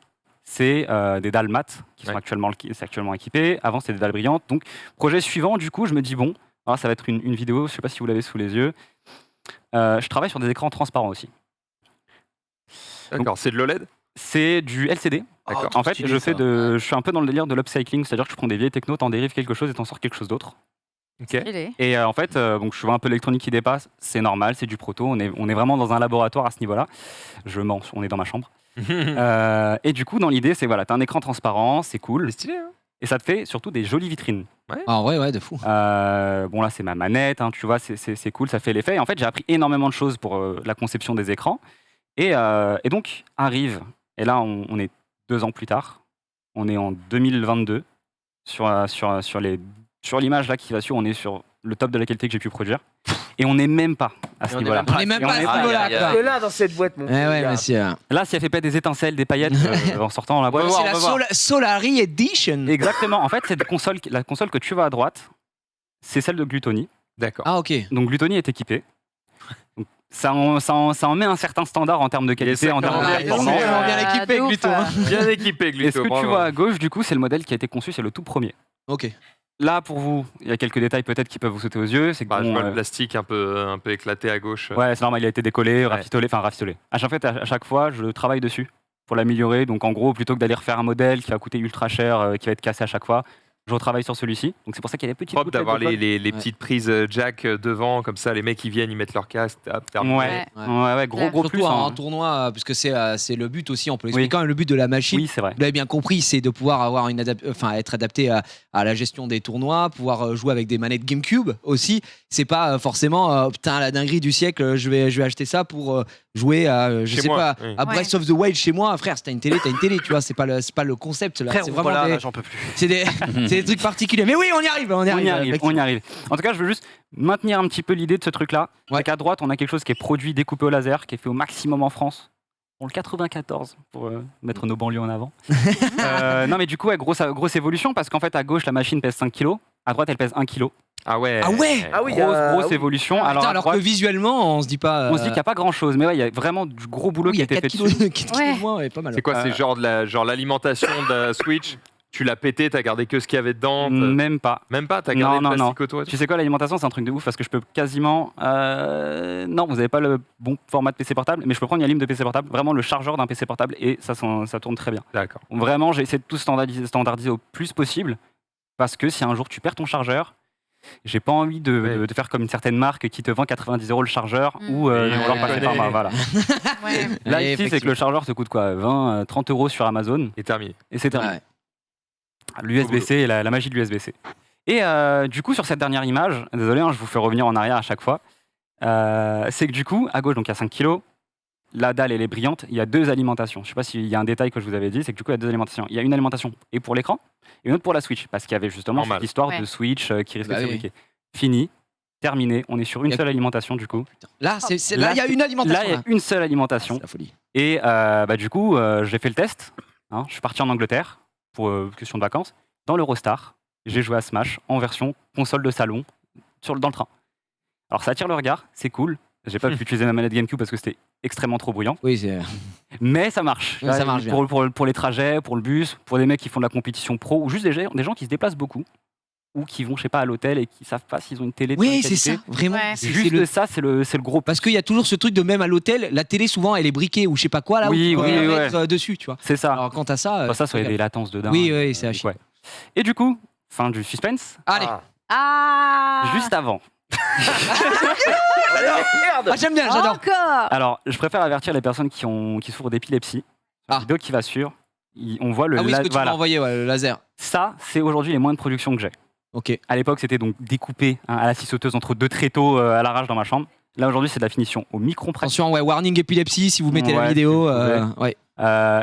C'est des dalles mat qui sont Ouais. actuellement équipées. Avant, c'était des dalles brillantes. Donc, projet suivant, du coup, je me dis, bon, alors, ça va être une vidéo, je ne sais pas si vous l'avez sous les yeux. Je travaille sur des écrans transparents aussi. D'accord, c'est de l'OLED. C'est du LCD. D'accord. En fait, stylé, je ça. suis un peu dans le délire de l'upcycling, c'est-à-dire que tu prends des vieilles technos, t'en dérives quelque chose et t'en sors quelque chose d'autre. Ok. Il est. Et en fait, donc je vois un peu l'électronique qui dépasse, c'est normal, c'est du proto, on est vraiment dans un laboratoire à ce niveau-là. Je mens, on est dans ma chambre. Et du coup, dans l'idée, c'est voilà, t'as un écran transparent, c'est cool, C'est stylé, hein. et ça te fait surtout des jolies vitrines. Ah, en vrai, ouais, de fou. Bon là, c'est ma manette, hein, tu vois, c'est cool, ça fait l'effet. Et en fait, j'ai appris énormément de choses pour la conception des écrans. Et donc, arrive, et là, on est 2 ans plus tard, on est en 2022, sur l'image là qui va suivre, on est sur le top de la qualité que j'ai pu produire. Et on n'est même pas à ce Et on est niveau-là. même pas- On est même Et pas à est ce pas- niveau-là, quoi. Que là, dans cette boîte, mon Eh ouais, gars. monsieur. Là, si elle fait pas des étincelles, des paillettes en sortant dans la boîte. C'est la Solari Edition. Exactement. En fait, cette console, la console que tu vois à droite, c'est celle de Gluttony. D'accord. Ah, ok. Donc Gluttony est équipé. Donc, ça en met un certain standard en termes de qualité, en termes de Ah, performance. c'est vraiment bien équipé, de ouf, Gluto, hein. Bien équipé, Et Gluto. ce que tu bravo. vois à gauche, du coup, c'est le modèle qui a été conçu, c'est le tout premier. Ok. Là, pour vous, il y a quelques détails peut-être qui peuvent vous sauter aux yeux. C'est que Bah, je bon, vois le plastique un peu éclaté à gauche. ouais, c'est normal, il a été décollé, rafistolé. À chaque fois, je travaille dessus pour l'améliorer. Donc, en gros, plutôt que d'aller refaire un modèle qui va coûter ultra cher, qui va être cassé à chaque fois, je retravaille sur celui-ci. Donc, c'est pour ça qu'il y a des petites Propre gouttelettes d'avoir de colle. les petites prises jack devant, comme ça, les mecs qui viennent, ils mettent leur casque. Hop, terminé. Ouais, gros Surtout plus. en hein. tournoi, puisque c'est le but aussi, on peut l'expliquer quand même, le but de la machine. Oui, c'est vrai. Vous l'avez bien compris, c'est de pouvoir avoir être adapté à la gestion des tournois, pouvoir jouer avec des manettes GameCube aussi. C'est pas forcément putain la dinguerie du siècle, je vais acheter ça pour jouer à Chez moi, oui. à Breath of the Wild chez moi, frère. T'as une télé, tu vois. C'est pas le concept là. Frère, C'est voilà, vraiment là, des, j'en peux plus. c'est des, c'est des trucs particuliers. Mais oui, on y arrive. On y arrive. En tout cas, je veux juste maintenir un petit peu l'idée de ce truc-là. Ouais. C'est qu'à droite, on a quelque chose qui est produit, découpé au laser, qui est fait au maximum en France. Pour le 94, pour mettre nos banlieues en avant. Non, mais du coup, ouais, grosse évolution, parce qu'en fait, à gauche, la machine pèse 5 kg. À droite, elle pèse 1 kg. Ah ouais. Ah ouais. Ah oui, Grosse oui. évolution. Putain, Alors, à alors droite, que visuellement, on se dit pas. on se dit qu'il n'y a pas grand-chose. Mais ouais, il y a vraiment du gros boulot oui, qui il y a a été 4 fait dessus. kilos, 4 kilos Ouais. de moins, ouais, pas mal. C'est quoi? C'est genre l'alimentation de la Switch. Tu l'as pété, t'as gardé que ce qu'il y avait dedans. Même pas. Même pas, t'as gardé Non, le non, plastique autour et tout. Tu sais quoi, l'alimentation, c'est un truc de ouf parce que je peux quasiment. Non, vous n'avez pas le bon format de PC portable, mais je peux prendre une lime de PC portable, vraiment le chargeur d'un PC portable, et ça tourne très bien. D'accord. Vraiment, j'ai essayé de tout standardiser au plus possible parce que si un jour tu perds ton chargeur, j'ai pas envie de faire comme une certaine marque qui te vend 90 € le chargeur ou Oui, de vouloir passer par voilà. Ouais. Là, Ouais, ici, c'est que le chargeur te coûte quoi 20, 30 € sur Amazon Et terminé. et c'est terminé. Ouais. L'USB-C et la magie de l'USB-C. Et du coup, sur cette dernière image, désolé, hein, je vous fais revenir en arrière à chaque fois, c'est que du coup, à gauche, donc il y a 5 kg, la dalle, elle est brillante, il y a 2 alimentations. Je sais pas s'il y a un détail que je vous avais dit, c'est que du coup, il y a 2 alimentations. Il y a une alimentation et pour l'écran, et une autre pour la Switch, parce qu'il y avait justement Normal. cette histoire Ouais. de Switch qui risque Bah de se oui. briquer. Fini, terminé, on est sur une Y a- seule alimentation du coup. Là, là, il y a une alimentation. Là, il y a une seule alimentation. C'est la folie. Et du coup, j'ai fait le test. Hein, je suis parti en Angleterre pour question de vacances. Dans l'Eurostar, j'ai joué à Smash en version console de salon dans le train. Alors ça attire le regard, c'est cool. J'ai pas pu utiliser ma manette GameCube parce que c'était extrêmement trop bruyant. Oui, c'est. Mais ça marche. Ouais, ça marche bien. Pour les trajets, pour le bus, pour des mecs qui font de la compétition pro, ou juste des gens qui se déplacent beaucoup, ou qui vont, je sais pas, à l'hôtel et qui savent pas s'ils ont une télé de Oui, bonne c'est qualité. ça, vraiment. Ouais. C'est Juste le- ça, c'est le gros. Parce qu'il y a toujours ce truc de même à l'hôtel, la télé souvent elle est briquée ou je sais pas quoi là Oui, où tu peux oui, rien ouais. mettre dessus, tu vois. C'est ça. Alors quand t'as ça, Ça, soit il y a des latences de dingue. oui, oui, c'est à Donc, chier. ouais. Et du coup, fin du suspense, Allez, Ah. juste avant. Merde. ah, j'aime bien, j'adore. Encore. Alors, je préfère avertir les personnes qui souffrent d'épilepsie. La Ah. vidéo qui va sur, on voit le Ah oui, ce que tu m'as voilà. envoyé, ouais, le laser. Ça, c'est aujourd'hui les moyens de production que j'ai. Ok. À l'époque, c'était donc découpé à la scie sauteuse entre 2 tréteaux à l'arrache dans ma chambre. Là, aujourd'hui, c'est de la finition au micron près. Attention, ouais, warning épilepsie si vous mettez la Ouais, vidéo. si vous Ouais,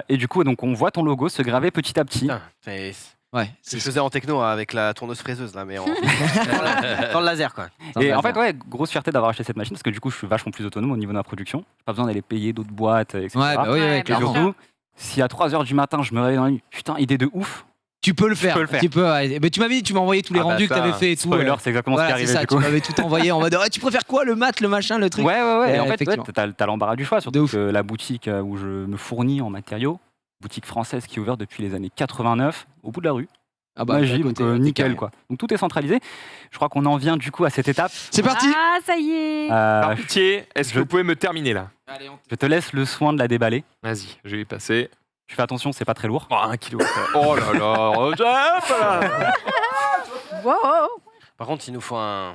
Et du coup, donc, on voit ton logo se graver petit à petit. Putain, c'est ouais. ce que je faisais en techno avec la tourneuse fraiseuse là, mais dans le laser quoi. Et en fait, ouais, grosse fierté d'avoir acheté cette machine parce que du coup, je suis vachement plus autonome au niveau de ma production. J'ai pas besoin d'aller payer d'autres boîtes, etc. Ouais, bah oui, Ouais, ouais, Et clairement. surtout, si à 3h du matin, je me réveille dans la nuit, putain, idée de ouf. Tu peux le faire. peux le faire. Tu peux, ouais. Mais tu m'avais dit, tu m'as envoyé tous les Ah bah rendus que ça, t'avais fait et tout. Spoiler, ouais. c'est exactement Voilà, ce qui c'est est arrivé ça, du tu coup. m'avais tout envoyé en mode tu préfères quoi, le mat, le machin, le truc. Ouais. Et en fait, effectivement. t'as l'embarras du choix, De surtout ouf. que la boutique où je me fournis en matériaux, boutique française qui est ouverte depuis les années 89, au bout de la rue. Ah Magie, à donc côté, ouais, t'es nickel carré. quoi. Donc tout est centralisé. Je crois qu'on en vient du coup à cette étape. C'est parti. Ah, ça y est. Par Euh, pitié, est-ce que je- vous pouvez me terminer là? je te laisse le soin de la déballer. Vas-y, je vais y passer. Tu fais attention, c'est pas très lourd. Oh, 1 kilo. Oh là là. Wow. Par contre, il nous faut un.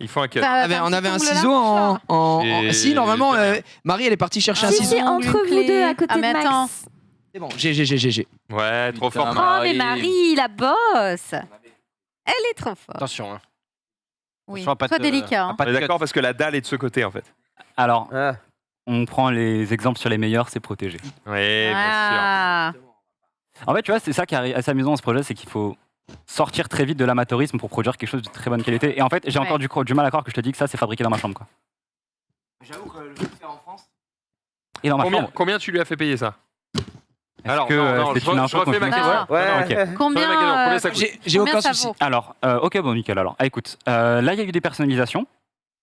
Il faut un cut. On avait un ciseau Si, normalement, Marie, elle est partie chercher un Si, ciseau. c'est entre vous deux à côté Ah, mais de attends. Max. C'est bon, j'ai. Ouais, trop Putain, fort. Oh, mais Marie, la bosse. Elle est trop forte. Attention, hein. Oui. Attention à pas Sois te- délicat. à hein. pas On te est cut. d'accord parce que la dalle est de ce côté en fait. Alors, Ah. on prend les exemples sur les meilleurs, c'est protégé. Oui, bien Ah. En fait, tu vois, c'est ça qui est assez amusant dans ce projet, c'est qu'il faut sortir très vite de l'amateurisme pour produire quelque chose de très bonne qualité. Et en fait, j'ai Ouais. encore du mal à croire que je te dis que ça, c'est fabriqué dans ma chambre. Quoi. J'avoue que le faire en France. Et dans ma sûr. chambre. Combien tu lui as fait payer ça? Est-ce Alors, que non, c'est je une info refais ma confidentielle question. Ah. Ouais. Non, ok. Combien, Combien ça coûte? J'ai combien aucun ça souci. vaut Alors, ok, bon, nickel. Alors, écoute, là, il y a eu des personnalisations.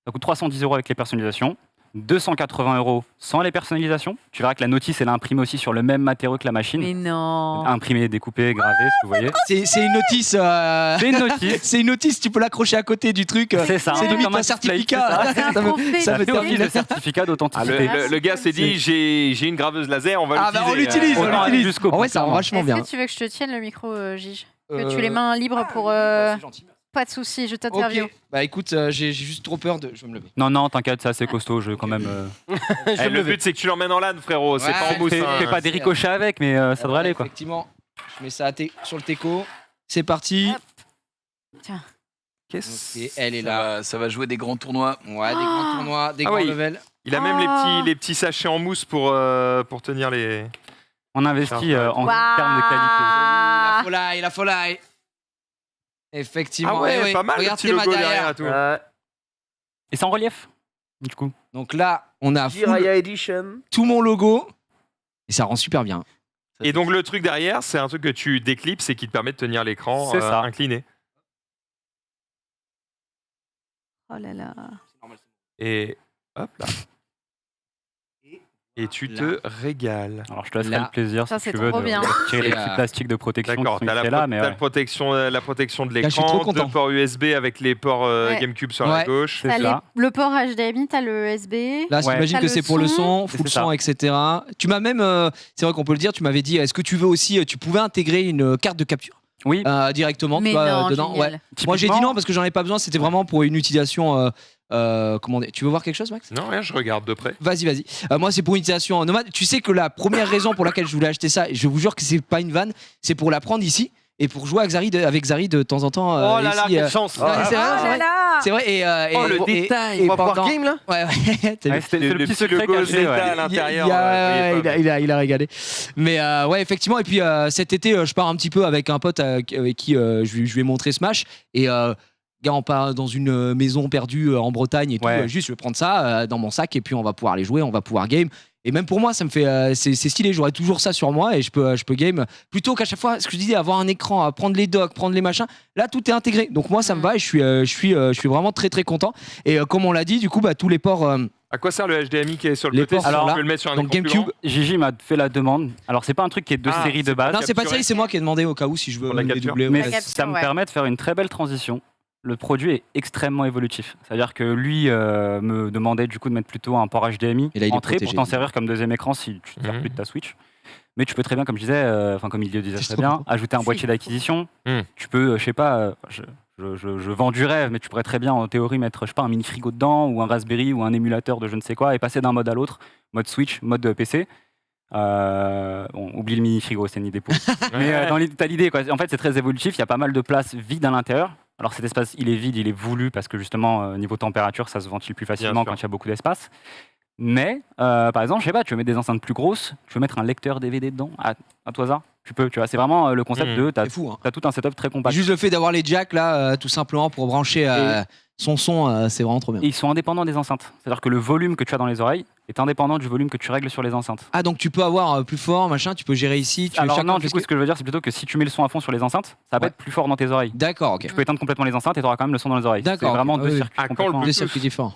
Ça coûte 310 € avec les personnalisations. 280 € sans les personnalisations. Tu verras que la notice, elle est imprimée aussi sur le même matériau que la machine. Mais non. Imprimée, découpée, gravée, ce que vous voyez. C'est une notice. C'est une notice. C'est une notice, tu peux l'accrocher à côté du truc. C'est ça. C'est limite Comme un display, certificat. c'est ça. Ça me- trophée. ça me fait office termine. de certificat Ah, d'authenticité. le gars s'est dit j'ai une graveuse laser, on va Ah bah on l'utiliser. l'utilise, Autant on aller l'utilise. jusqu'au bout, En vrai, ça rend clairement. vachement Est-ce bien. que tu veux que je te tienne le micro, Gige? Que tu les mains libres pour. Pas de soucis, je t'interview. Ok. Bah écoute, j'ai juste trop peur de. Je vais me lever. Non, t'inquiète, c'est assez costaud. Je quand même. Eh, le but c'est que tu l'emmènes en LAN, frérot. C'est Ouais, pas en mousse. Fais hein. pas des ricochets avec, mais ça devrait aller quoi. Effectivement. Je mets ça sur le teco. C'est parti. Qu'est-ce- Et elle est là. Ça va jouer des grands tournois. Ouais, des grands tournois, des Ah grands oui. levels. Il a même Ah. les petits sachets en mousse pour tenir les. On investit en Waouh. termes de qualité. La folie. Effectivement. Ah ouais, Eh oui. pas mal le Regarde petit tes mains logo derrière et tout. Et c'est en relief, du coup. Donc là, on a full Jiraya Edition. tout mon logo. Et ça rend super bien. Et donc le truc derrière, c'est un truc que tu déclipses et qui te permet de tenir l'écran C'est ça. incliné. Oh là là. Et hop là. Et tu te régales. Alors je te laisserai Là. le plaisir Ça, si c'est tu veux trop de bien. tirer les Et, petits plastiques de protection qui D'accord, sont t'as ici et là, mais la ouais. protection de Là, je suis trop l'écran, content. deux ports USB avec les ports Ouais. GameCube sur la Ouais. gauche. C'est T'as ça. le port HDMI, t'as le USB. Là, Ouais. j'imagine T'as que le c'est pour le son, C'est full ça. son, etc. Tu m'as même, c'est vrai qu'on peut le dire, tu m'avais dit, est-ce que tu veux aussi, tu pouvais intégrer une carte de capture Oui, directement, Mais tu vois, non, dedans. génial. Ouais. Moi, j'ai dit non parce que j'en ai pas besoin. C'était vraiment pour une utilisation. Comment dire. Tu veux voir quelque chose, Max? Non, rien, je regarde de près. Vas-y. Moi, c'est pour une utilisation nomade. Tu sais que la première raison pour laquelle je voulais acheter ça, et je vous jure que c'est pas une vanne, c'est pour la prendre ici et pour jouer avec Zari de temps en temps. Oh là là, ici, quelle chance. Ouais, c'est vrai, Oh c'est là vrai. là. C'est vrai. Oh, le détail. On va pouvoir pendant- game là. Ouais. T'as vu. c'est le petit secret logo caché. Zelda ouais. à l'intérieur. Il a régalé. Mais ouais, effectivement. Et puis cet été, je pars un petit peu avec un pote avec qui je lui ai montré Smash. Et gars, on part dans une maison perdue en Bretagne et tout. Ouais. Juste, je vais prendre ça dans mon sac et puis on va pouvoir aller jouer, on va pouvoir game. Et même pour moi, ça me fait, c'est stylé. J'aurais toujours ça sur moi et je peux game plutôt qu'à chaque fois, ce que je disais, avoir un écran, prendre les docks, prendre les machins. Là, tout est intégré. Donc moi, ça me va et je suis vraiment très très content. Et comme on l'a dit, du coup, tous les ports. À quoi sert le HDMI qui est sur le Les côté? ports Si sont tu là. peux le mettre sur un Donc écran plus GameCube. Gigi m'a fait la demande. Alors c'est pas un truc qui est de Ah, série de base, Non, c'est pas capturé. ça. C'est moi qui ai demandé au cas où si je veux Pour la me capture. dédoubler. mais La capture, ça me ouais. permet de faire une très belle transition. Le produit est extrêmement évolutif. C'est-à-dire que lui me demandait du coup de mettre plutôt un port HDMI Et là, il est entrée pour protégé. t'en servir comme deuxième écran si tu ne sers Mhm. plus de ta Switch. Mais tu peux très bien, comme je disais, enfin comme il le disait C'est très trop bien, content. ajouter un boîtier d'acquisition. Mhm. Tu peux, je sais pas, je vends du rêve, mais tu pourrais très bien en théorie mettre, je sais pas, un mini frigo dedans ou un Raspberry ou un émulateur de je ne sais quoi et passer d'un mode à l'autre, mode Switch, mode PC. Bon, oublie le mini frigo, c'est une idée pour. Mais t'as l'idée quoi. En fait, c'est très évolutif. Il y a pas mal de place vide à l'intérieur. Alors cet espace, il est vide, il est voulu parce que justement niveau température, ça se ventile plus facilement sûr. quand il y a beaucoup d'espace. Mais par exemple, je sais pas, tu veux mettre des enceintes plus grosses, tu veux mettre un lecteur DVD dedans, à tout hasard, tu peux. Tu vois, c'est vraiment le concept Mhm. de C'est fou. Hein. t'as tout un setup très compact. Juste le fait d'avoir les jacks là, tout simplement pour brancher son son, c'est vraiment trop bien. Et ils sont indépendants des enceintes. C'est-à-dire que le volume que tu as dans les oreilles est indépendant du volume que tu règles sur les enceintes. Ah donc tu peux avoir plus fort, machin, tu peux gérer ici. Alors chacun non, fait du ce coup, que- ce que je veux dire, c'est plutôt que si tu mets le son à fond sur les enceintes, ça va pas Ouais. être plus fort dans tes oreilles. D'accord, ok. Tu peux éteindre complètement les enceintes et tu auras quand même le son dans les oreilles. D'accord, C'est vraiment ok. deux Oui. circuits À quand le complètement- Deux Bluetooth circuits différents.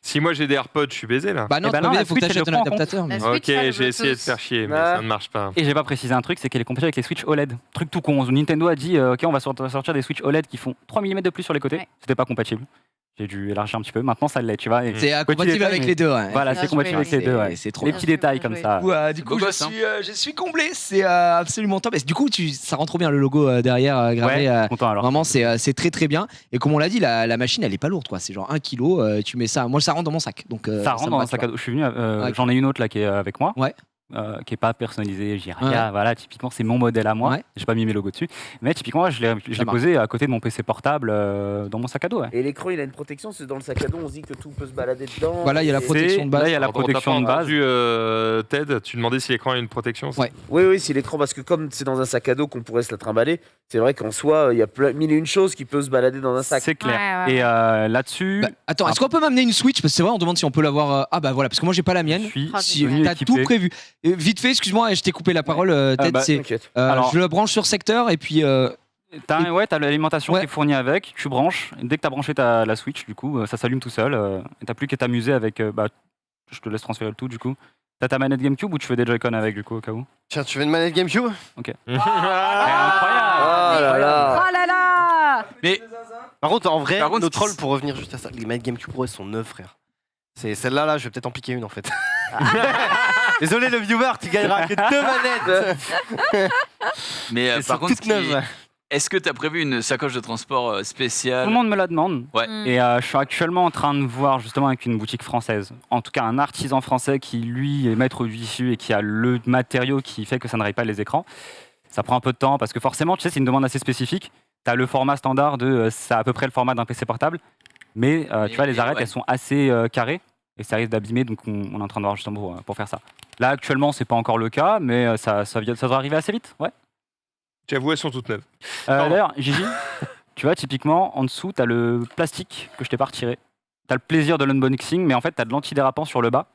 Si moi j'ai des AirPods, je suis baisé là. Bah non, Eh ben c'est non, pas la bien, faut que Switch, t'achètes elle un le prend en adaptateur. mais- La Switch, Ok, a le j'ai essayé de Bluetooth. faire chier, mais Ah. ça ne marche pas. Et j'ai pas précisé un truc, c'est qu'elle est compatible avec les Switch OLED. Truc tout con. Nintendo a dit, ok, on va sortir des Switch OLED qui font 3 mm de plus sur les côtés. Ouais. C'était pas compatible. J'ai dû élargir un petit peu. Maintenant, ça l'est, tu vois. Et C'est petit compatible détail, avec mais- les deux. Ouais. Voilà, Bien c'est compatible joué, avec les deux. Ouais. C'est trop Les bien. petits Bien détails joué, comme bien ça. Du Beau coup, gosse, hein. je suis comblé. C'est absolument top. Et du coup, ça rend trop bien le logo derrière gravé. Ouais, content alors. Vraiment, c'est très très bien. Et comme on l'a dit, la machine, elle est pas lourde, quoi. C'est genre 1 kg. Tu mets ça. Moi, ça rentre dans mon sac. Donc, Ça rentre me dans va, un sac tu à dos. Je suis venu, Ouais. j'en ai une autre là qui est avec moi. Ouais. Qui est pas personnalisée, j'y rien. Ouais. Voilà, typiquement, c'est mon modèle à moi. Ouais. J'ai pas mis mes logos dessus. Mais typiquement, je l'ai marche. posé à côté de mon PC portable dans mon sac à dos. Ouais. Et l'écran, il a une protection, c'est dans le sac à dos, on se dit que tout peut se balader dedans. Voilà, il y a la Et- protection de base. Là, il y a la Pardon, protection de t'as pas base. entendu, Ted, tu demandais si l'écran a une protection. Ouais. Oui, si l'écran, parce que comme c'est dans un sac à dos qu'on pourrait se la trimballer, c'est vrai qu'en soi, il y a mille et une choses qui peuvent se balader dans un sac. C'est clair. Ouais, ouais, Et là-dessus, Bah, attends, est-ce qu'on peut m'amener une Switch? Parce que c'est vrai, on demande si on peut l'avoir. Ah bah voilà, parce que moi j'ai pas la je mienne. suis Ah, Si venu t'as équipé. tout prévu. Vite fait, excuse-moi, je t'ai coupé la parole. Ted, bah, c'est. T'inquiète. Alors- Je le branche sur secteur et puis. T'as l'alimentation Ouais. qui est fournie avec, tu branches. Dès que t'as branché la Switch, du coup, ça s'allume tout seul. Et t'as plus qu'à t'amuser avec. Je te laisse transférer le tout, du coup. T'as ta manette GameCube ou tu fais des Joy-Con avec, du coup, au cas où? Tiens, tu veux une manette GameCube? Incroyable! Oh là là. Oh là là. Mais Par contre, en vrai, Par contre, nos ce qui trolls, s- pour revenir juste à ça, les manettes GameCube Pro, elles sont neuves, frère. C'est celle-là, là, je vais peut-être en piquer une en fait. Désolé le viewer, tu gagneras que 2 manettes. mais Elles par sont contre, toutes neuves. est-ce que tu as prévu une sacoche de transport Tout spéciale? le monde me la demande. Ouais. Mm. Et je suis actuellement en train de voir justement avec une boutique française, en tout cas un artisan français qui lui est maître du tissu et qui a le matériau qui fait que ça ne raye pas les écrans. Ça prend un peu de temps parce que forcément, tu sais, c'est une demande assez spécifique. Tu as le format standard c'est à peu près le format d'un PC portable, mais tu vois, les arêtes, ouais. elles sont assez carrées et ça risque d'abîmer, donc on est en train de voir justement pour faire ça. Là, actuellement, c'est pas encore le cas, mais ça devrait arriver assez vite. Ouais. J'avoue, elles sont toutes neuves. Pardon. D'ailleurs, Gigi, tu vois, typiquement, en dessous, tu as le plastique que je t'ai pas retiré. Tu as le plaisir de l'unboxing, mais en fait, tu as de l'antidérapant sur le bas.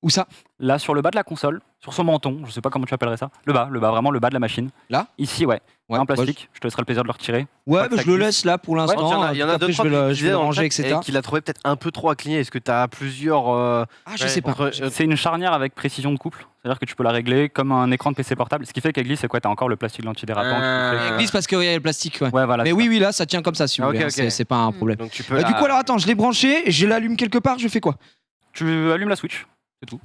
Où ça? Là, sur le bas de la console, sur son menton, je sais pas comment tu appellerais ça. Le bas, vraiment le bas de la machine. Là? Ici, ouais. Ouais, En plastique, je te laisserai le plaisir de le retirer. Ouais, Pas que bah, ça je le glisse. laisse là pour l'instant. Il y en a Après, deux, je vais le, je vais le ranger, et etc. qu'il a trouvé peut-être un peu trop à cligner. Est-ce que tu as plusieurs. Ah, je sais pas. C'est une charnière avec précision de couple. C'est-à-dire que tu peux la régler comme un écran de PC portable. Ce qui fait qu'elle glisse, c'est quoi? Tu as encore le plastique de l'antidérapant. qui fait Elle que- glisse parce qu'il y a le plastique, ouais. Ouais, voilà. Mais c'est oui, là, ça tient comme ça, si vous Ah, voulez. ok, hein, ok. c'est pas un problème. Donc tu peux. Du coup, alors attends, je l'ai branché, je l'allume quelque part, je fais quoi? ça. Tu allumes la Switch, c'est tout.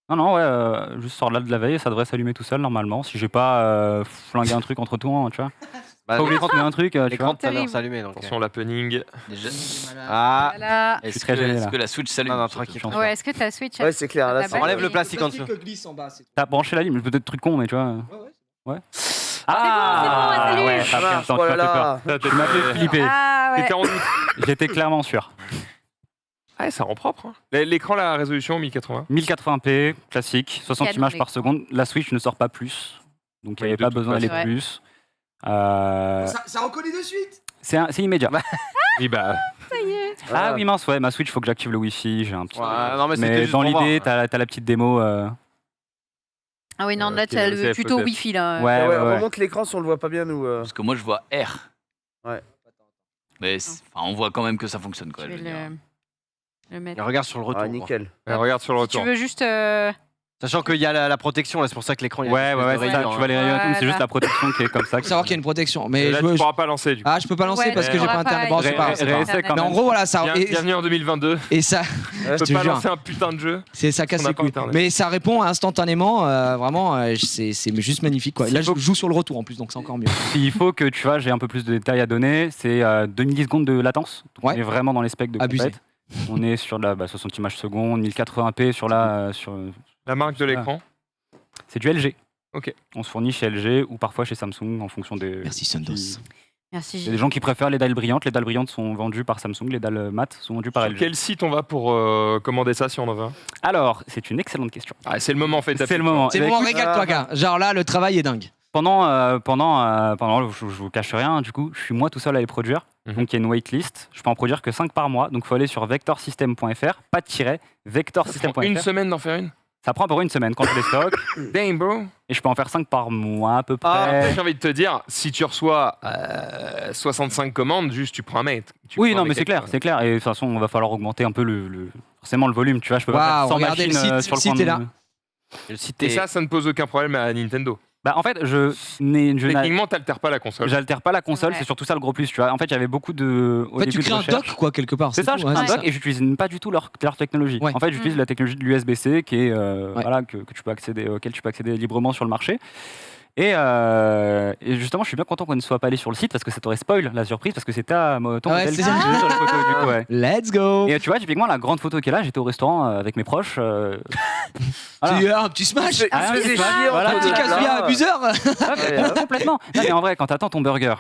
Non, ouais, juste sors là de la veille, ça devrait s'allumer tout seul normalement. Si j'ai pas flingué un truc entre temps, tu vois. Bah, Pas oublié de te mettre un truc, tu l'écran vois. tout à l'heure Terrible. s'allumer. Donc. Attention, l'happening. Déjà. Ah, Voilà. Est-ce très que, gêné, est-ce là. que la Switch s'allume? Non, non, surtout tranquille. Ouais, est-ce que ta Switch Ouais, c'est clair. Là, la c'est- balle, enlève le et- plastique en dessous. glisse en bas, c'est T'as branché la ligne, peut-être truc con, mais tu vois. Ouais. c'est Ah bon, ouais, salut. t'as pris un temps, Oh tu là m'as fait peur. là. Tu m'as fait flipper. Ah ouais. T'étais en doute. J'étais clairement sûr. Ouais, ça rend propre. Hein. L'écran, la résolution 1080. 1080p, classique, 60 Canon images par l'écran. seconde. La Switch ne sort pas plus. Donc il Oui, n'y avait de pas toute besoin d'aller façon. plus. Ça reconnaît de suite. C'est immédiat. Oui, bah. Ah oui, mince, ouais, ma Switch, faut que j'active le Wi-Fi. J'ai un petit. Ouais, non, mais c'était mais juste dans pour voir. l'idée, t'as la petite démo. Ah oui, non, là, Ok, tu as le c'est tuto peut-être. Wi-Fi là. Ouais, Ah ouais, ouais, ouais. remonte l'écran si on le voit pas bien, nous. Parce que moi, je vois R. Ouais. Mais on voit quand même que ça fonctionne, quoi. Je je vais veux dire. le mettre. Et regarde sur le retour. Ah, nickel. Regarde sur le Si tu retour. veux juste. Sachant qu'il y a la protection, là, c'est pour ça que l'écran. il y a Ouais, une ouais, espèce de c'est ça, rayure, tu hein. vois les rayons et tout, mais c'est Voilà. juste la protection qui est comme ça. Faut savoir qu'il y a une protection. Mais Là, je tu veux. pourras pas lancer, du coup. Ah, je peux pas lancer Ouais, parce que tu j'ai pas pourras internet. pas Bon, c'est pas grave, c'est pas grave. Réessaie quand Mais en même. gros, voilà, ça. Bienvenue en 2022. Et ça, Tu je peux te pas jure. lancer un putain de jeu. Ça casse On n'a les pas couilles. Internet. Mais ça répond instantanément, vraiment, c'est juste magnifique. Quoi. Là, je joue sur le retour en plus, donc c'est encore mieux. Il faut que tu vois, j'ai un peu plus de détails à donner. C'est 2 millisecondes de latence. Donc Ouais. On est vraiment dans les specs de Abusé. compète. On est sur la 60 images secondes, 1080p sur la. La marque de l'écran. C'est du LG. Ok. On se fournit chez LG ou parfois chez Samsung en fonction des. Merci Sundos. Merci Il y a Gilles. des gens qui préfèrent les dalles brillantes. Les dalles brillantes sont vendues par Samsung, les dalles mates sont vendues par Sur LG. quel site on va pour commander ça si on en veut un? Alors, c'est une excellente question. Ah, c'est le moment, fait. C'est le moment. C'est Eh ben, bon, écoute, régale-toi, gars. Genre là, le travail est dingue. pendant je vous cache rien, du coup, je suis moi tout seul à les produire. Mhm. Donc il y a une waitlist. Je peux en produire que 5 par mois. Donc il faut aller sur vectorsystem.fr, pas de tiret, vectorsystem.fr. Une semaine d'en faire une? Ça prend à peu près une semaine quand je les stocke. Damn, bro. Et je peux en faire 5 par mois à peu près. Après, j'ai envie de te dire, si tu reçois 65 commandes, juste tu prends un mate. Tu Oui, prends non, mais avec c'est clair, quelqu'un. c'est clair. Et de toute façon, on va falloir augmenter un peu forcément le volume. Tu vois, je peux pas Waouh, faire 100 regardez machines le site, sur le le site coin est là. de- Le site Et est- ça ne pose aucun problème à Nintendo. Bah, en fait, je Techniquement, t'altères pas la console. j'altère pas la console, Ouais. c'est surtout ça le gros plus. Tu vois. En fait, j'avais beaucoup de. Au En fait, tu début de crées un recherche. dock, quoi, quelque part. C'est ça, tout, je ouais, crée un c'est dock et j'utilise pas du tout leur technologie. Ouais. En fait, j'utilise la technologie de l'USB-C qui est Ouais. voilà que tu peux accéder, auquel tu peux accéder librement sur le marché. Et justement, je suis bien content qu'on ne soit pas allé sur le site parce que ça t'aurait spoil la surprise parce que c'est ton Ouais, modèle c'est qui ça. est sur la photo du coup. Ouais. Let's go. Et tu vois, typiquement, la grande photo qui est là, j'étais au restaurant avec mes proches. Voilà. Tu un petit smash. Il se Ah, faisait oui, chier voilà, entre Un petit deux casse-bien plats. abuseur. Complètement. Non, mais en vrai, quand t'attends ton burger,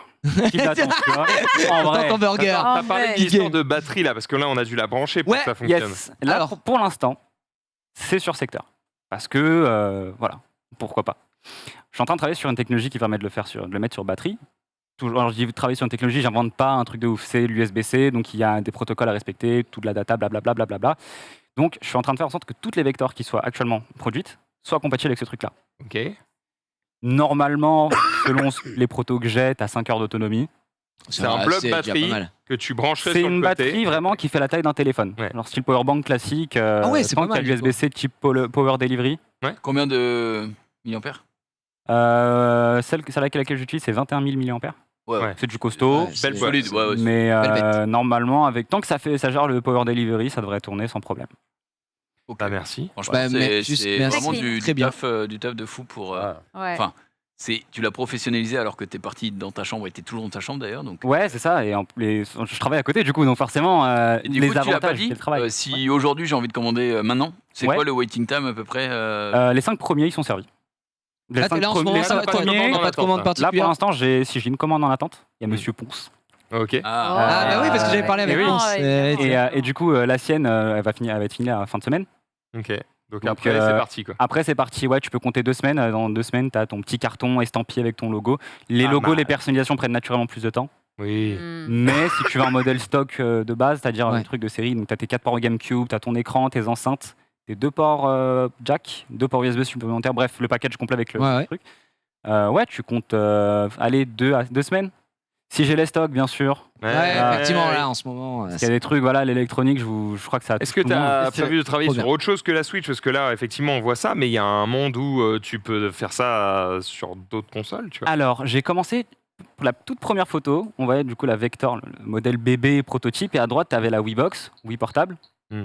qui t'attend, tu vois. En vrai. Ton burger. T'as En parlé vrai. de l'histoire de batterie là, parce que là on a dû la brancher pour Ouais, que ça fonctionne. Yes. Là, Alors. pour l'instant, c'est sur secteur. Parce que, voilà, pourquoi pas. Je suis en train de travailler sur une technologie qui permet de le mettre sur batterie. Toujours, alors je dis travailler sur une technologie, j'invente pas un truc de ouf. C'est l'USB-C, donc il y a des protocoles à respecter, toute la data, blablabla. Blablabla. Donc je suis en train de faire en sorte que toutes les vecteurs qui soient actuellement produites soient compatibles avec ce truc-là. Ok. Normalement, selon les protos que j'ai, t'as 5 heures d'autonomie. C'est un bloc batterie que tu brancherais C'est sur une le côté. batterie vraiment qui fait la taille d'un téléphone. Ouais. Alors style powerbank classique. Ah ouais, c'est je pense pas qu'il y a mal, l'USB-C type Power Delivery. Combien de milliampères Celle avec laquelle j'utilise, c'est 21 000 mAh. Ouais. C'est du costaud. Ouais, c'est Belle boîte. Solide, ouais, ouais. Mais Belle bête. normalement, tant que ça gère le Power Delivery, ça devrait tourner sans problème. Ok. Bah merci. Franchement, Bah, mais c'est juste, c'est merci. vraiment Très bien. du taf de fou pour. Ouais. Enfin, tu l'as professionnalisé alors que t'es parti dans ta chambre et t'es toujours dans ta chambre d'ailleurs. Donc. Ouais, c'est ça. Et je travaille à côté, du coup, donc forcément, Et du les coup, tu l'as pas avantages, dit c'est le travail. si aujourd'hui j'ai envie de commander maintenant, c'est Ouais. quoi le waiting time à peu près Les 5 premiers, ils sont servis. Les Là, cinq en ce moment, les ça cinq va, t'as premiers, pas de commande là, pour particulière. l'instant, si j'ai une commande en attente, il y a Monsieur Ponce. Ok. Ah, bah oui, parce que j'avais parlé avec oui. Ponce. Ouais, Et du coup, la sienne, elle va être finie à la fin de semaine. Ok. Donc Donc, après c'est parti quoi. Après, c'est parti. Ouais, tu peux compter 2 semaines. Dans 2 semaines, tu as ton petit carton estampillé avec ton logo. Les Pas logos, mal. les personnalisations prennent naturellement plus de temps. Oui. Mais si tu veux un modèle stock de base, c'est-à-dire Ouais. un truc de série, donc tu as tes 4 ports GameCube, tu as ton écran, tes enceintes, tes 2 ports jack, 2 ports USB supplémentaires, bref, le package complet avec le Ouais. truc. Ouais, tu comptes aller 2 semaines. Si j'ai les stocks, bien sûr. Ouais, effectivement, là, en ce moment. Parce qu'il y a des trucs, voilà, l'électronique, je crois que ça. Est-ce que tout tu le monde. as prévu de travailler Trop sur bien. autre chose que la Switch? Parce que là, effectivement, on voit ça, mais il y a un monde où tu peux faire ça sur d'autres consoles, tu vois. Alors, j'ai commencé pour la toute première photo. On voyait du coup la Vector, le modèle bébé prototype, et à droite, tu avais la Wii Box, Wii portable.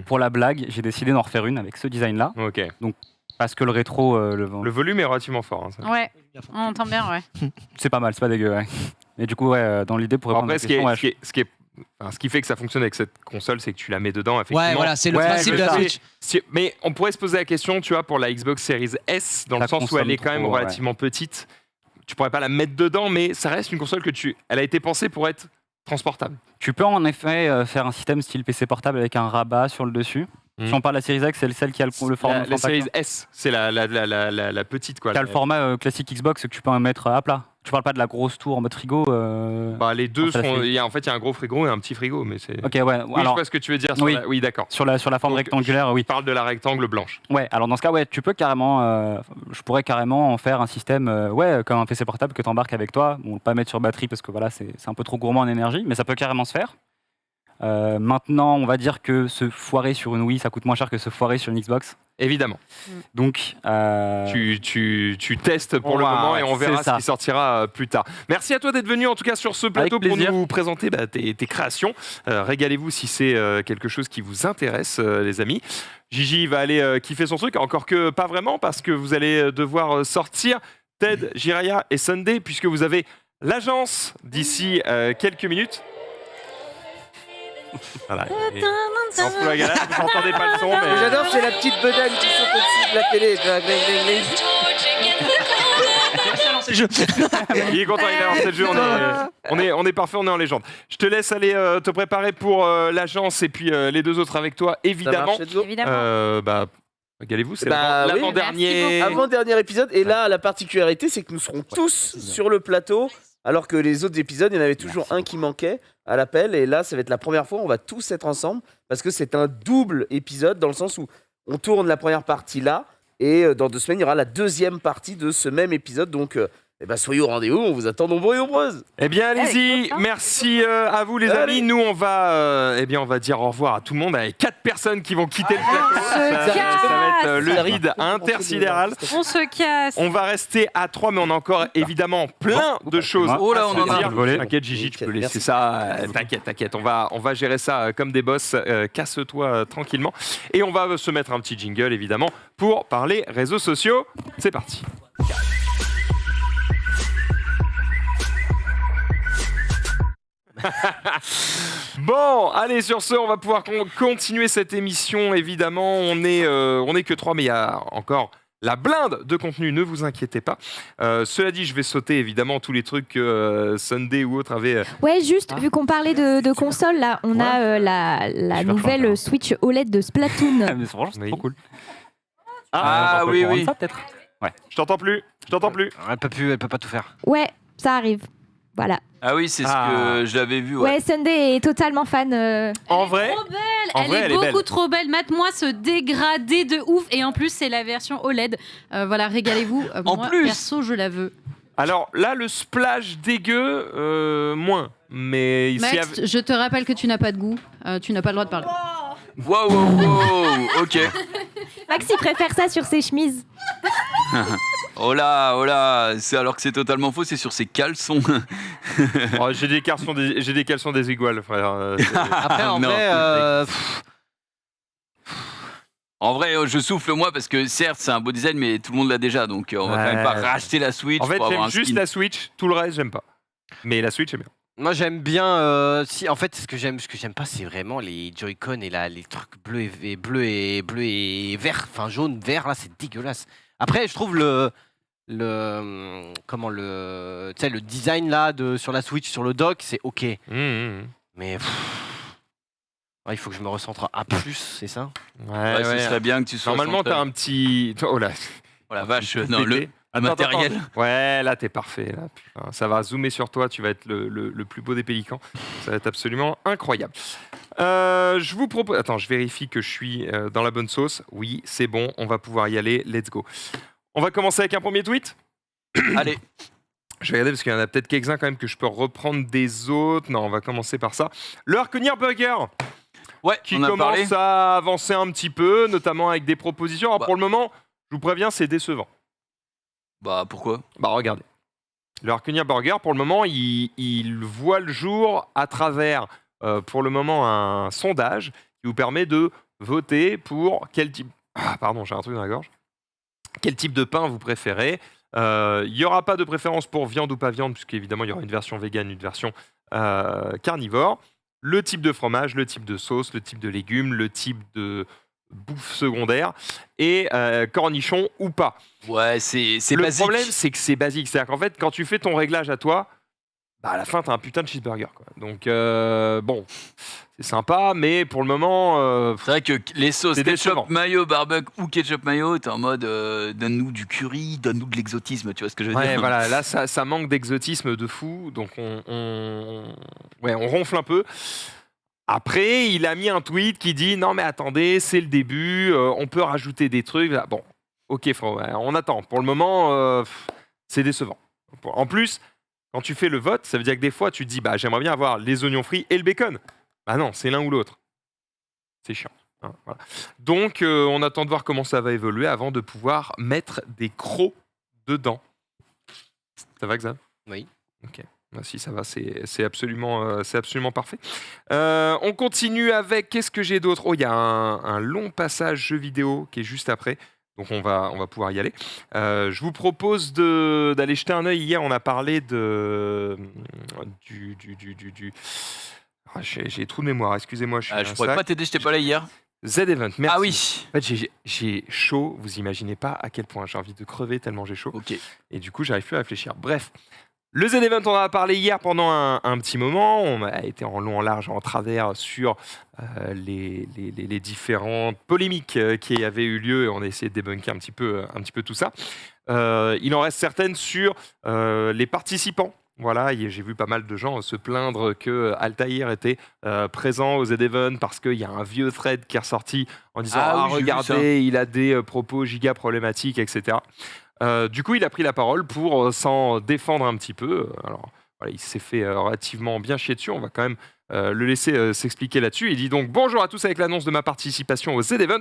Pour la blague, j'ai décidé d'en refaire une avec ce design-là, Ok. parce que le rétro, Le volume est relativement fort. Hein, ça. Ouais, on entend bien, ouais. c'est pas mal, c'est pas dégueu. Ouais. Mais du coup, ouais, dans l'idée pour répondre à Après, la question, ce qui fait que ça fonctionne avec cette console, c'est que tu la mets dedans, effectivement. Ouais, voilà, c'est le Ouais, principe de la c'est ça. Switch. Mais on pourrait se poser la question, tu vois, pour la Xbox Series S, dans le Ça sens où consomme elle est quand même trop, ouais. relativement petite. Tu pourrais pas la mettre dedans, mais ça reste une console elle a été pensée pour être transportable. Tu peux en effet faire un système style PC portable avec un rabat sur le dessus. Si on parle de la Series X, c'est celle qui a le format. La Series S, c'est la petite, quoi. Qui a le format classique Xbox que tu peux mettre à plat. Tu parles pas de la grosse tour en mode frigo. Bah, les deux ça sont. fait- Il y a un gros frigo et un petit frigo, mais c'est. Ok, ouais. Oui, je alors, vois ce que tu veux dire. oui. Oui, d'accord. sur la forme Donc, rectangulaire, oui. Je parle de la rectangle blanche. Ouais, alors dans ce cas, ouais, tu peux carrément. Je pourrais carrément en faire un système, comme un PC portable que tu embarques avec toi. Bon, pas mettre sur batterie parce que voilà, c'est un peu trop gourmand en énergie, mais ça peut carrément se faire. Maintenant, on va dire que se foirer sur une Wii, ça coûte moins cher que se foirer sur une Xbox. Évidemment. Donc, Tu testes pour le Ouais, moment et ouais, on verra c'est ce ça. qui sortira plus tard. Merci à toi d'être venu en tout cas sur ce plateau pour plaisir. nous présenter tes créations. Régalez-vous si c'est quelque chose qui vous intéresse, les amis. Gigi va aller kiffer son truc, encore que pas vraiment, parce que vous allez devoir sortir Ted, Jiraya et Sunday, puisque vous avez l'agence d'ici quelques minutes. Voilà. C'est en full la galère, vous n'entendez pas le son, mais... J'adore, c'est la petite bedaine qui saute au-dessus de la télé. Tu vois, gling, gling, gling. C'est le jeu. Il est content, il a lancé le jeu, on est parfait, on est en légende. Je te laisse aller te préparer pour l'agence et puis les deux autres avec toi, Ça évidemment. marche, let's go. Évidemment. Régalez-vous, c'est Bah oui. l'avant-dernier. Avant-dernier épisode, et là, la particularité, c'est que nous serons tous sur le plateau, alors que les autres épisodes, il y en avait toujours un qui manquait à l'appel, et là, ça va être la première fois, on va tous être ensemble, parce que c'est un double épisode, dans le sens où on tourne la première partie là, et dans 2 semaines, il y aura la deuxième partie de ce même épisode, donc Eh ben, soyez au rendez-vous, on vous attend nombreux et nombreuses. Eh bien, allez-y. Merci à vous, les amis. Nous, on va dire au revoir à tout le monde avec 4 personnes qui vont quitter le plateau. Ça va être le vide intersidéral. On se casse. On va rester à 3, mais on a encore évidemment plein de choses. Oh là, à on se en a dire. un volet. T'inquiète, Gigi, tu peux laisser Merci. ça. T'inquiète. On va gérer ça comme des boss. Casse-toi tranquillement. Et on va se mettre un petit jingle, évidemment, pour parler réseaux sociaux. C'est parti. Bon, allez, sur ce, on va pouvoir continuer cette émission. Évidemment, on est que 3, mais il y a encore la blinde de contenu, ne vous inquiétez pas. Cela dit, je vais sauter évidemment tous les trucs que Sunday ou autre avait. Ouais, juste, vu qu'on parlait de console, là, on a la nouvelle Switch OLED de Splatoon. Mais franchement, c'est trop cool. Ah oui, oui. Ça, peut-être. Je t'entends plus. Elle peut pas tout faire. Ouais, ça arrive. Voilà. Ah oui, c'est ce que j'avais vu. Ouais, Sunday est totalement fan. En vrai, Trop belle. En Elle vrai, est elle est beaucoup belle. trop belle. Mate-moi ce dégradé de ouf. Et en plus, c'est la version OLED. Voilà, régalez-vous. En Moi, plus. perso, je la veux. alors là, le splash dégueu, moins. Mais ici, Max, je te rappelle que tu n'as pas de goût. Tu n'as pas le droit de parler. Wow, ok. Maxi préfère ça sur ses chemises. Oh là, c'est alors que c'est totalement faux, c'est sur ses caleçons. oh, j'ai des caleçons désiguales, frère. Après, en Non. vrai, En vrai, je souffle moi parce que certes, c'est un beau design, mais tout le monde l'a déjà, donc on va quand même Ouais. pas racheter la Switch En fait, pour avoir j'aime un juste skin. la Switch. Tout le reste, j'aime pas. Mais la Switch, j'aime bien. moi j'aime bien. En fait, ce que j'aime pas, c'est vraiment les Joy-Con et les trucs bleus et vert, enfin jaune, vert. Là, c'est dégueulasse. Après, je trouve le design là sur la Switch, sur le dock, c'est ok. Mais il faut que je me recentre à plus, c'est ça? Ouais, ce serait bien que tu sois. Normalement, centré. t'as un petit. Oh là. Oh la vache, non, le matériel. Attends. Ouais, là, t'es parfait. Là. Putain, ça va zoomer sur toi. Tu vas être le plus beau des pélicans. Ça va être absolument incroyable. Je vous propose. Attends, je vérifie que je suis dans la bonne sauce. Oui, c'est bon. On va pouvoir y aller. Let's go. On va commencer avec un premier tweet. Allez. Je vais regarder parce qu'il y en a peut-être quelques-uns quand même que je peux reprendre des autres. Non, on va commencer par ça. Le Harkonier Burger Ouais, qui on a parlé. commence à avancer un petit peu, notamment avec des propositions. Alors Bah. pour le moment, je vous préviens, c'est décevant. Bah pourquoi? Bah regardez. Le Harkonier Burger, pour le moment, il voit le jour à travers, pour le moment, un sondage qui vous permet de voter pour quel type... Ah, pardon, j'ai un truc dans la gorge. Quel type de pain vous préférez. Il n'y aura pas de préférence pour viande ou pas viande, puisqu'évidemment, il y aura une version vegan, une version carnivore. Le type de fromage, le type de sauce, le type de légumes, le type de bouffe secondaire et cornichons ou pas. Ouais, c'est Le basique. problème, c'est que c'est basique. C'est-à-dire qu'en fait, quand tu fais ton réglage à toi, bah à la fin, t'as un putain de cheeseburger, quoi. Donc, bon, c'est sympa, mais pour le moment, C'est vrai que les sauces C'est décevant. ketchup mayo, barbecue ou ketchup mayo, t'es en mode donne-nous du curry, donne-nous de l'exotisme, tu vois ce que je veux ouais, dire? voilà, là, ça manque d'exotisme de fou. Donc, ouais, on ronfle un peu. Après, il a mis un tweet qui dit non, mais attendez, c'est le début, on peut rajouter des trucs. Ah, bon, ok, frérot, on attend. Pour le moment, c'est décevant. En plus, quand tu fais le vote, ça veut dire que des fois, tu te dis bah, j'aimerais bien avoir les oignons frits et le bacon. Bah non, c'est l'un ou l'autre. C'est chiant. Hein, voilà. Donc, on attend de voir comment ça va évoluer avant de pouvoir mettre des crocs dedans. Ça va, Xav? Oui. Ok. Ah, si ça va, c'est absolument parfait. On continue avec, qu'est-ce que j'ai d'autre? Oh, il y a un long passage jeu vidéo qui est juste après, donc on va pouvoir y aller. Je vous propose d'aller jeter un œil. Hier, on a parlé du Ah, j'ai trou de mémoire, excusez-moi. Je pourrais pas t'aider, j'étais pas là hier. Z-Event, merci. Ah oui. En fait, j'ai chaud, vous imaginez pas à quel point j'ai envie de crever tellement j'ai chaud. Ok. Et du coup, j'arrive plus à réfléchir. Bref, le Z-Event, on en a parlé hier pendant un petit moment. On a été en long, en large, en travers sur les différentes polémiques qui avaient eu lieu et on a essayé de débunker un petit peu tout ça. Il en reste certaines sur les participants. Voilà, j'ai vu pas mal de gens se plaindre que Altaïr était présent au Z-Event parce qu'il y a un vieux thread qui est ressorti en disant Ah oui, j'ai vu regardez, il a des propos giga problématiques, etc. Du coup, il a pris la parole pour s'en défendre un petit peu. Alors, voilà, il s'est fait relativement bien chier dessus. On va quand même le laisser s'expliquer là-dessus. Il dit donc « Bonjour à tous, avec l'annonce de ma participation au Z-Event,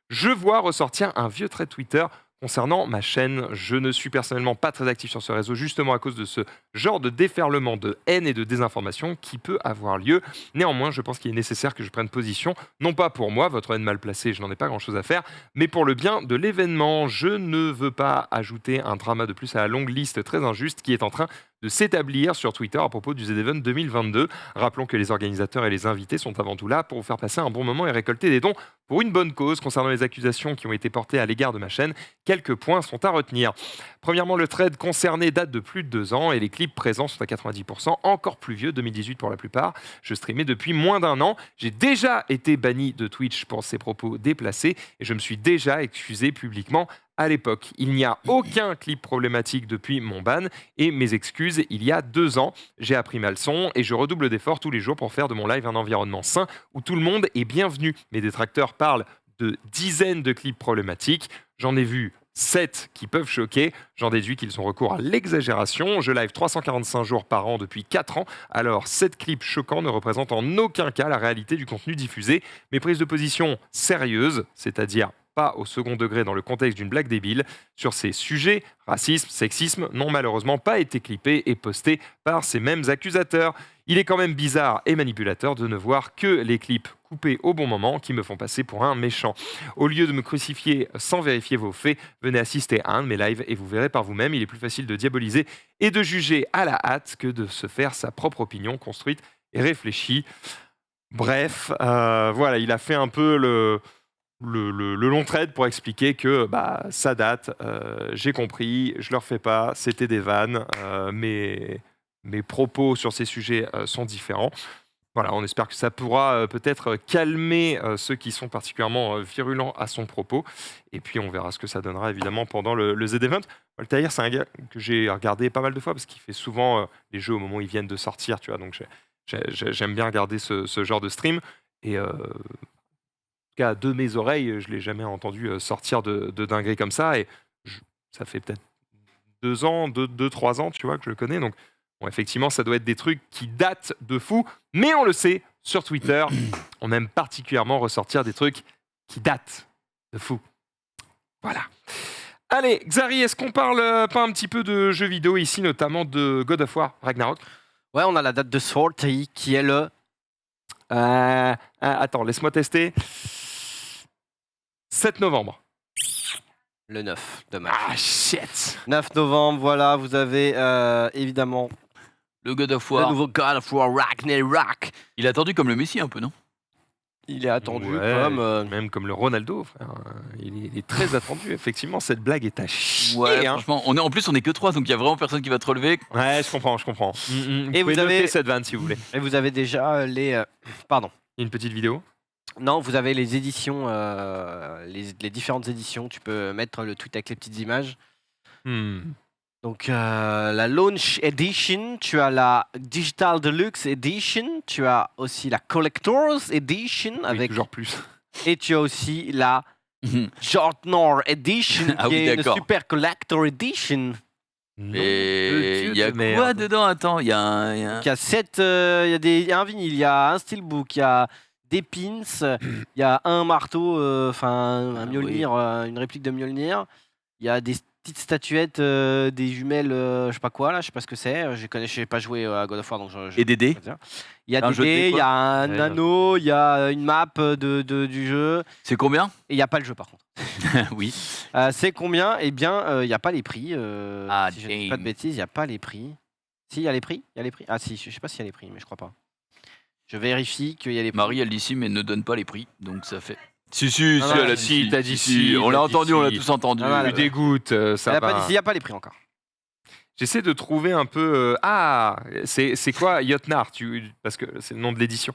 je vois ressortir un vieux thread Twitter concernant ma chaîne. Je ne suis personnellement pas très actif sur ce réseau, justement à cause de ce genre de déferlement de haine et de désinformation qui peut avoir lieu. Néanmoins, je pense qu'il est nécessaire que je prenne position, non pas pour moi, votre haine mal placée, je n'en ai pas grand-chose à faire, mais pour le bien de l'événement. Je ne veux pas ajouter un drama de plus à la longue liste très injuste qui est en train de s'établir sur Twitter à propos du Z-Event 2022. Rappelons que les organisateurs et les invités sont avant tout là pour vous faire passer un bon moment et récolter des dons pour une bonne cause. Concernant les accusations qui ont été portées à l'égard de ma chaîne, quelques points sont à retenir. Premièrement, le thread concerné date de plus de 2 ans et les clips présents sont à 90% encore plus vieux, 2018 pour la plupart. Je streamais depuis moins d'1 an. J'ai déjà été banni de Twitch pour ces propos déplacés et je me suis déjà excusé publiquement à l'époque. Il n'y a aucun clip problématique depuis mon ban et mes excuses il y a 2 ans. J'ai appris ma leçon et je redouble d'efforts tous les jours pour faire de mon live un environnement sain où tout le monde est bienvenu. Mes détracteurs parlent de dizaines de clips problématiques. J'en ai vu 7 qui peuvent choquer. J'en déduis qu'ils ont recours à l'exagération. Je live 345 jours par an depuis 4 ans. Alors, 7 clips choquants ne représentent en aucun cas la réalité du contenu diffusé. Mes prises de position sérieuses, c'est-à-dire pas au second degré dans le contexte d'une blague débile, sur ces sujets, racisme, sexisme, n'ont malheureusement pas été clippés et postés par ces mêmes accusateurs. Il est quand même bizarre et manipulateur de ne voir que les clips coupés au bon moment qui me font passer pour un méchant. Au lieu de me crucifier sans vérifier vos faits, venez assister à un de mes lives et vous verrez par vous-même. Il est plus facile de diaboliser et de juger à la hâte que de se faire sa propre opinion construite et réfléchie. Bref, voilà, il a fait un peu le long thread pour expliquer que ça date, j'ai compris, je le refais pas, c'était des vannes, mes propos sur ces sujets sont différents. Voilà, on espère que ça pourra peut-être calmer ceux qui sont particulièrement virulents à son propos. Et puis on verra ce que ça donnera évidemment pendant le Z-Event. Altair, c'est un gars que j'ai regardé pas mal de fois parce qu'il fait souvent les jeux au moment où ils viennent de sortir, tu vois. Donc j'aime bien regarder ce genre de stream. Et cas de mes oreilles, je ne l'ai jamais entendu sortir de dinguerie comme ça. Et ça fait peut-être 2 ans, 2-3 ans, tu vois, que je le connais. Donc, bon, effectivement, ça doit être des trucs qui datent de fou. Mais on le sait, sur Twitter, on aime particulièrement ressortir des trucs qui datent de fou. Voilà. Allez, Xari, est-ce qu'on parle pas un petit peu de jeux vidéo ici, notamment de God of War Ragnarok? Ouais, on a la date de sortie qui est le... attends, laisse-moi tester. 7 novembre. Le 9, dommage. Ah, shit. 9 novembre, voilà, vous avez évidemment le God of le War. nouveau God of War Ragnarok. Il est attendu comme le Messi un peu, non? Il est attendu Ouais, comme... même comme le Ronaldo, frère. Il est très attendu, effectivement. Cette blague est à chier. Ouais, hein. franchement, en plus on est que 3, donc il y a vraiment personne qui va te relever. Ouais, je comprends. Et vous avez noter cette vanne si vous voulez. Et vous avez déjà les... Pardon. Une petite vidéo. Non, vous avez les éditions, les différentes éditions. Tu peux mettre le tweet avec les petites images. Donc la Launch Edition, tu as la Digital Deluxe Edition, tu as aussi la Collector's Edition avec toujours plus. Et tu as aussi la Jortnor Edition Ah qui oui, est une d'accord. Super Collector Edition. Et il y a de merde. quoi dedans? Attends, il y a un... Il y a 7, il y a un vinyle, il y a un steelbook, il y a des pins, il y a un marteau, un Mjolnir, une réplique de Mjolnir. Il y a des petites statuettes, des jumelles, je sais pas quoi là, je sais pas ce que c'est. Je n'ai pas joué à God of War donc Et des dés. Il y a Un des jeu de dés, dés, il y quoi. a un anneau, il y a une map du jeu. C'est combien? Et il n'y a pas le jeu par contre. Oui. C'est combien? Eh bien, il n'y a pas les prix. Ah, si je ne dis pas de damn. bêtises, il n'y a pas les prix. Si, il y a les prix? Il y a les prix? Ah si, je sais pas s'il y a les prix, mais je crois pas. Je vérifie qu'il y a les prix. Marie, elle dit si, mais ne donne pas les prix, donc ça fait... Si, non, elle a si, dit t'as dit si, On l'a t'as entendu, dit on l'a si. tous entendu. Ah, voilà. Tu dégoûtes, ça Il n'y a pas les prix encore. J'essaie de trouver un peu... c'est quoi Jotnar parce que c'est le nom de l'édition.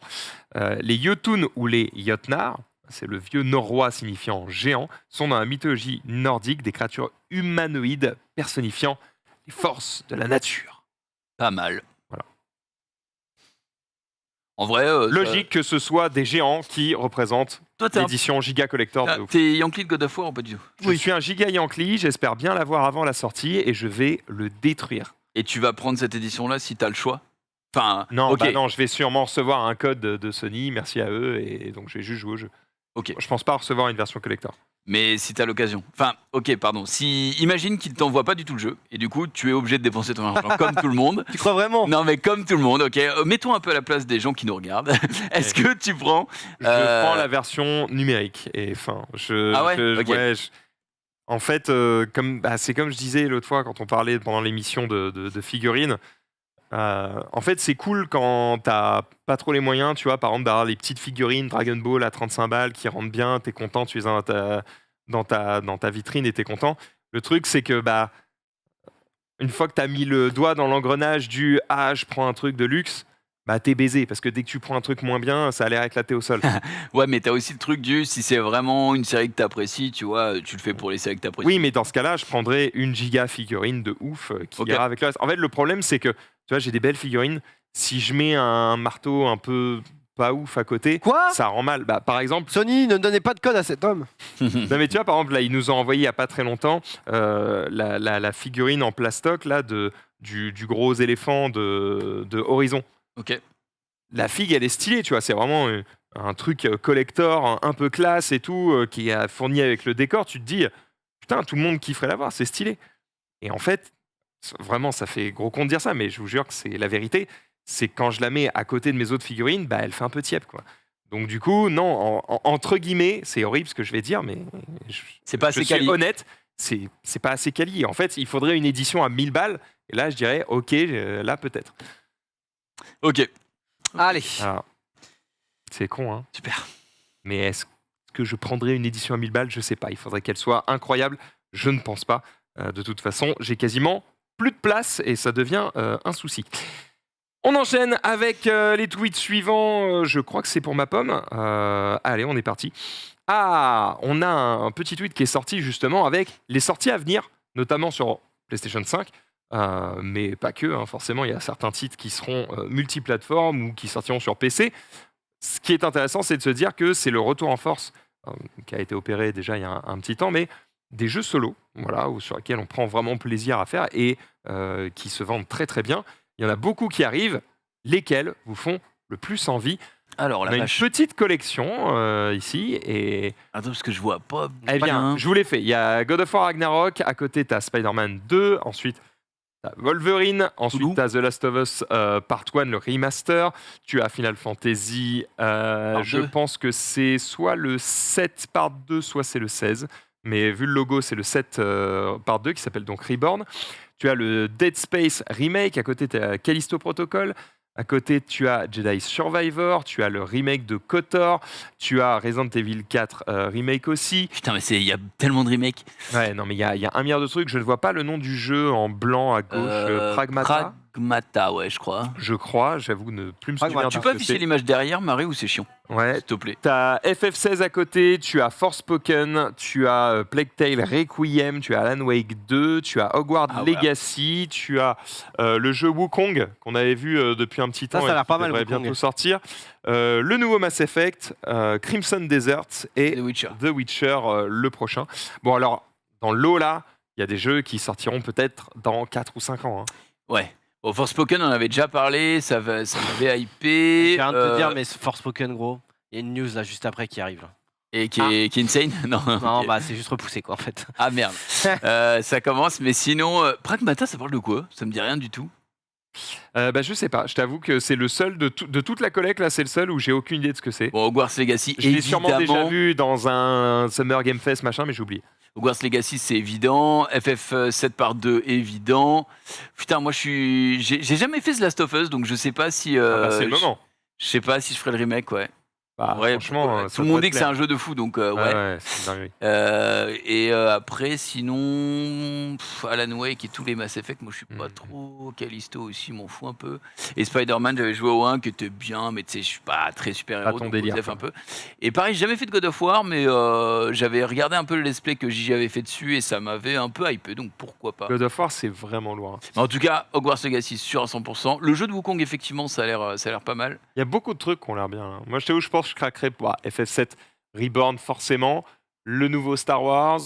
Les Jotun ou les Jotnar, c'est le vieux norrois signifiant géant, sont dans la mythologie nordique des créatures humanoïdes personnifiant les forces de la nature. Pas mal. Voilà. En vrai, Logique que ce soit des géants qui représentent toi, t'es l'édition Giga Collector. de ouf. t'es Yankee de God of War ou pas du tout? Je suis un Giga Yankee, j'espère bien l'avoir avant la sortie et je vais le détruire. Et tu vas prendre cette édition-là si t'as le choix? Enfin, Non, ok. bah non, je vais sûrement recevoir un code de Sony, merci à eux, et donc je vais juste jouer au jeu. Ok. Je pense pas recevoir une version collector. Mais si t'as l'occasion. Enfin, ok, pardon. Si imagine qu'il t'envoie pas du tout le jeu et du coup tu es obligé de dépenser ton argent comme tout le monde. Tu crois vraiment? Non mais comme tout le monde, ok. Mettons un peu à la place des gens qui nous regardent. Est-ce que tu prends Je prends la version numérique. Et enfin, Ah ouais Ok. En fait, c'est comme je disais l'autre fois quand on parlait pendant l'émission de figurines. En fait, c'est cool quand t'as pas trop les moyens, tu vois, par exemple, d'avoir les petites figurines Dragon Ball à 35 balles qui rentrent bien, t'es content, tu les as dans ta vitrine et t'es content. Le truc, c'est que une fois que t'as mis le doigt dans l'engrenage du « Ah, je prends un truc de luxe », t'es baisé, parce que dès que tu prends un truc moins bien, ça a l'air éclaté au sol. Ouais, mais t'as aussi le truc du si c'est vraiment une série que t'apprécies, tu vois, tu le fais pour les séries que t'apprécies. Oui, mais dans ce cas-là, je prendrais une giga figurine de ouf qui ira avec le reste. En fait, le problème, c'est que, tu vois, j'ai des belles figurines. Si je mets un marteau un peu pas ouf à côté, Quoi? ça rend mal. Par exemple, Sony, ne donnez pas de code à cet homme. non mais tu vois, par exemple, là, ils nous ont envoyé il y a pas très longtemps la figurine en plastoc là du gros éléphant de Horizon. Ok. La figue, elle est stylée, tu vois. C'est vraiment un truc collector, un peu classe et tout, qui est fourni avec le décor. Tu te dis, putain, tout le monde kifferait l'avoir, c'est stylé. Et en fait, vraiment, ça fait gros con de dire ça, mais je vous jure que c'est la vérité. C'est quand je la mets à côté de mes autres figurines, elle fait un peu tiep, quoi. Donc du coup, non, entre guillemets, c'est horrible ce que je vais dire, mais C'est pas assez je suis quali. honnête, c'est pas assez quali. En fait, il faudrait une édition à 1000 balles, et là, je dirais, ok, là, peut-être. Ok. Allez. Alors, c'est con, hein. Super. Mais est-ce que je prendrais une édition à 1000 balles? Je sais pas. Il faudrait qu'elle soit incroyable. Je ne pense pas. De toute façon, j'ai quasiment plus de place et ça devient un souci. On enchaîne avec les tweets suivants. Je crois que c'est pour ma pomme. Allez, on est parti. Ah, on a un petit tweet qui est sorti justement avec les sorties à venir, notamment sur PlayStation 5. Mais pas que, hein, forcément, il y a certains titres qui seront multiplateformes ou qui sortiront sur PC. Ce qui est intéressant, c'est de se dire que c'est le retour en force qui a été opéré déjà il y a un petit temps, mais des jeux solo, voilà, sur lesquels on prend vraiment plaisir à faire et qui se vendent très très bien. Il y en a beaucoup qui arrivent, lesquels vous font le plus envie. Alors, On a une petite collection ici et... Attends, parce que je vois pas. Eh bien, bien. je vous l'ai fait. Il y a God of War Ragnarok, à côté tu as Spider-Man 2, ensuite t'as Wolverine, ensuite tu as The Last of Us Part 1, le remaster, tu as Final Fantasy, je pense que c'est soit le 7 Part 2, soit c'est le 16, mais vu le logo, c'est le 7 Part 2 qui s'appelle donc Reborn. Tu as le Dead Space Remake, à côté tu as Callisto Protocol, à côté tu as Jedi Survivor, tu as le remake de KOTOR, tu as Resident Evil 4 Remake aussi. Putain, mais il y a tellement de remakes. Ouais, non, mais il y a 1 milliard de trucs. Je ne vois pas le nom du jeu en blanc à gauche. Pragmata. Pragmata, ouais, je crois. Je crois, j'avoue ne plus me souvenir. Tu peux afficher l'image derrière, Marie, ou c'est chiant? Ouais. S'il te plaît. T'as FF16 à côté, tu as Forspoken, tu as Plague Tale Requiem, tu as Alan Wake 2, tu as Hogwarts Legacy, tu as le jeu Wukong qu'on avait vu depuis un petit temps. Ça a l'air pas mal. Devrait bientôt sortir. Le nouveau Mass Effect, Crimson Desert et The Witcher le prochain. Bon, alors, dans l'eau là, il y a des jeux qui sortiront peut-être dans 4 ou 5 ans. Hein. Ouais. Bon, Forspoken, on en avait déjà parlé, ça m'avait hypé. J'ai rien de te dire, mais Forspoken, gros, il y a une news là juste après qui arrive. Là. Et qui est insane? Non, non okay. C'est juste repoussé quoi en fait. Ah merde. Ça commence, mais sinon, Pragmata, ça parle de quoi? Ça me dit rien du tout. Je sais pas, je t'avoue que c'est le seul de toute la collecte là, c'est le seul où j'ai aucune idée de ce que c'est. Bon, Hogwarts Legacy, je l'ai sûrement déjà vu dans un Summer Game Fest machin, mais j'ai oublié. Hogwarts Legacy, c'est évident. FF7 Part 2, évident. Putain, moi, j'ai jamais fait The Last of Us, donc je sais pas si... c'est le moment. Je sais pas si je ferai le remake, ouais. Bah, Ouais, franchement, tout le monde dit que c'est un jeu de fou, donc ouais. Ouais, c'est une dinguerie. Et après, sinon, Alan Wake et tous les Mass Effect, moi je suis pas trop. Callisto aussi, m'en fous un peu. Et Spider-Man, j'avais joué au 1 qui était bien, mais tu sais, je suis pas très super-héros. Pas ton donc délire, OZEF quoi. un peu. Et pareil, j'ai jamais fait de God of War, mais j'avais regardé un peu le let's play que Gigi avait fait dessus et ça m'avait un peu hypé, donc pourquoi pas. God of War, c'est vraiment loin. Mais en tout cas, Hogwarts Legacy sûr à 100%. Le jeu de Wukong, effectivement, ça a l'air pas mal. Il y a beaucoup de trucs qui ont l'air bien. Là. Moi, je sais où je pense que je craquerais pour FF7 Reborn, forcément. Le nouveau Star Wars.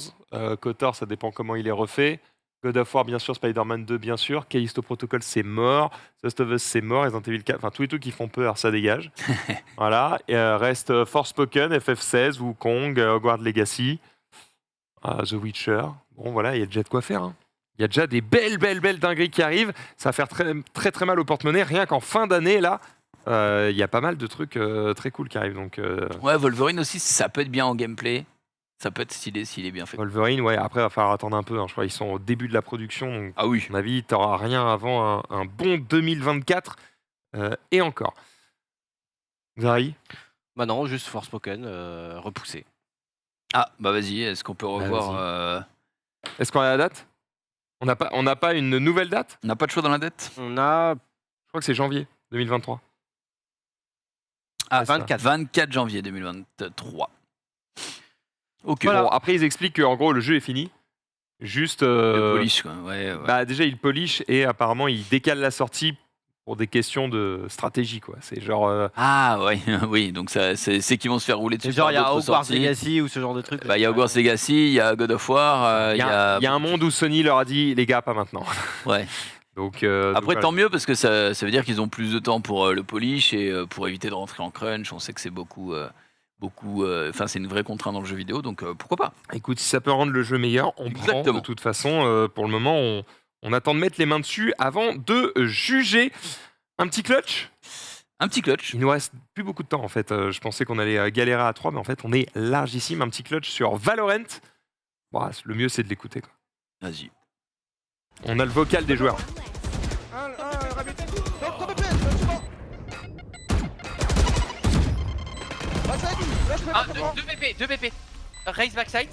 KOTOR, ça dépend comment il est refait. God of War, bien sûr. Spider-Man 2, bien sûr. Callisto Protocol, c'est mort. Last of Us, c'est mort. Resident Evil 4, enfin, tous les trucs qui font peur, ça dégage. Voilà. Et, reste Forspoken, FF16, Wukong, Hogwarts Legacy, The Witcher. Bon, voilà, il y a déjà de quoi faire. Hein. Il y a déjà des belles dingueries qui arrivent. Ça va faire très mal au porte-monnaie. Rien qu'en fin d'année, là, il y a pas mal de trucs très cool qui arrivent. Donc, Ouais, Wolverine aussi, ça peut être bien en gameplay. Ça peut être stylé s'il est bien fait. Wolverine, ouais, après, il va falloir attendre un peu. Hein. Je crois qu'ils sont au début de la production. Donc, Ah oui. à mon avis, tu n'auras rien avant un bon 2024. Et encore. Zari, Bah non, juste Forspoken, repoussé. Ah, bah vas-y, est-ce qu'on peut revoir est-ce qu'on a la date? On n'a pas une nouvelle date? On n'a pas de choix dans la dette? On a Je crois que c'est janvier 2023. Ah, ça. 24 janvier 2023. Ok. Bon, après, ils expliquent qu'en gros, le jeu est fini. Juste. Le polish, quoi. Ouais. Bah, déjà, ils polish et apparemment, ils décalent la sortie pour des questions de stratégie, quoi. C'est genre. Ah, ouais, oui, donc c'est qu'ils vont se faire rouler dessus. genre, il y a par d'autres Hogwarts sorties. Legacy ou ce genre de truc. Bah, il y a Hogwarts Legacy, il y a God of War, Il y a un monde où Sony leur a dit, les gars, pas maintenant. Ouais. Donc, Après, voilà. tant mieux, parce que ça veut dire qu'ils ont plus de temps pour le polish et pour éviter de rentrer en crunch. On sait que c'est beaucoup. Enfin, c'est une vraie contrainte dans le jeu vidéo, donc pourquoi pas? Écoute, si ça peut rendre le jeu meilleur, on prend. Exactement. De toute façon, pour le moment, on attend de mettre les mains dessus avant de juger. Un petit clutch. Un petit clutch. Il nous reste plus beaucoup de temps en fait. Je pensais qu'on allait galérer à 3, mais en fait on est largissime. Un petit clutch sur Valorant. Bon, le mieux c'est de l'écouter. Quoi. Vas-y. On a le vocal des joueurs. Ah, 2 BP. Raise backside.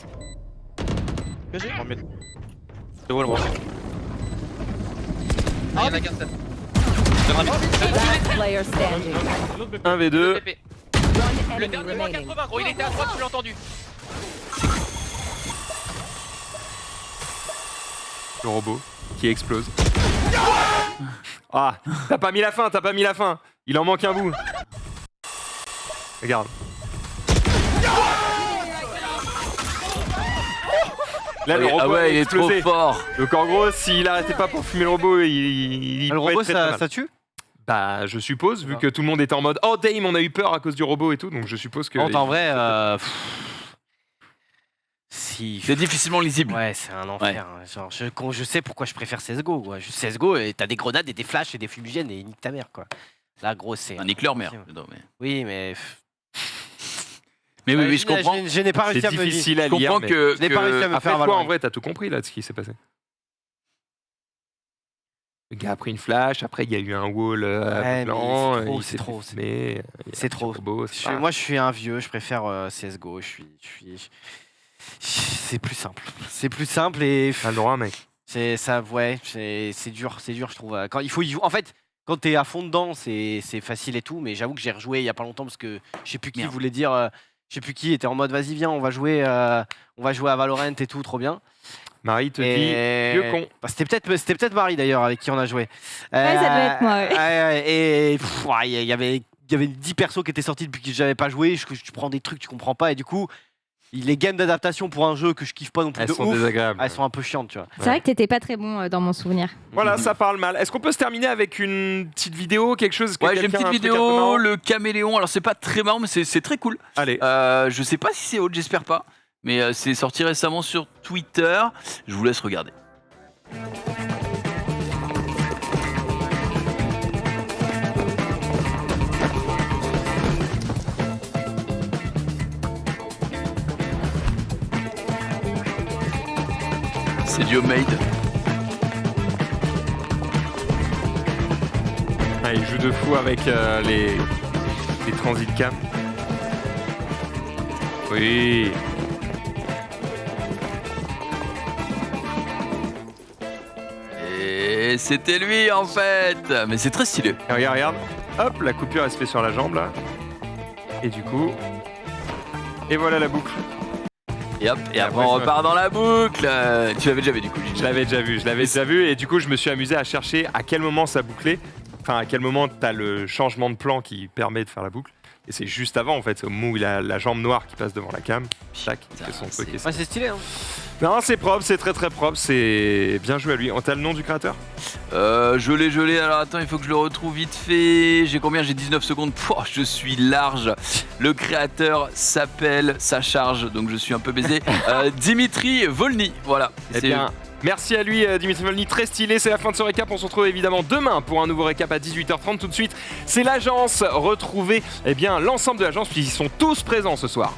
C'est bon, le Ah, il y en a qu'un seul. 1v2. 2 BP. Le dernier moins 80, gros, il était à droite, tu l'as entendu. Le robot qui explose. Ah, t'as pas mis la fin. Il en manque un bout. Regarde. Là, le robot Ah ouais, il est explosé. trop fort. Donc en gros, s'il arrêtait pas pour fumer le robot, il Le pourrait robot, être très, très mal. ça tue? Bah, je suppose, vu que tout le monde était en mode oh damn, on a eu peur à cause du robot et tout, donc je suppose que. En vrai, c'est difficilement lisible. Ouais, c'est un enfer. Ouais. Genre, je sais pourquoi je préfère CSGO. Quoi. CSGO, t'as des grenades et des flashs et des fumigènes et nique ta mère. Quoi. Là, gros, c'est. Un nique leur mère. Oui, mais. Mais oui, je comprends. Je n'ai pas réussi à C'est me difficile à Je lire. comprends mais- que. Je n'ai pas réussi à me Après, faire toi, valoir. en vrai, t'as tout compris là de ce qui s'est passé. Le gars a pris une flash, après il y a eu un wall Ouais, blanc, mais c'est trop, il c'est s'est trop, fait fumer, il y a c'est un trop. petit robot, c'est pas- Moi, je suis un vieux, je préfère CSGO. C'est plus simple. C'est plus simple et. T'as le droit, mec. C'est ça, ouais, c'est dur, je trouve. Quand il faut y jouer. En fait, quand t'es à fond dedans, c'est facile et tout, mais j'avoue que j'ai rejoué il y a pas longtemps parce que je sais plus qui voulait dire, je sais plus qui était en mode vas-y viens, on va jouer à Valorant et tout, trop bien. Marie te dit vieux con. Bah, c'était peut-être Marie d'ailleurs avec qui on a joué. Ouais, ça devait être moi, ouais. Et il y avait 10 persos qui étaient sortis depuis que j'avais pas joué. Tu prends des trucs, tu comprends pas et du coup. Les games d'adaptation pour un jeu que je kiffe pas non plus Elles de sont ouf, désagréables. elles sont un peu chiantes, tu vois. C'est vrai que t'étais pas très bon dans mon souvenir. Voilà, ça parle mal. Est-ce qu'on peut se terminer avec une petite vidéo, quelque chose que Ouais, j'ai une quelqu'un a petite un truc un peu marrant vidéo, le caméléon. Alors, c'est pas très marrant, mais c'est très cool. Allez. Je sais pas si c'est haute, j'espère pas. Mais c'est sorti récemment sur Twitter. Je vous laisse regarder. C'est du homemade. Ah, il joue de fou avec les transit cam. Oui. Et c'était lui en fait. Mais c'est très stylé. Et regarde. Hop, la coupure elle se fait sur la jambe là. Et du coup. Et voilà la boucle. Et hop, et après on repart dans la boucle. Tu l'avais déjà vu du coup. Je l'avais déjà vu et du coup je me suis amusé à chercher à quel moment ça bouclait. Enfin à quel moment t'as le changement de plan qui permet de faire la boucle. Et c'est juste avant en fait, au moment où il a la jambe noire qui passe devant la cam. Tac, il fait son truc. Ouais, c'est stylé. Hein. Non, c'est propre, c'est très très propre, c'est bien joué à lui. T'as le nom du créateur? Je l'ai. Alors attends, il faut que je le retrouve vite fait. J'ai combien? J'ai 19 secondes. Pouah, je suis large. Le créateur s'appelle, ça charge, donc je suis un peu baisé. Dimitri Volny, voilà. Eh bien, merci à lui, Dimitri Volny, très stylé. C'est la fin de ce récap. On se retrouve évidemment demain pour un nouveau récap à 18h30. Tout de suite, c'est l'agence. Retrouvez l'ensemble de l'agence, puisqu'ils sont tous présents ce soir.